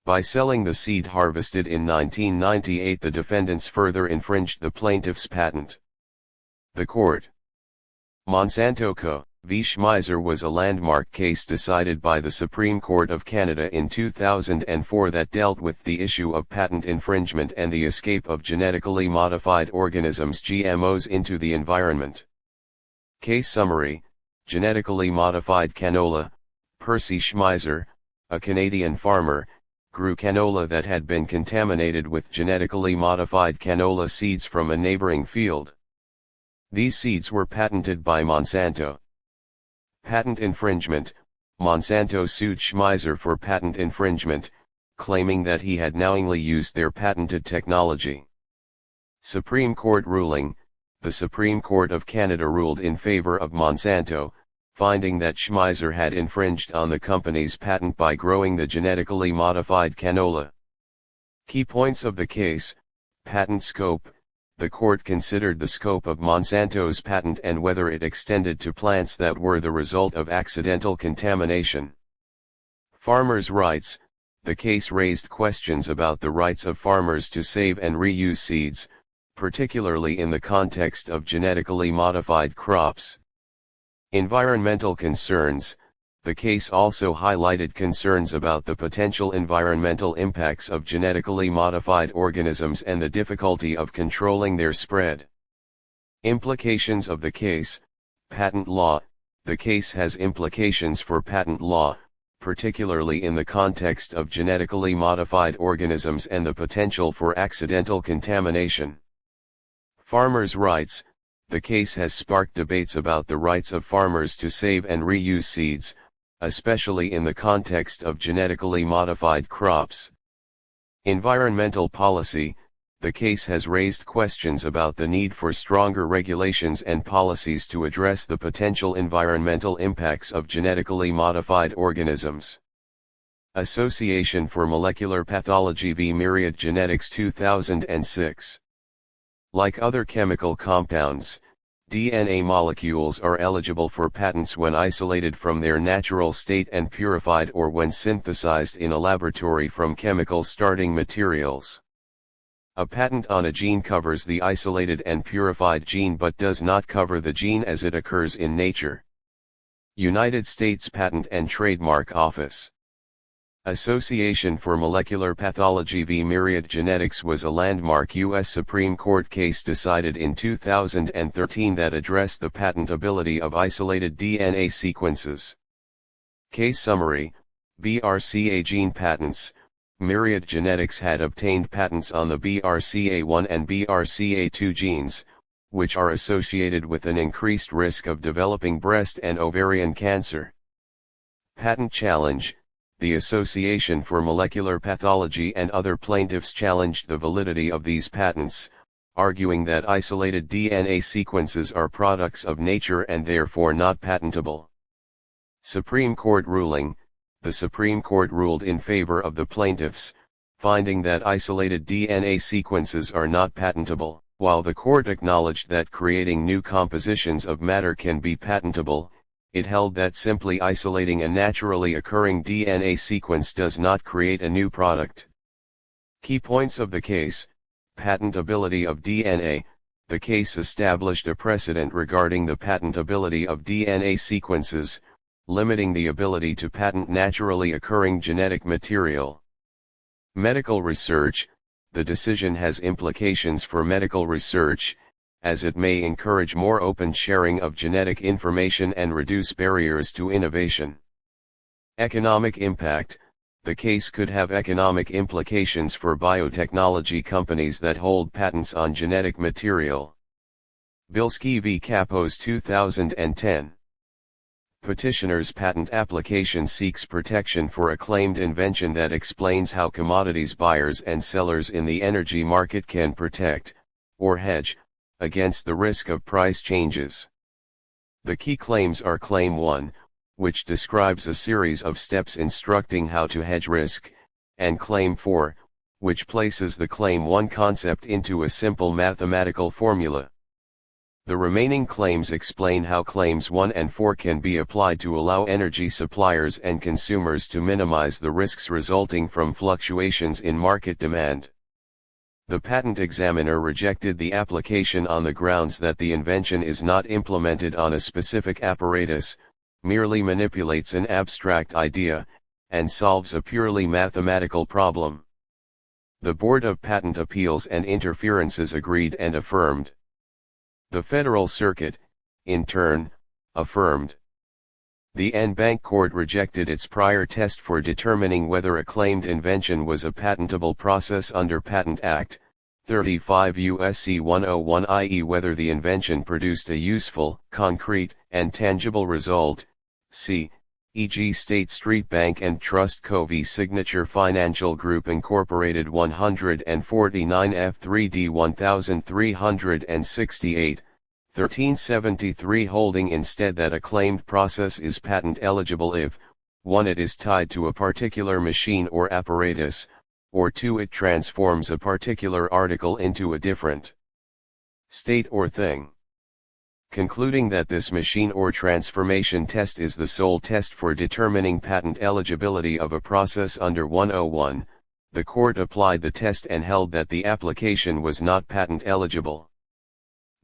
By selling the seed harvested in 1998, the defendants further infringed the plaintiff's patent. The court. Monsanto Co. v. Schmeiser was a landmark case decided by the Supreme Court of Canada in 2004 that dealt with the issue of patent infringement and the escape of genetically modified organisms (GMOs) into the environment. Case summary: genetically modified canola. Percy Schmeiser, a Canadian farmer, grew canola that had been contaminated with genetically modified canola seeds from a neighboring field. These seeds were patented by Monsanto. Patent infringement: Monsanto sued Schmeiser for patent infringement, claiming that he had knowingly used their patented technology. Supreme Court ruling: the Supreme Court of Canada ruled in favor of Monsanto, finding that Schmeiser had infringed on the company's patent by growing the genetically modified canola. Key points of the case: patent scope. The court considered the scope of Monsanto's patent and whether it extended to plants that were the result of accidental contamination. Farmers' rights. The case raised questions about the rights of farmers to save and reuse seeds, particularly in the context of genetically modified crops. Environmental concerns. The case also highlighted concerns about the potential environmental impacts of genetically modified organisms and the difficulty of controlling their spread. Implications of the case. Patent law. The case has implications for patent law, particularly in the context of genetically modified organisms and the potential for accidental contamination. Farmers' rights. The case has sparked debates about the rights of farmers to save and reuse seeds, especially in the context of genetically modified crops. Environmental policy. The case has raised questions about the need for stronger regulations and policies to address the potential environmental impacts of genetically modified organisms. Association for Molecular Pathology v. Myriad Genetics 2006. Like other chemical compounds, DNA molecules are eligible for patents when isolated from their natural state and purified, or when synthesized in a laboratory from chemical starting materials. A patent on a gene covers the isolated and purified gene but does not cover the gene as it occurs in nature. United States Patent and Trademark Office. Association for Molecular Pathology v. Myriad Genetics was a landmark U.S. Supreme Court case decided in 2013 that addressed the patentability of isolated DNA sequences. Case summary: BRCA gene patents. Myriad Genetics had obtained patents on the BRCA1 and BRCA2 genes, which are associated with an increased risk of developing breast and ovarian cancer. Patent challenge. The Association for Molecular Pathology and other plaintiffs challenged the validity of these patents, arguing that isolated DNA sequences are products of nature and therefore not patentable. Supreme Court ruling. The Supreme Court ruled in favor of the plaintiffs, finding that isolated DNA sequences are not patentable. While the court acknowledged that creating new compositions of matter can be patentable, it held that simply isolating a naturally occurring DNA sequence does not create a new product. Key points of the case: patentability of DNA. The case established a precedent regarding the patentability of DNA sequences, limiting the ability to patent naturally occurring genetic material. Medical research. the decision has implications for medical research, as it may encourage more open sharing of genetic information and reduce barriers to innovation. Economic impact. The case could have economic implications for biotechnology companies that hold patents on genetic material. Bilski v. Capos 2010. Petitioner's patent application seeks protection for a claimed invention that explains how commodities buyers and sellers in the energy market can protect, or hedge, against the risk of price changes. The key claims are Claim 1, which describes a series of steps instructing how to hedge risk, and Claim 4, which places the Claim 1 concept into a simple mathematical formula. The remaining claims explain how Claims 1 and 4 can be applied to allow energy suppliers and consumers to minimize the risks resulting from fluctuations in market demand. The patent examiner rejected the application on the grounds that the invention is not implemented on a specific apparatus, merely manipulates an abstract idea, and solves a purely mathematical problem. The Board of Patent Appeals and Interferences agreed and affirmed. The Federal Circuit, in turn, affirmed. The en banc court rejected its prior test for determining whether a claimed invention was a patentable process under Patent Act, 35 U.S.C. 101, i.e. whether the invention produced a useful, concrete, and tangible result, e.g. State Street Bank and Trust Co. v. Signature Financial Group Incorporated 149 F3D 1368, 1373, holding instead that a claimed process is patent eligible if, 1. It is tied to a particular machine or apparatus, or 2. It transforms a particular article into a different state or thing. Concluding that this machine or transformation test is the sole test for determining patent eligibility of a process under 101, the court applied the test and held that the application was not patent eligible.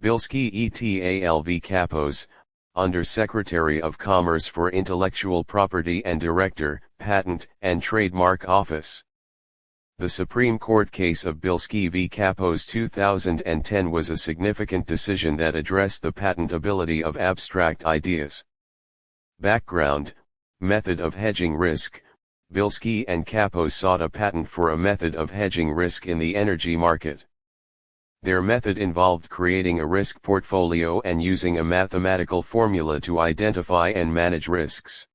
Bilski et al. V. Capos, Under Secretary of Commerce for Intellectual Property and Director, Patent and Trademark Office. The Supreme Court case of Bilski v. Capos 2010 was a significant decision that addressed the patentability of abstract ideas. Background: Method of hedging risk. Bilski and Capos sought a patent for a method of hedging risk in the energy market. Their method involved creating a risk portfolio and using a mathematical formula to identify and manage risks.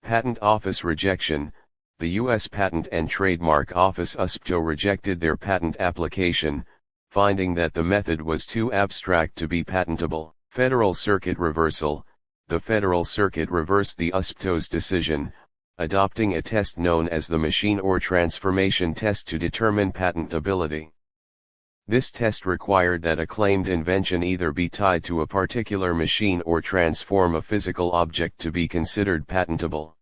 Patent Office rejection. The U.S. Patent and Trademark Office USPTO rejected their patent application, finding that the method was too abstract to be patentable. Federal Circuit reversal. The Federal Circuit reversed the USPTO's decision, adopting a test known as the machine or transformation test to determine patentability. This test required that a claimed invention either be tied to a particular machine or transform a physical object to be considered patentable.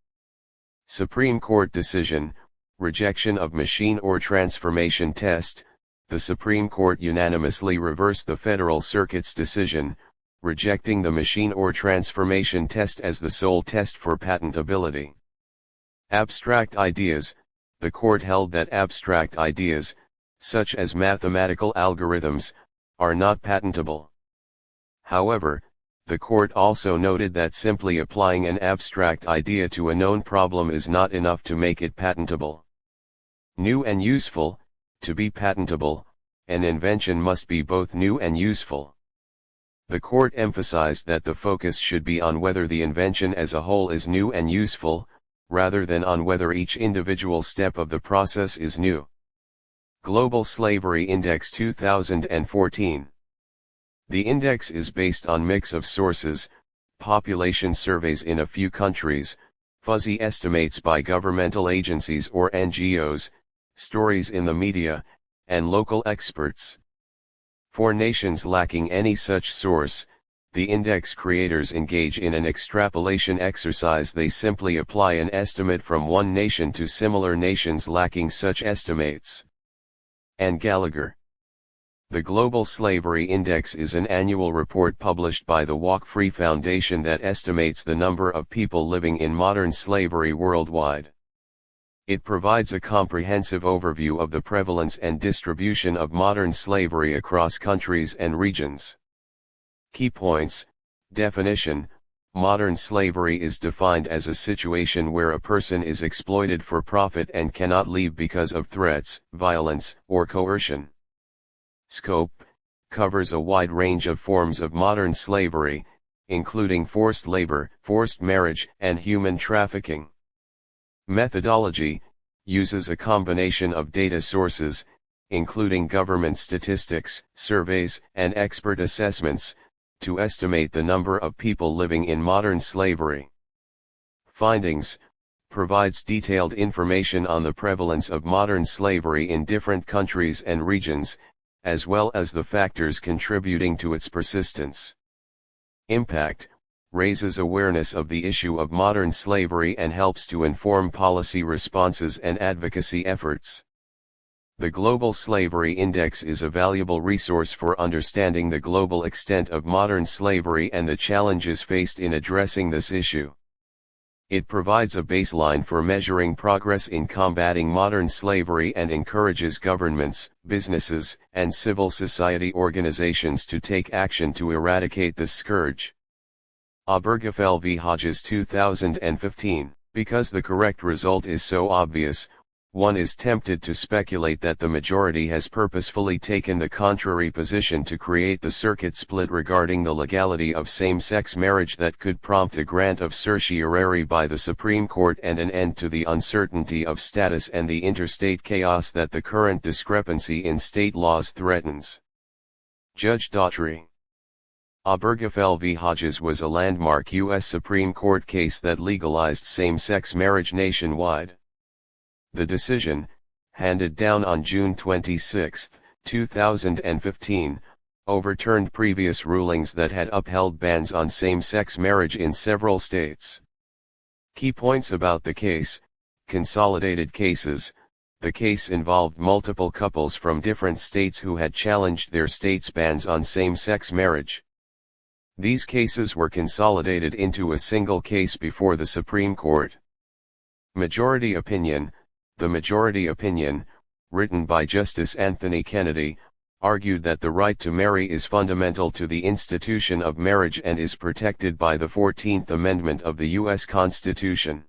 Supreme Court decision, rejection of machine or transformation test. The Supreme Court unanimously reversed the Federal Circuit's decision, rejecting the machine or transformation test as the sole test for patentability. Abstract ideas. The court held that abstract ideas, such as mathematical algorithms, are not patentable. However, the court also noted that simply applying an abstract idea to a known problem is not enough to make it patentable. New and useful. To be patentable, an invention must be both new and useful. The court emphasized that the focus should be on whether the invention as a whole is new and useful, rather than on whether each individual step of the process is new. Global Slavery Index 2014. The index is based on mix of sources, population surveys in a few countries, fuzzy estimates by governmental agencies or NGOs, stories in the media, and local experts. For nations lacking any such source, the index creators engage in an extrapolation exercise. They simply apply an estimate from one nation to similar nations lacking such estimates. And Gallagher. The Global Slavery Index is an annual report published by the Walk Free Foundation that estimates the number of people living in modern slavery worldwide. It provides a comprehensive overview of the prevalence and distribution of modern slavery across countries and regions. Key points. Definition. Modern slavery is defined as a situation where a person is exploited for profit and cannot leave because of threats, violence, or coercion. Scope. Covers a wide range of forms of modern slavery, including forced labor, forced marriage, and human trafficking. Methodology. Uses a combination of data sources, including government statistics, surveys, and expert assessments, to estimate the number of people living in modern slavery. Findings. Provides detailed information on the prevalence of modern slavery in different countries and regions, as well as the factors contributing to its persistence. Impact. Raises awareness of the issue of modern slavery and helps to inform policy responses and advocacy efforts. The Global Slavery Index is a valuable resource for understanding the global extent of modern slavery and the challenges faced in addressing this issue. It provides a baseline for measuring progress in combating modern slavery and encourages governments, businesses, and civil society organizations to take action to eradicate this scourge. Obergefell v. Hodges 2015. Because the correct result is so obvious, one is tempted to speculate that the majority has purposefully taken the contrary position to create the circuit split regarding the legality of same-sex marriage that could prompt a grant of certiorari by the Supreme Court and an end to the uncertainty of status and the interstate chaos that the current discrepancy in state laws threatens. Judge Daughtry. Obergefell v. Hodges was a landmark U.S. Supreme Court case that legalized same-sex marriage nationwide. The decision, handed down on June 26, 2015, overturned previous rulings that had upheld bans on same-sex marriage in several states. Key points about the case. Consolidated cases. The case involved multiple couples from different states who had challenged their state's bans on same-sex marriage. These cases were consolidated into a single case before the Supreme Court. Majority opinion. The majority opinion, written by Justice Anthony Kennedy, argued that the right to marry is fundamental to the institution of marriage and is protected by the 14th Amendment of the U.S. Constitution.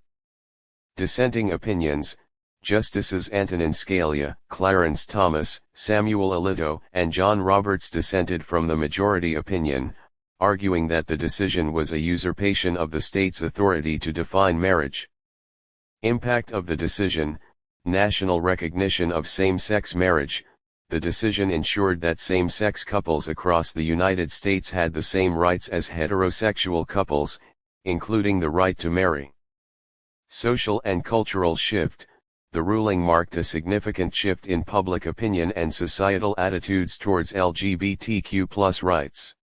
Dissenting opinions. Justices Antonin Scalia, Clarence Thomas, Samuel Alito, and John Roberts dissented from the majority opinion, arguing that the decision was a usurpation of the state's authority to define marriage. Impact of the decision. National recognition of same-sex marriage. The decision ensured that same-sex couples across the United States had the same rights as heterosexual couples, including the right to marry. Social and cultural shift. The ruling marked a significant shift in public opinion and societal attitudes towards LGBTQ+ rights.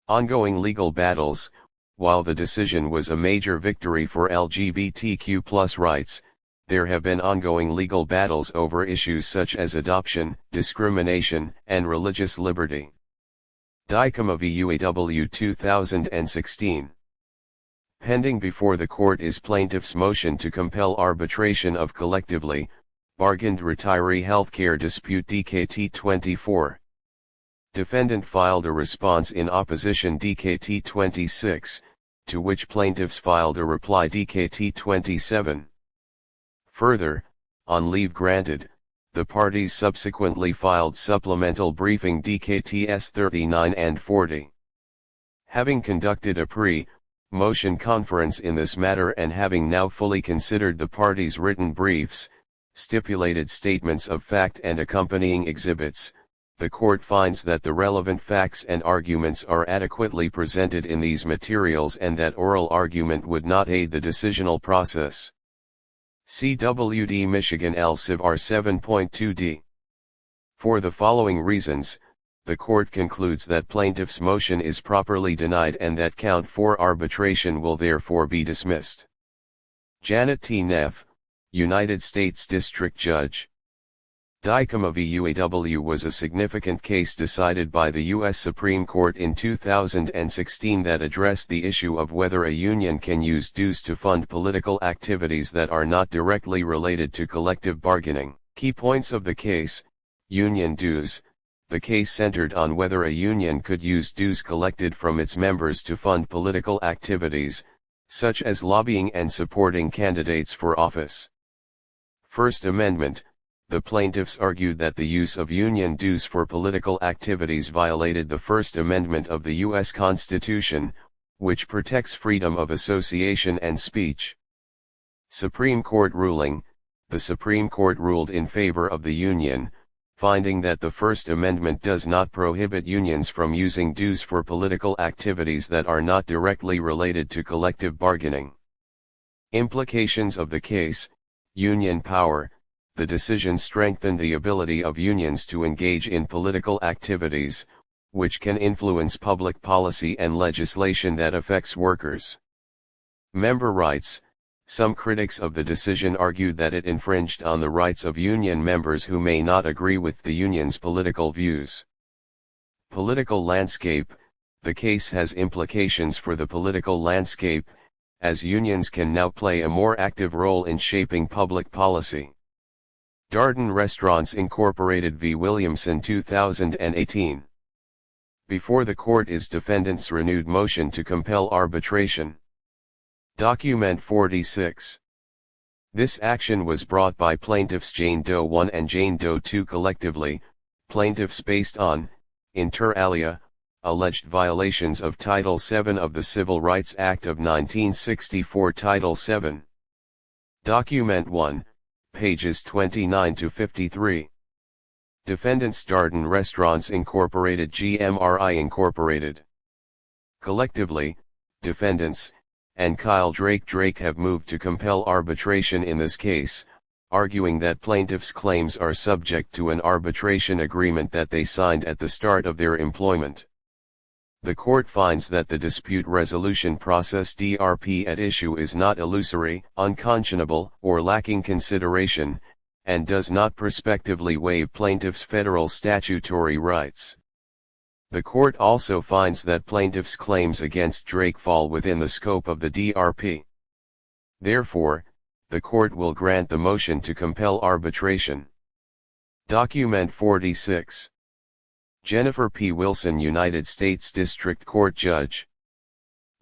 Ongoing legal battles. While the decision was a major victory for LGBTQ+ rights, there have been ongoing legal battles over issues such as adoption, discrimination, and religious liberty. Dykema v. UAW 2016. Pending before the court is plaintiff's motion to compel arbitration of collectively bargained retiree healthcare dispute DKT 24. Defendant filed a response in opposition DKT 26, to which plaintiffs filed a reply DKT 27. Further, on leave granted, the parties subsequently filed supplemental briefing DKTS 39 and 40. Having conducted a pre-motion conference in this matter and having now fully considered the parties' written briefs, stipulated statements of fact and accompanying exhibits, the court finds that the relevant facts and arguments are adequately presented in these materials and that oral argument would not aid the decisional process. CWD Michigan L. Civ R 7.2d. For the following reasons, the court concludes that plaintiff's motion is properly denied and that count 4 arbitration will therefore be dismissed. Janet T. Neff, United States District Judge. Dicom of UAW was a significant case decided by the U.S. Supreme Court in 2016 that addressed the issue of whether a union can use dues to fund political activities that are not directly related to collective bargaining. Key points of the case: union dues. The case centered on whether a union could use dues collected from its members to fund political activities, such as lobbying and supporting candidates for office. First Amendment. The plaintiffs argued that the use of union dues for political activities violated the First Amendment of the U.S. Constitution, which protects freedom of association and speech. Supreme Court ruling. The Supreme Court ruled in favor of the union, finding that the First Amendment does not prohibit unions from using dues for political activities that are not directly related to collective bargaining. Implications of the case: union power. The decision strengthened the ability of unions to engage in political activities, which can influence public policy and legislation that affects workers. Member rights. Some critics of the decision argued that it infringed on the rights of union members who may not agree with the union's political views. Political landscape. The case has implications for the political landscape, as unions can now play a more active role in shaping public policy. Darden Restaurants Incorporated v. Williamson 2018. Before the court is defendants' renewed motion to compel arbitration. Document 46. This action was brought by plaintiffs Jane Doe 1 and Jane Doe 2 collectively, plaintiffs based on, inter alia, alleged violations of Title VII of the Civil Rights Act of 1964. Title VII. Document 1. Pages 29 to 53. Defendants Darden Restaurants Incorporated GMRI Incorporated. Collectively, defendants, and Kyle Drake have moved to compel arbitration in this case, arguing that plaintiffs' claims are subject to an arbitration agreement that they signed at the start of their employment. The court finds that the dispute resolution process (DRP) at issue is not illusory, unconscionable, or lacking consideration, and does not prospectively waive plaintiffs' federal statutory rights. The court also finds that plaintiffs' claims against Drake fall within the scope of the DRP. Therefore, the court will grant the motion to compel arbitration. Document 46. Jennifer P. Wilson, United States District Court Judge.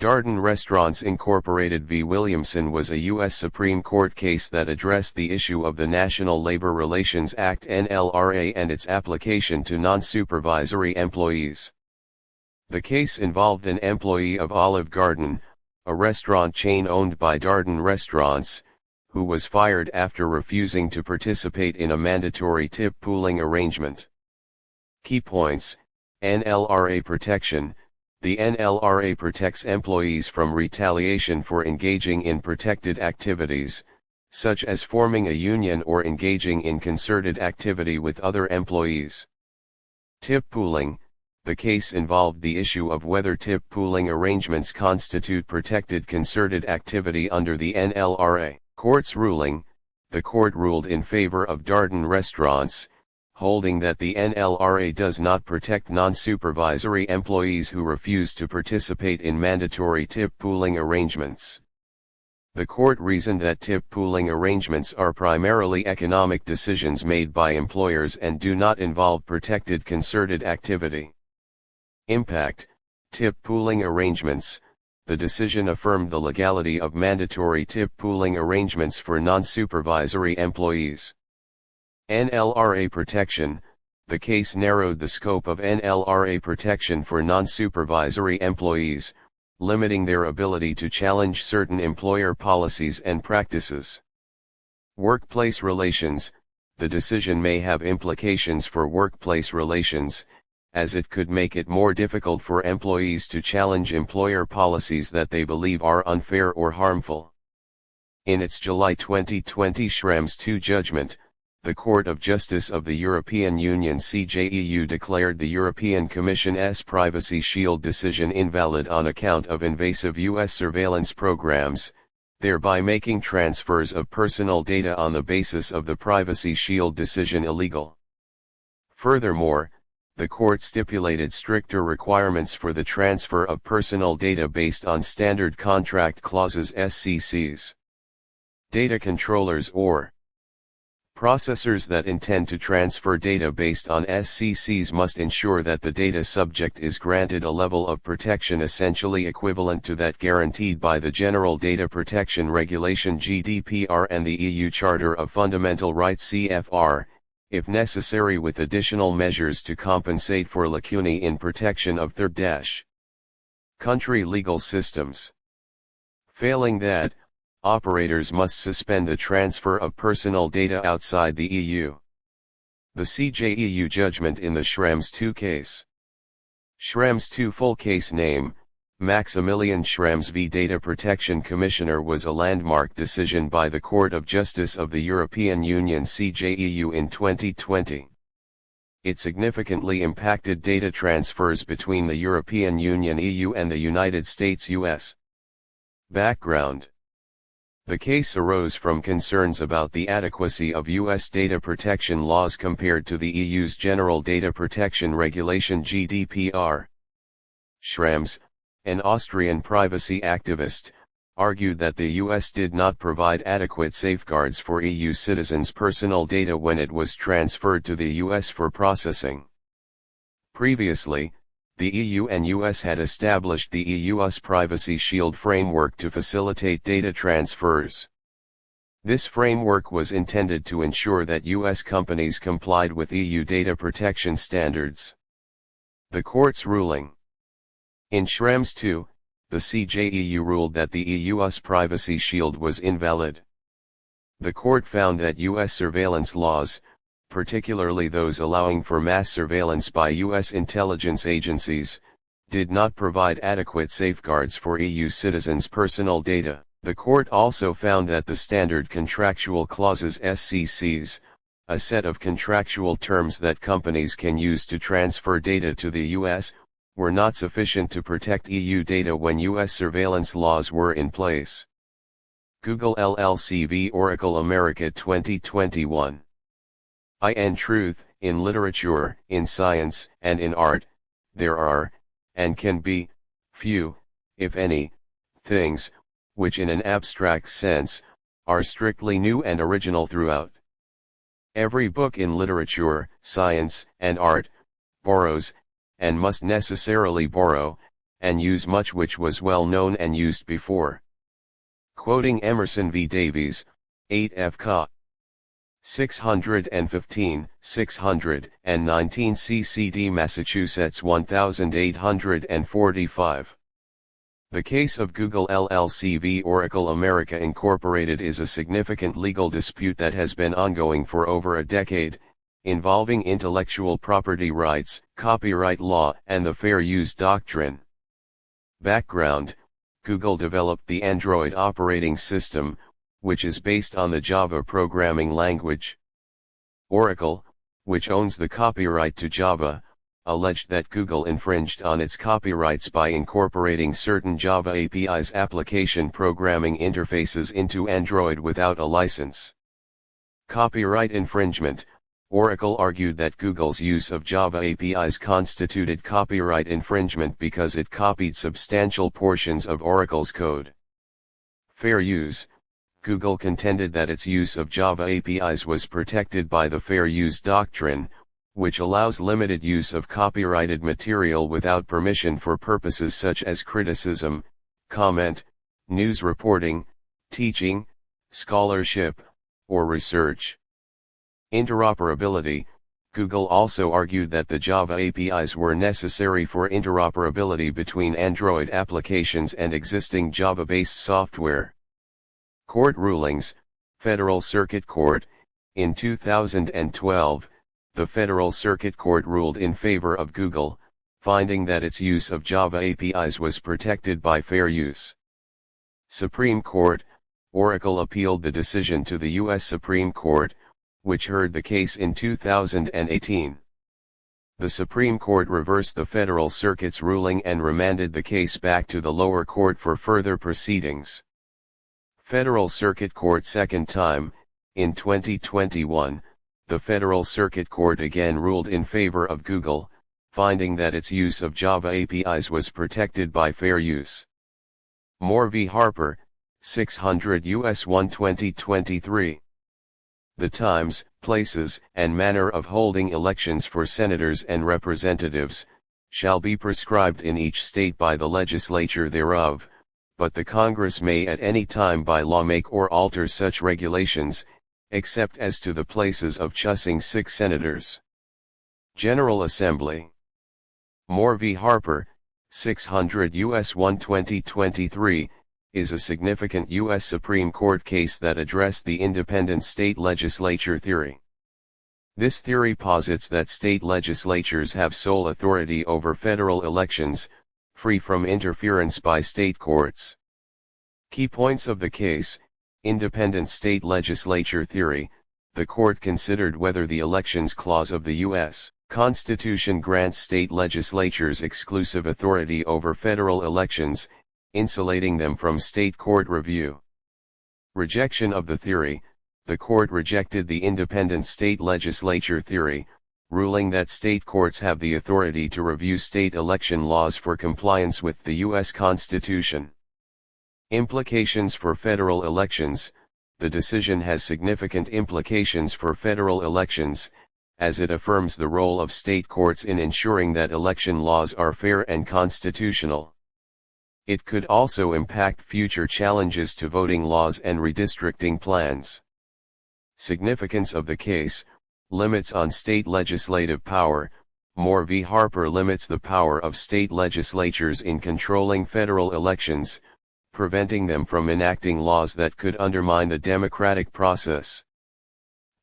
Darden Restaurants Incorporated v. Williamson was a U.S. Supreme Court case that addressed the issue of the National Labor Relations Act (NLRA) and its application to non-supervisory employees. The case involved an employee of Olive Garden, a restaurant chain owned by Darden Restaurants, who was fired after refusing to participate in a mandatory tip pooling arrangement. Key points: NLRA protection. The NLRA protects employees from retaliation for engaging in protected activities, such as forming a union or engaging in concerted activity with other employees. Tip pooling. The case involved the issue of whether tip pooling arrangements constitute protected concerted activity under the NLRA. Court's ruling. The court ruled in favor of Darden Restaurants, holding that the NLRA does not protect non-supervisory employees who refuse to participate in mandatory tip pooling arrangements. The court reasoned that tip pooling arrangements are primarily economic decisions made by employers and do not involve protected concerted activity. Impact: tip pooling arrangements. The decision affirmed the legality of mandatory tip pooling arrangements for non-supervisory employees. NLRA protection. The case narrowed the scope of NLRA protection for non-supervisory employees, limiting their ability to challenge certain employer policies and practices. Workplace relations. The decision may have implications for workplace relations, as it could make it more difficult for employees to challenge employer policies that they believe are unfair or harmful. In its July 2020 Schrems II judgment, the Court of Justice of the European Union (CJEU) declared the European Commission's Privacy Shield decision invalid on account of invasive U.S. surveillance programs, thereby making transfers of personal data on the basis of the Privacy Shield decision illegal. Furthermore, the court stipulated stricter requirements for the transfer of personal data based on standard contract clauses (SCCs). Data controllers or processors that intend to transfer data based on SCCs must ensure that the data subject is granted a level of protection essentially equivalent to that guaranteed by the General Data Protection Regulation (GDPR) and the EU Charter of Fundamental Rights (CFR), if necessary with additional measures to compensate for lacunae in protection of third-country legal systems. Failing that, operators must suspend the transfer of personal data outside the EU. The CJEU judgment in the Schrems II case. Schrems II full case name, Maximilian Schrems v. Data Protection Commissioner, was a landmark decision by the Court of Justice of the European Union CJEU in 2020. It significantly impacted data transfers between the European Union (EU) and the United States (US). Background: the case arose from concerns about the adequacy of U.S. data protection laws compared to the EU's General Data Protection Regulation (GDPR). Schrems, an Austrian privacy activist, argued that the U.S. did not provide adequate safeguards for EU citizens' personal data when it was transferred to the U.S. for processing. Previously, the EU and US had established the EU-US Privacy Shield framework to facilitate data transfers. This framework was intended to ensure that US companies complied with EU data protection standards. The court's ruling. In Schrems II, the CJEU ruled that the EU-US Privacy Shield was invalid. The court found that US surveillance laws, particularly those allowing for mass surveillance by U.S. intelligence agencies, did not provide adequate safeguards for EU citizens' personal data. The court also found that the standard contractual clauses (SCCs), a set of contractual terms that companies can use to transfer data to the U.S., were not sufficient to protect EU data when U.S. surveillance laws were in place. Google LLC v. Oracle America 2021. In truth, in literature, in science, and in art, there are, and can be, few, if any, things, which in an abstract sense, are strictly new and original throughout. Every book in literature, science, and art, borrows, and must necessarily borrow, and use much which was well known and used before. Quoting Emerson v. Davies, 8 F. 615, 619 CCD Massachusetts 1845. The case of Google LLC v. Oracle America Incorporated is a significant legal dispute that has been ongoing for over a decade, involving intellectual property rights, copyright law, and the fair use doctrine. Background: Google developed the Android operating system, which is based on the Java programming language. Oracle, which owns the copyright to Java, alleged that Google infringed on its copyrights by incorporating certain Java API's application programming interfaces into Android without a license. Copyright infringement: Oracle argued that Google's use of Java APIs constituted copyright infringement because it copied substantial portions of Oracle's code. Fair use: Google contended that its use of Java APIs was protected by the fair use doctrine, which allows limited use of copyrighted material without permission for purposes such as criticism, comment, news reporting, teaching, scholarship, or research. Interoperability: Google also argued that the Java APIs were necessary for interoperability between Android applications and existing Java-based software. Court rulings: Federal Circuit Court. In 2012, the Federal Circuit Court ruled in favor of Google, finding that its use of Java APIs was protected by fair use. Supreme Court: Oracle appealed the decision to the U.S. Supreme Court, which heard the case in 2018. The Supreme Court reversed the Federal Circuit's ruling and remanded the case back to the lower court for further proceedings. Federal Circuit Court second time, in 2021, the Federal Circuit Court again ruled in favor of Google, finding that its use of Java APIs was protected by fair use. Moore v. Harper, 600 U.S. 1 2023. The times, places, and manner of holding elections for senators and representatives, shall be prescribed in each state by the legislature thereof, but the Congress may at any time by law make or alter such regulations, except as to the places of choosing 6 senators. General Assembly. Moore v. Harper, 600 U.S. 1 2023, is a significant U.S. Supreme Court case that addressed the independent state legislature theory. This theory posits that state legislatures have sole authority over federal elections, free from interference by state courts. Key points of the case: independent state legislature theory. The court considered whether the Elections Clause of the U.S. Constitution grants state legislatures exclusive authority over federal elections, insulating them from state court review. Rejection of the theory. The court rejected the independent state legislature theory, ruling that state courts have the authority to review state election laws for compliance with the U.S. Constitution. Implications for federal elections. The decision has significant implications for federal elections, as it affirms the role of state courts in ensuring that election laws are fair and constitutional. It could also impact future challenges to voting laws and redistricting plans. Significance of the case. Limits on state legislative power. Moore v. Harper limits the power of state legislatures in controlling federal elections, preventing them from enacting laws that could undermine the democratic process.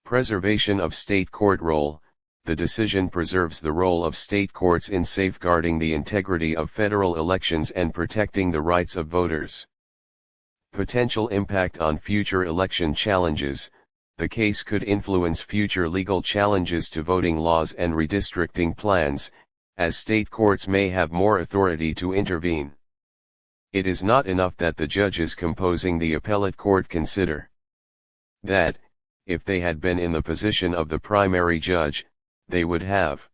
Preservation of state court role. The decision preserves the role of state courts in safeguarding the integrity of federal elections and protecting the rights of voters. Potential impact on future election challenges. The case could influence future legal challenges to voting laws and redistricting plans, as state courts may have more authority to intervene. It is not enough that the judges composing the appellate court consider that, if they had been in the position of the primary judge, they would have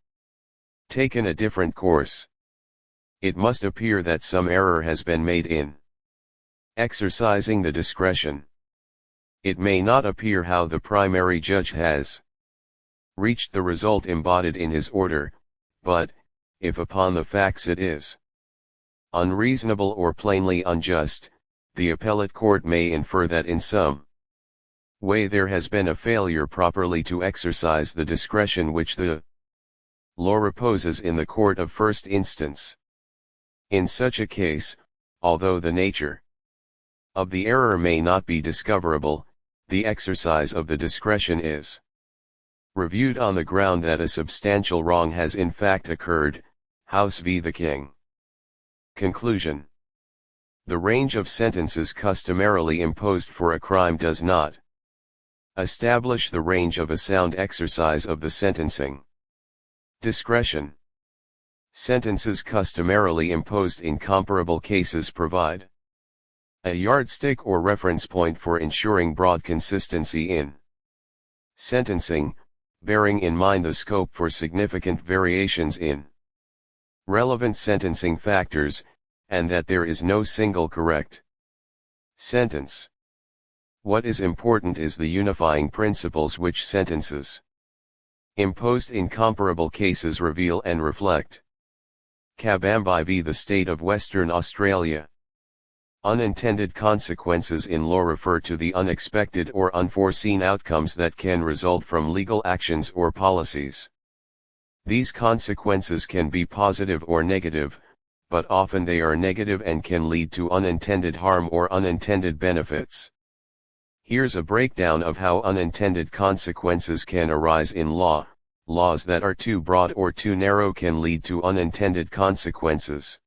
taken a different course. It must appear that some error has been made in exercising the discretion. It may not appear how the primary judge has reached the result embodied in his order, but, if upon the facts it is unreasonable or plainly unjust, the appellate court may infer that in some way there has been a failure properly to exercise the discretion which the law reposes in the court of first instance. In such a case, although the nature of the error may not be discoverable, the exercise of the discretion is reviewed on the ground that a substantial wrong has in fact occurred. House v. the King. Conclusion. The range of sentences customarily imposed for a crime does not establish the range of a sound exercise of the sentencing discretion. Sentences customarily imposed in comparable cases provide a yardstick or reference point for ensuring broad consistency in sentencing, bearing in mind the scope for significant variations in relevant sentencing factors, and that there is no single correct sentence. What is important is the unifying principles which sentences imposed in comparable cases reveal and reflect. Kabambi v. the State of Western Australia. Unintended consequences in law refer to the unexpected or unforeseen outcomes that can result from legal actions or policies. These consequences can be positive or negative, but often they are negative and can lead to unintended harm or unintended benefits. Here's a breakdown of how unintended consequences can arise in law. Laws that are too broad or too narrow can lead to unintended consequences.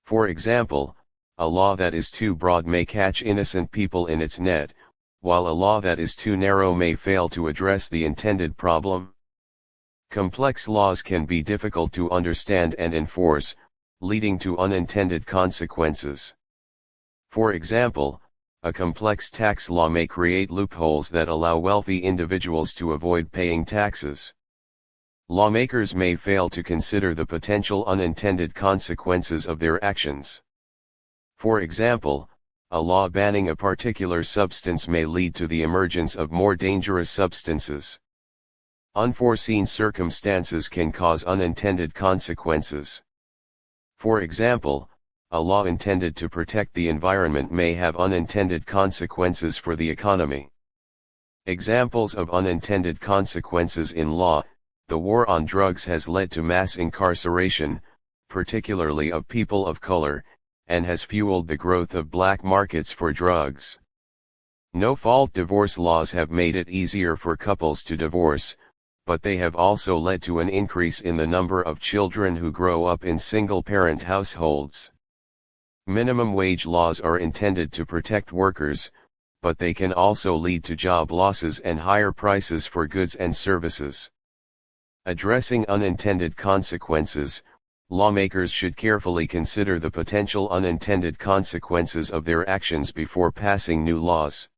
For example, a law that is too broad may catch innocent people in its net, while a law that is too narrow may fail to address the intended problem. Complex laws can be difficult to understand and enforce, leading to unintended consequences. For example, a complex tax law may create loopholes that allow wealthy individuals to avoid paying taxes. Lawmakers may fail to consider the potential unintended consequences of their actions. For example, a law banning a particular substance may lead to the emergence of more dangerous substances. Unforeseen circumstances can cause unintended consequences. For example, a law intended to protect the environment may have unintended consequences for the economy. Examples of unintended consequences in law: the war on drugs has led to mass incarceration, particularly of people of color, and has fueled the growth of black markets for drugs. No-fault divorce laws have made it easier for couples to divorce, but they have also led to an increase in the number of children who grow up in single-parent households. Minimum wage laws are intended to protect workers, but they can also lead to job losses and higher prices for goods and services. Addressing unintended consequences, lawmakers should carefully consider the potential unintended consequences of their actions before passing new laws.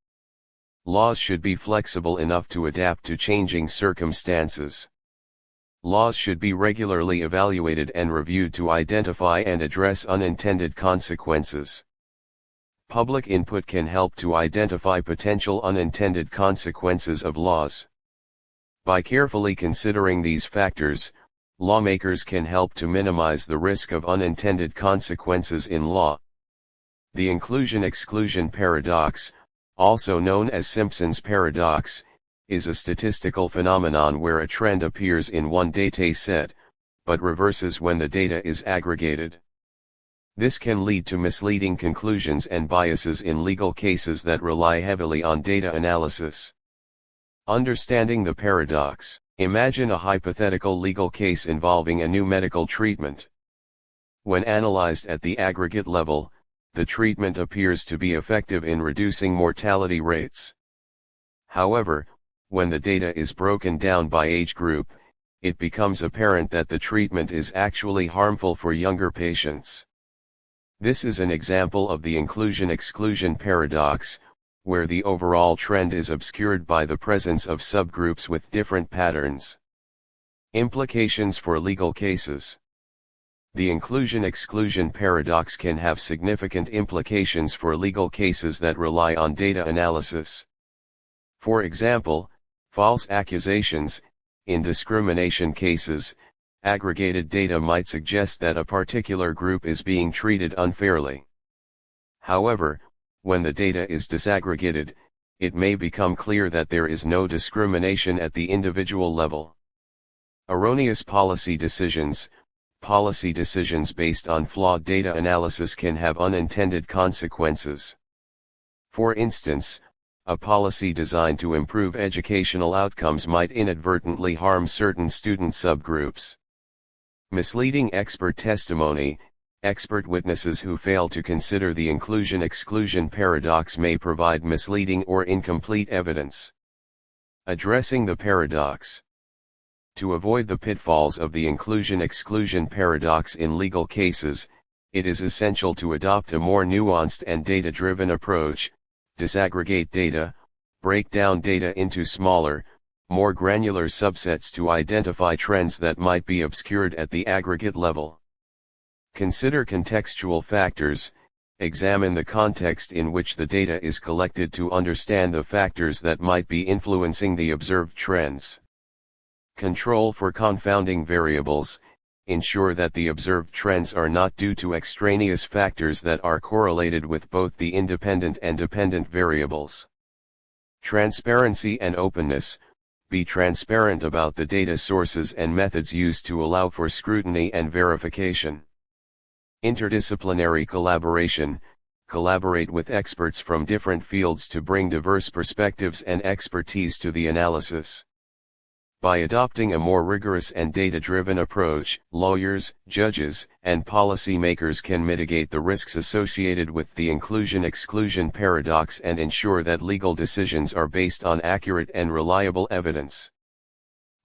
Laws should be flexible enough to adapt to changing circumstances. Laws should be regularly evaluated and reviewed to identify and address unintended consequences. Public input can help to identify potential unintended consequences of laws. By carefully considering these factors, lawmakers can help to minimize the risk of unintended consequences in law. The inclusion-exclusion paradox, also known as Simpson's paradox, is a statistical phenomenon where a trend appears in one data set, but reverses when the data is aggregated. This can lead to misleading conclusions and biases in legal cases that rely heavily on data analysis. Understanding the paradox. Imagine a hypothetical legal case involving a new medical treatment. When analyzed at the aggregate level, the treatment appears to be effective in reducing mortality rates. However, when the data is broken down by age group, it becomes apparent that the treatment is actually harmful for younger patients. This is an example of the inclusion-exclusion paradox, where the overall trend is obscured by the presence of subgroups with different patterns. Implications for legal cases. The inclusion-exclusion paradox can have significant implications for legal cases that rely on data analysis. For example, false accusations. In discrimination cases, aggregated data might suggest that a particular group is being treated unfairly. However, when the data is disaggregated, it may become clear that there is no discrimination at the individual level. Erroneous policy decisions. Policy decisions based on flawed data analysis can have unintended consequences. For instance, a policy designed to improve educational outcomes might inadvertently harm certain student subgroups. Misleading expert testimony. Expert witnesses who fail to consider the inclusion-exclusion paradox may provide misleading or incomplete evidence. Addressing the paradox. To avoid the pitfalls of the inclusion-exclusion paradox in legal cases, it is essential to adopt a more nuanced and data-driven approach. Disaggregate data, break down data into smaller, more granular subsets to identify trends that might be obscured at the aggregate level. Consider contextual factors. Examine the context in which the data is collected to understand the factors that might be influencing the observed trends. Control for confounding variables. Ensure that the observed trends are not due to extraneous factors that are correlated with both the independent and dependent variables. Transparency and openness. Be transparent about the data sources and methods used to allow for scrutiny and verification. Interdisciplinary collaboration. Collaborate with experts from different fields to bring diverse perspectives and expertise to the analysis. By adopting a more rigorous and data-driven approach, lawyers, judges, and policymakers can mitigate the risks associated with the inclusion-exclusion paradox and ensure that legal decisions are based on accurate and reliable evidence.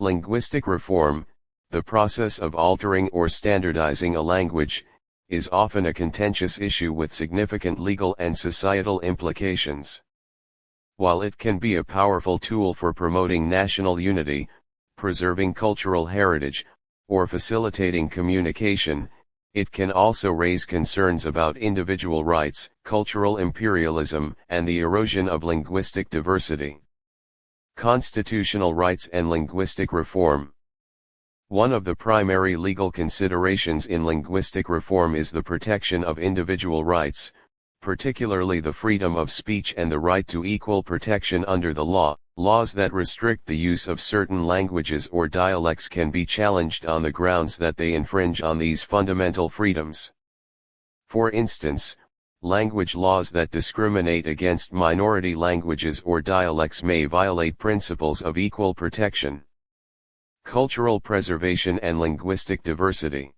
Linguistic reform. The process of altering or standardizing a language is often a contentious issue with significant legal and societal implications. While it can be a powerful tool for promoting national unity, preserving cultural heritage, or facilitating communication, it can also raise concerns about individual rights, cultural imperialism, and the erosion of linguistic diversity. Constitutional rights and linguistic reform. One of the primary legal considerations in linguistic reform is the protection of individual rights, particularly the freedom of speech and the right to equal protection under the law. Laws that restrict the use of certain languages or dialects can be challenged on the grounds that they infringe on these fundamental freedoms. For instance, language laws that discriminate against minority languages or dialects may violate principles of equal protection. Cultural preservation and linguistic diversity.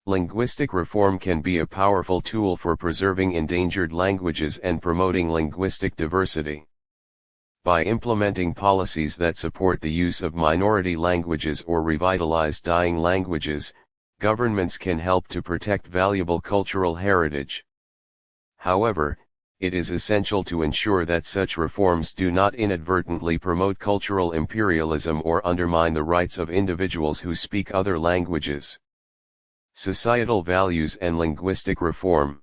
Linguistic reform can be a powerful tool for preserving endangered languages and promoting linguistic diversity. By implementing policies that support the use of minority languages or revitalize dying languages, governments can help to protect valuable cultural heritage. However, it is essential to ensure that such reforms do not inadvertently promote cultural imperialism or undermine the rights of individuals who speak other languages. Societal values and linguistic reform.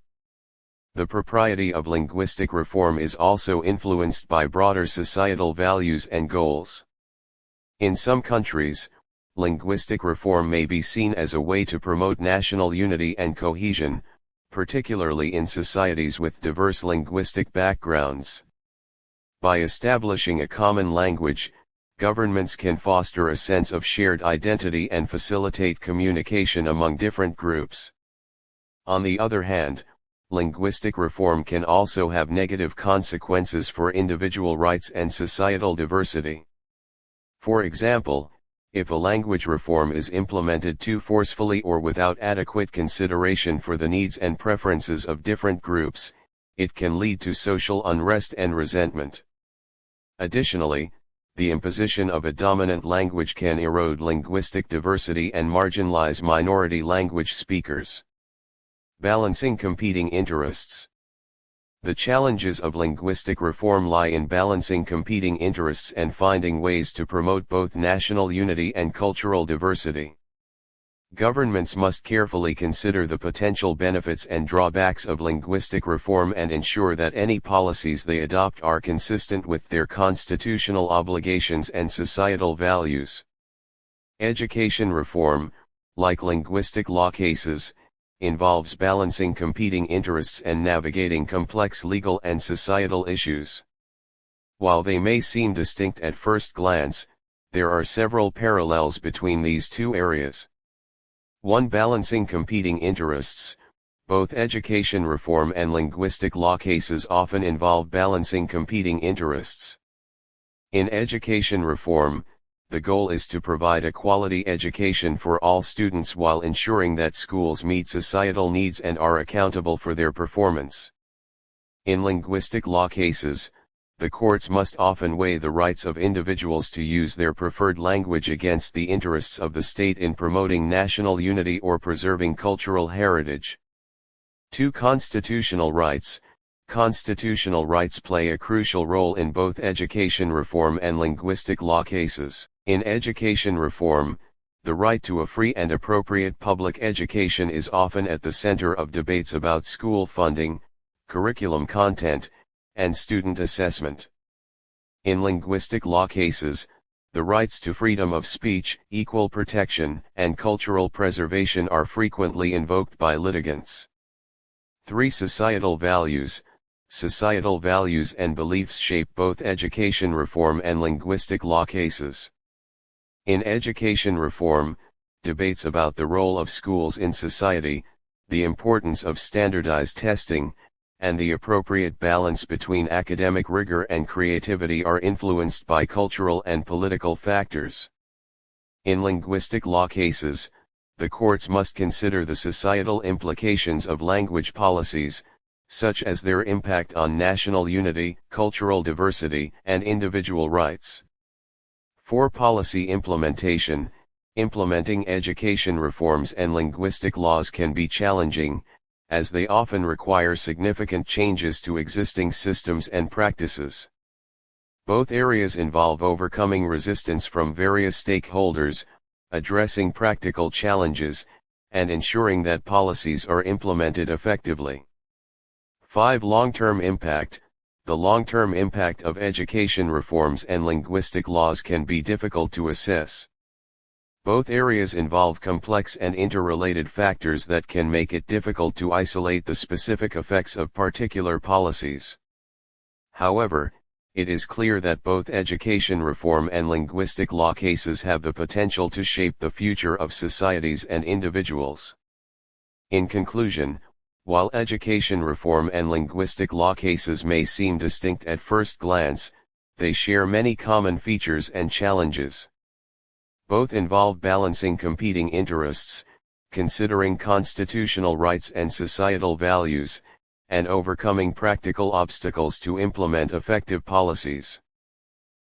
The propriety of linguistic reform is also influenced by broader societal values and goals. In some countries, linguistic reform may be seen as a way to promote national unity and cohesion, particularly in societies with diverse linguistic backgrounds. By establishing a common language, governments can foster a sense of shared identity and facilitate communication among different groups. On the other hand, linguistic reform can also have negative consequences for individual rights and societal diversity. For example, if a language reform is implemented too forcefully or without adequate consideration for the needs and preferences of different groups, it can lead to social unrest and resentment. Additionally, the imposition of a dominant language can erode linguistic diversity and marginalize minority language speakers. Balancing competing interests. The challenges of linguistic reform lie in balancing competing interests and finding ways to promote both national unity and cultural diversity. Governments must carefully consider the potential benefits and drawbacks of linguistic reform and ensure that any policies they adopt are consistent with their constitutional obligations and societal values. Education reform, like linguistic law cases, involves balancing competing interests and navigating complex legal and societal issues. While they may seem distinct at first glance, there are several parallels between these two areas. 1. Balancing competing interests. Both education reform and linguistic law cases often involve balancing competing interests. In education reform, the goal is to provide a quality education for all students while ensuring that schools meet societal needs and are accountable for their performance. In linguistic law cases, the courts must often weigh the rights of individuals to use their preferred language against the interests of the state in promoting national unity or preserving cultural heritage. 2. Constitutional rights. Constitutional rights play a crucial role in both education reform and linguistic law cases. In education reform, the right to a free and appropriate public education is often at the center of debates about school funding, curriculum content, and student assessment. In linguistic law cases, the rights to freedom of speech, equal protection, and cultural preservation are frequently invoked by litigants. 3. Societal values. Societal values and beliefs shape both education reform and linguistic law cases. In education reform, debates about the role of schools in society, the importance of standardized testing, and the appropriate balance between academic rigor and creativity are influenced by cultural and political factors. In linguistic law cases, the courts must consider the societal implications of language policies, such as their impact on national unity, cultural diversity, and individual rights. 4. Policy implementation. Implementing education reforms and linguistic laws can be challenging, as they often require significant changes to existing systems and practices. Both areas involve overcoming resistance from various stakeholders, addressing practical challenges, and ensuring that policies are implemented effectively. 5. Long-term impact. The long-term impact of education reforms and linguistic laws can be difficult to assess. Both areas involve complex and interrelated factors that can make it difficult to isolate the specific effects of particular policies. However, it is clear that both education reform and linguistic law cases have the potential to shape the future of societies and individuals. In conclusion, while education reform and linguistic law cases may seem distinct at first glance, they share many common features and challenges. Both involve balancing competing interests, considering constitutional rights and societal values, and overcoming practical obstacles to implement effective policies.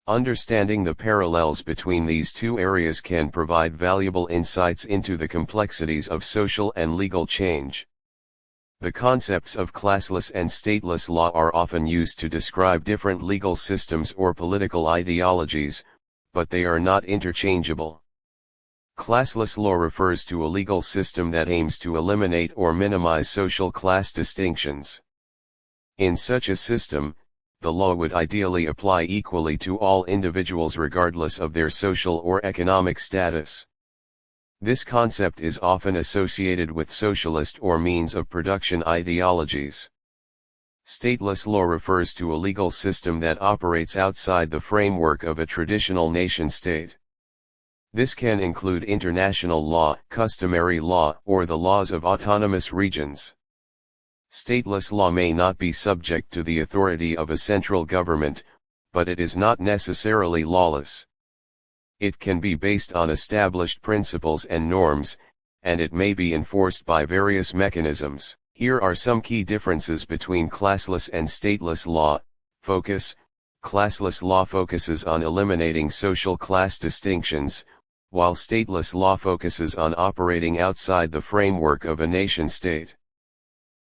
Understanding the parallels between these two areas can provide valuable insights into the complexities of social and legal change. The concepts of classless and stateless law are often used to describe different legal systems or political ideologies, but they are not interchangeable. Classless law refers to a legal system that aims to eliminate or minimize social class distinctions. In such a system, the law would ideally apply equally to all individuals regardless of their social or economic status. This concept is often associated with socialist or means of production ideologies. Stateless law refers to a legal system that operates outside the framework of a traditional nation-state. This can include international law, customary law, or the laws of autonomous regions. Stateless law may not be subject to the authority of a central government, but it is not necessarily lawless. It can be based on established principles and norms, and it may be enforced by various mechanisms. Here are some key differences between classless and stateless law. Focus. Classless law focuses on eliminating social class distinctions, while stateless law focuses on operating outside the framework of a nation-state.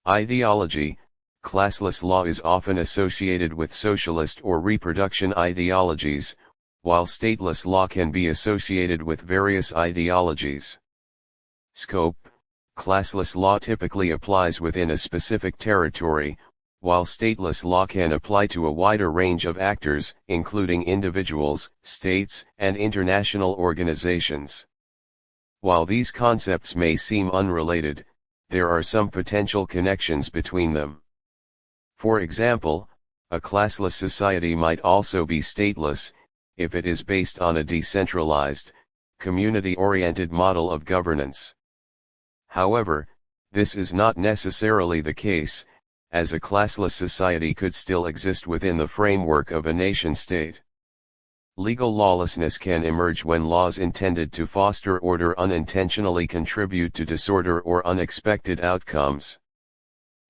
Ideology. Classless law is often associated with socialist or reproduction ideologies, while stateless law can be associated with various ideologies. Scope. Classless law typically applies within a specific territory, while stateless law can apply to a wider range of actors, including individuals, states, and international organizations. While these concepts may seem unrelated, there are some potential connections between them. For example, a classless society might also be stateless, if it is based on a decentralized, community-oriented model of governance. However, this is not necessarily the case, as a classless society could still exist within the framework of a nation-state. Legal lawlessness can emerge when laws intended to foster order unintentionally contribute to disorder or unexpected outcomes.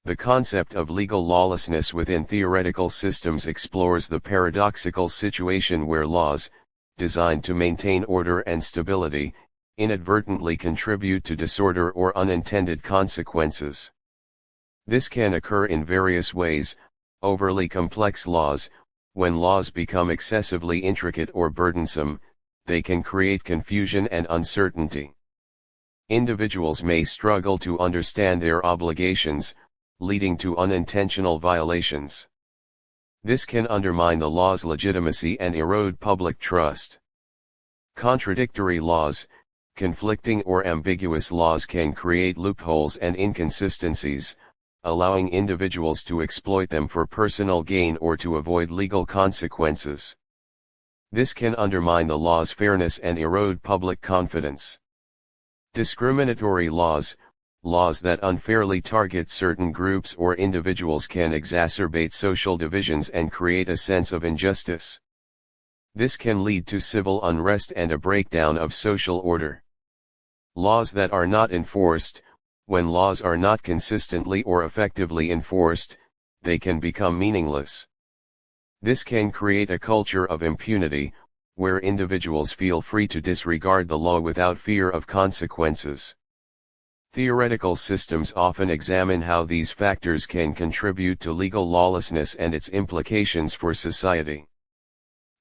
The concept of legal lawlessness within theoretical systems explores the paradoxical situation where laws, designed to maintain order and stability, inadvertently contribute to disorder or unintended consequences. This can occur in various ways: overly complex laws. When laws become excessively intricate or burdensome, they can create confusion and uncertainty. Individuals may struggle to understand their obligations, leading to unintentional violations. This can undermine the law's legitimacy and erode public trust. Contradictory laws. Conflicting or ambiguous laws can create loopholes and inconsistencies, allowing individuals to exploit them for personal gain or to avoid legal consequences. This can undermine the law's fairness and erode public confidence. Discriminatory laws. Laws that unfairly target certain groups or individuals can exacerbate social divisions and create a sense of injustice. This can lead to civil unrest and a breakdown of social order. Laws that are not enforced. When laws are not consistently or effectively enforced, they can become meaningless. This can create a culture of impunity, where individuals feel free to disregard the law without fear of consequences. Theoretical systems often examine how these factors can contribute to legal lawlessness and its implications for society.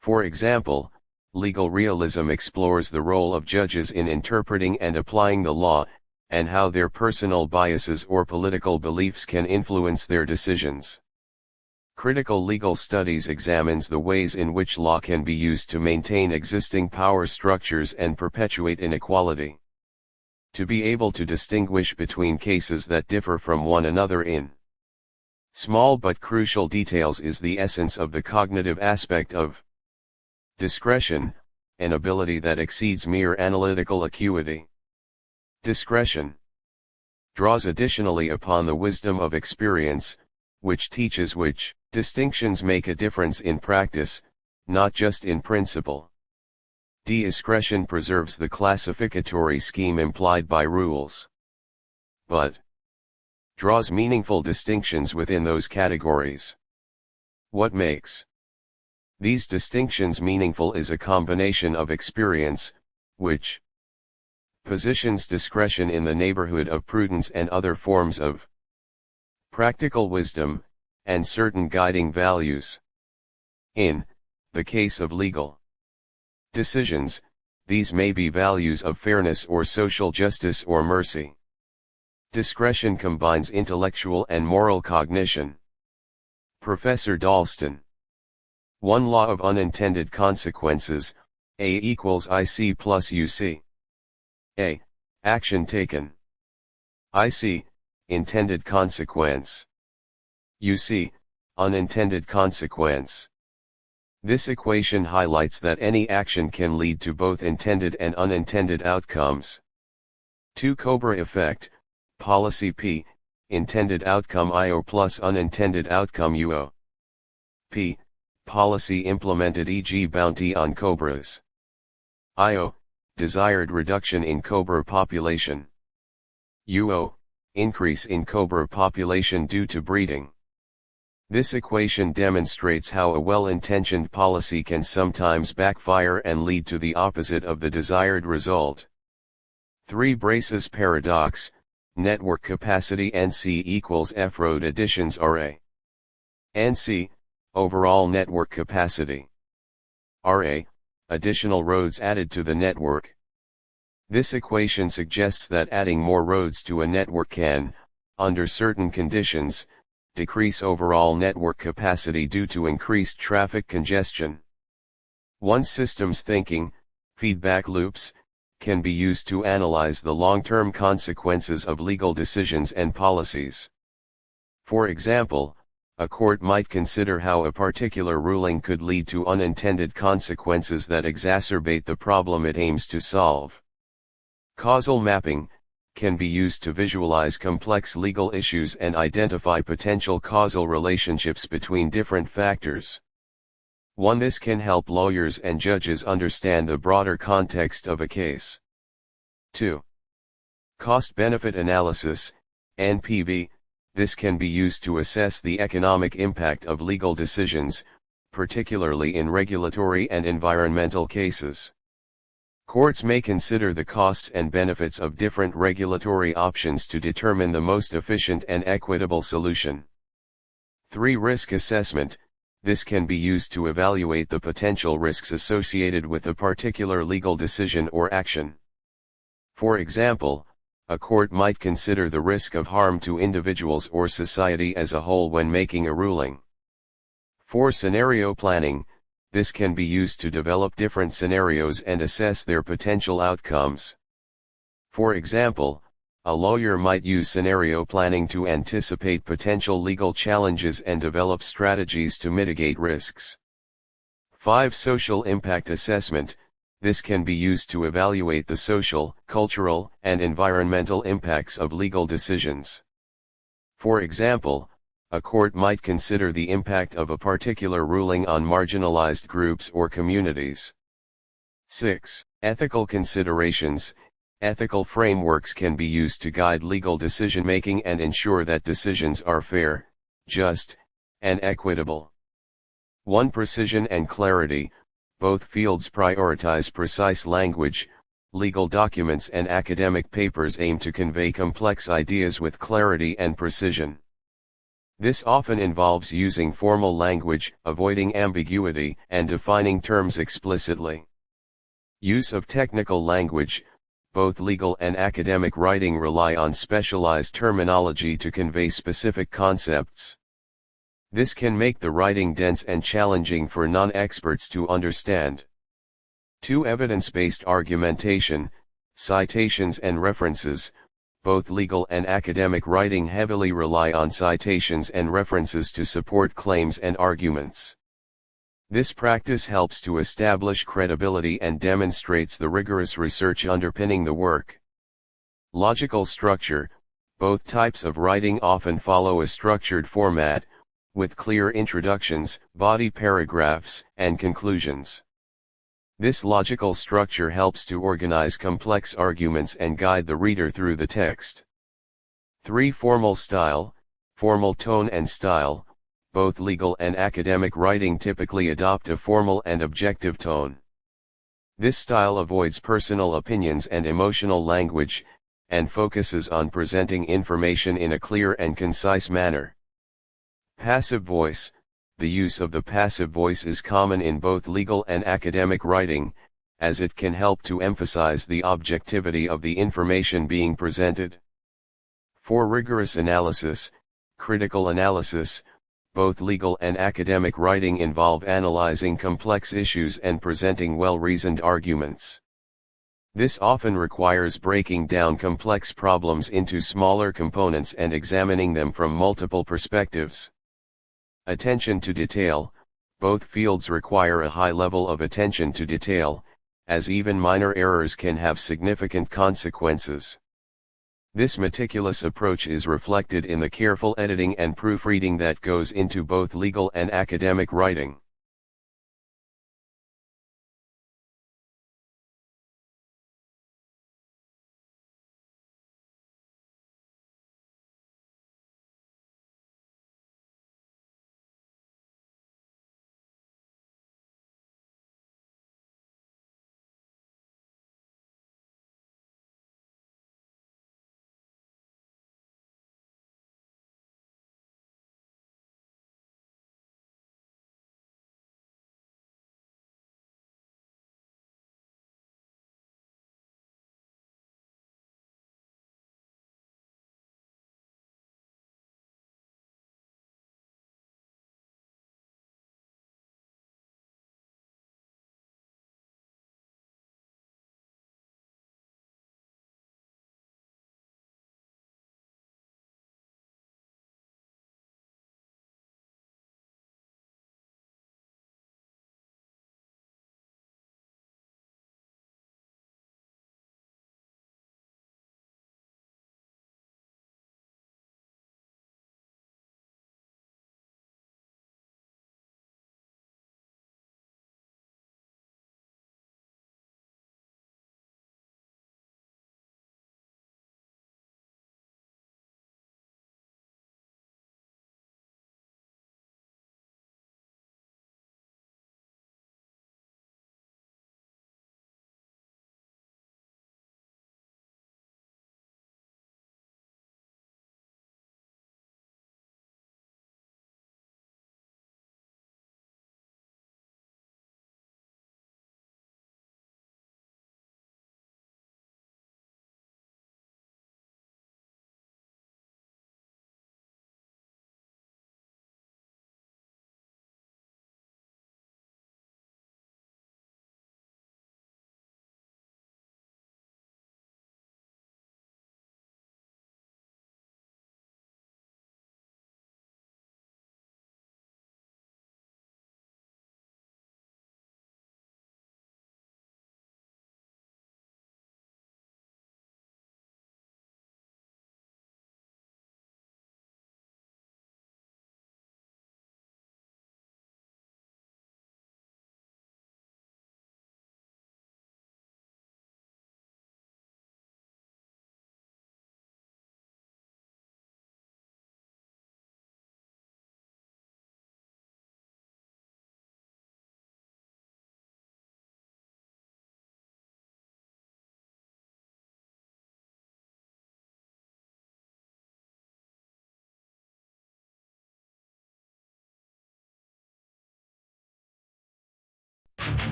For example, legal realism explores the role of judges in interpreting and applying the law, and how their personal biases or political beliefs can influence their decisions. Critical legal studies examines the ways in which law can be used to maintain existing power structures and perpetuate inequality. To be able to distinguish between cases that differ from one another in small but crucial details is the essence of the cognitive aspect of discretion, an ability that exceeds mere analytical acuity. Discretion draws additionally upon the wisdom of experience, which teaches which distinctions make a difference in practice, not just in principle. Discretion preserves the classificatory scheme implied by rules, but draws meaningful distinctions within those categories. What makes these distinctions meaningful is a combination of experience, which positions discretion in the neighborhood of prudence and other forms of practical wisdom, and certain guiding values. In the case of legal decisions, these may be values of fairness or social justice or mercy. Discretion combines intellectual and moral cognition. Professor Dalston. One law of unintended consequences, A equals IC plus UC. A. Action taken. IC, intended consequence. UC, unintended consequence. This equation highlights that any action can lead to both intended and unintended outcomes. 2 Cobra effect, policy P, intended outcome IO plus unintended outcome UO. P, policy implemented e.g. bounty on cobras. IO, desired reduction in cobra population. UO, increase in cobra population due to breeding. This equation demonstrates how a well-intentioned policy can sometimes backfire and lead to the opposite of the desired result. 3 Brace's paradox, network capacity NC equals F road additions RA. NC, overall network capacity. RA, additional roads added to the network. This equation suggests that adding more roads to a network can, under certain conditions, decrease overall network capacity due to increased traffic congestion. One system's thinking, feedback loops, can be used to analyze the long-term consequences of legal decisions and policies. For example, a court might consider how a particular ruling could lead to unintended consequences that exacerbate the problem it aims to solve. Causal mapping can be used to visualize complex legal issues and identify potential causal relationships between different factors. This can help lawyers and judges understand the broader context of a case. 2. Cost-benefit analysis, NPV, this can be used to assess the economic impact of legal decisions, particularly in regulatory and environmental cases. Courts may consider the costs and benefits of different regulatory options to determine the most efficient and equitable solution. 3. Risk assessment, this can be used to evaluate the potential risks associated with a particular legal decision or action. For example, a court might consider the risk of harm to individuals or society as a whole when making a ruling. 4. Scenario planning, this can be used to develop different scenarios and assess their potential outcomes. For example, a lawyer might use scenario planning to anticipate potential legal challenges and develop strategies to mitigate risks. 5. Social impact assessment, this can be used to evaluate the social, cultural, and environmental impacts of legal decisions. For example, a court might consider the impact of a particular ruling on marginalized groups or communities. 6. Ethical considerations, ethical frameworks can be used to guide legal decision-making and ensure that decisions are fair, just, and equitable. 1. Precision and clarity, both fields prioritize precise language. Legal documents and academic papers aim to convey complex ideas with clarity and precision. This often involves using formal language, avoiding ambiguity, and defining terms explicitly. Use of technical language. Both legal and academic writing rely on specialized terminology to convey specific concepts. This can make the writing dense and challenging for non-experts to understand. 2. Evidence-based argumentation, citations and references. Both legal and academic writing heavily rely on citations and references to support claims and arguments. This practice helps to establish credibility and demonstrates the rigorous research underpinning the work. Logical structure. Both types of writing often follow a structured format, with clear introductions, body paragraphs, and conclusions. This logical structure helps to organize complex arguments and guide the reader through the text. 3. Formal style, formal tone and style. Both legal and academic writing typically adopt a formal and objective tone. This style avoids personal opinions and emotional language, and focuses on presenting information in a clear and concise manner. Passive voice. The use of the passive voice is common in both legal and academic writing, as it can help to emphasize the objectivity of the information being presented. 4. Rigorous analysis, critical analysis. Both legal and academic writing involve analyzing complex issues and presenting well-reasoned arguments. This often requires breaking down complex problems into smaller components and examining them from multiple perspectives. Attention to detail. Both fields require a high level of attention to detail, as even minor errors can have significant consequences. This meticulous approach is reflected in the careful editing and proofreading that goes into both legal and academic writing.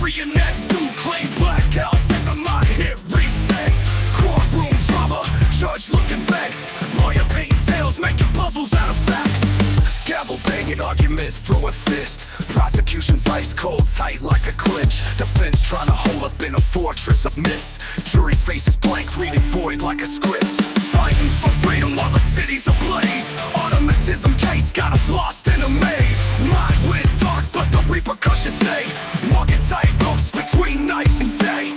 marionettes do claim blackouts, set the mind hit reset. Courtroom drama, judge looking vexed. Lawyer painting tales, making puzzles out of facts. Gavel banging arguments, throw a fist. Prosecution's ice cold, tight like a clinch. Defense trying to hold up in a fortress of myths. Jury's faces blank, reading void like a script. Fighting for freedom while the city's ablaze. Automatism case got us lost in a maze. Mind went dark, but the repercussions say. Walking tight ropes between night and day.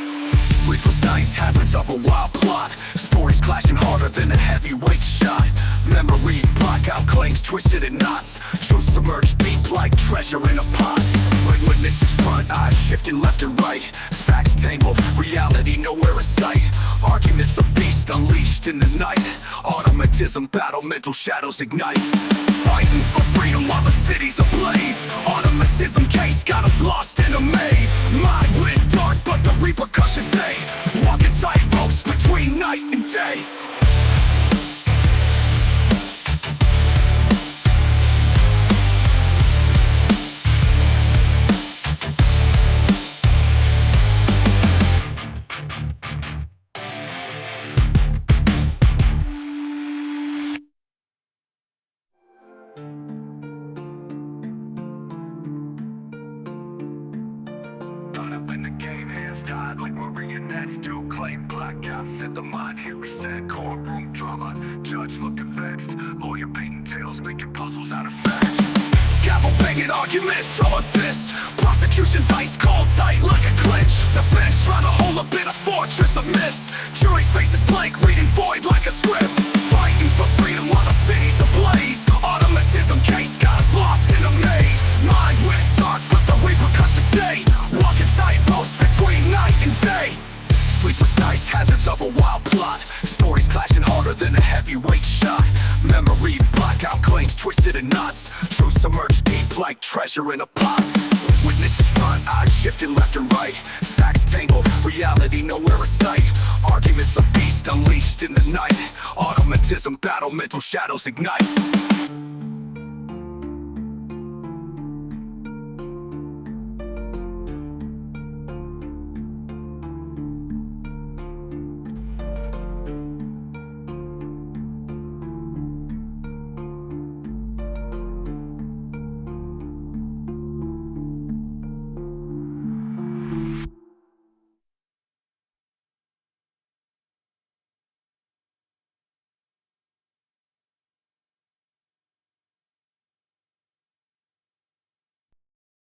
Sleepless nights, hazards of a wild plot. Stories clashing harder than a heavyweight shot. Memory blackout claims twisted in knots. Truth submerged deep like treasure in a pot. When witnesses front, eyes shifting left and right. Facts tangled, reality nowhere in sight. Arguments of beast unleashed in the night. Automatism battle, mental shadows ignite. Fighting for freedom while the city's ablaze. Automatism case got us lost in a maze. Mind went dark, but the repercussions say. Walking tight ropes between night and day. Caught up in the game, hands tied like marionettes do claim blackouts, set the mind hit reset. Courtroom drama, judge looking vexed. Lawyer painting tales, making puzzles out of facts. Gavel banging arguments, throwing fists. Prosecution's ice cold, tight like a clinch. Defense trying to hold up in a fortress of myths. Jury's faces blank, reading void like a script. Fighting for freedom while the city's ablaze. Automatism case got us lost in a maze. Mind went dark, but the repercussions stay. Walking tight ropes between night and day. Sleepless nights, hazards of a wild plot. Stories clashing harder than a heavyweight shot. Memory blackout claims twisted in knots. Truth submerged deep like treasure in a pot. Witnesses front, eyes shifting left and right. Facts tangled, reality nowhere in sight. Arguments of beast unleashed in the night. Automatism battle, mental shadows ignite.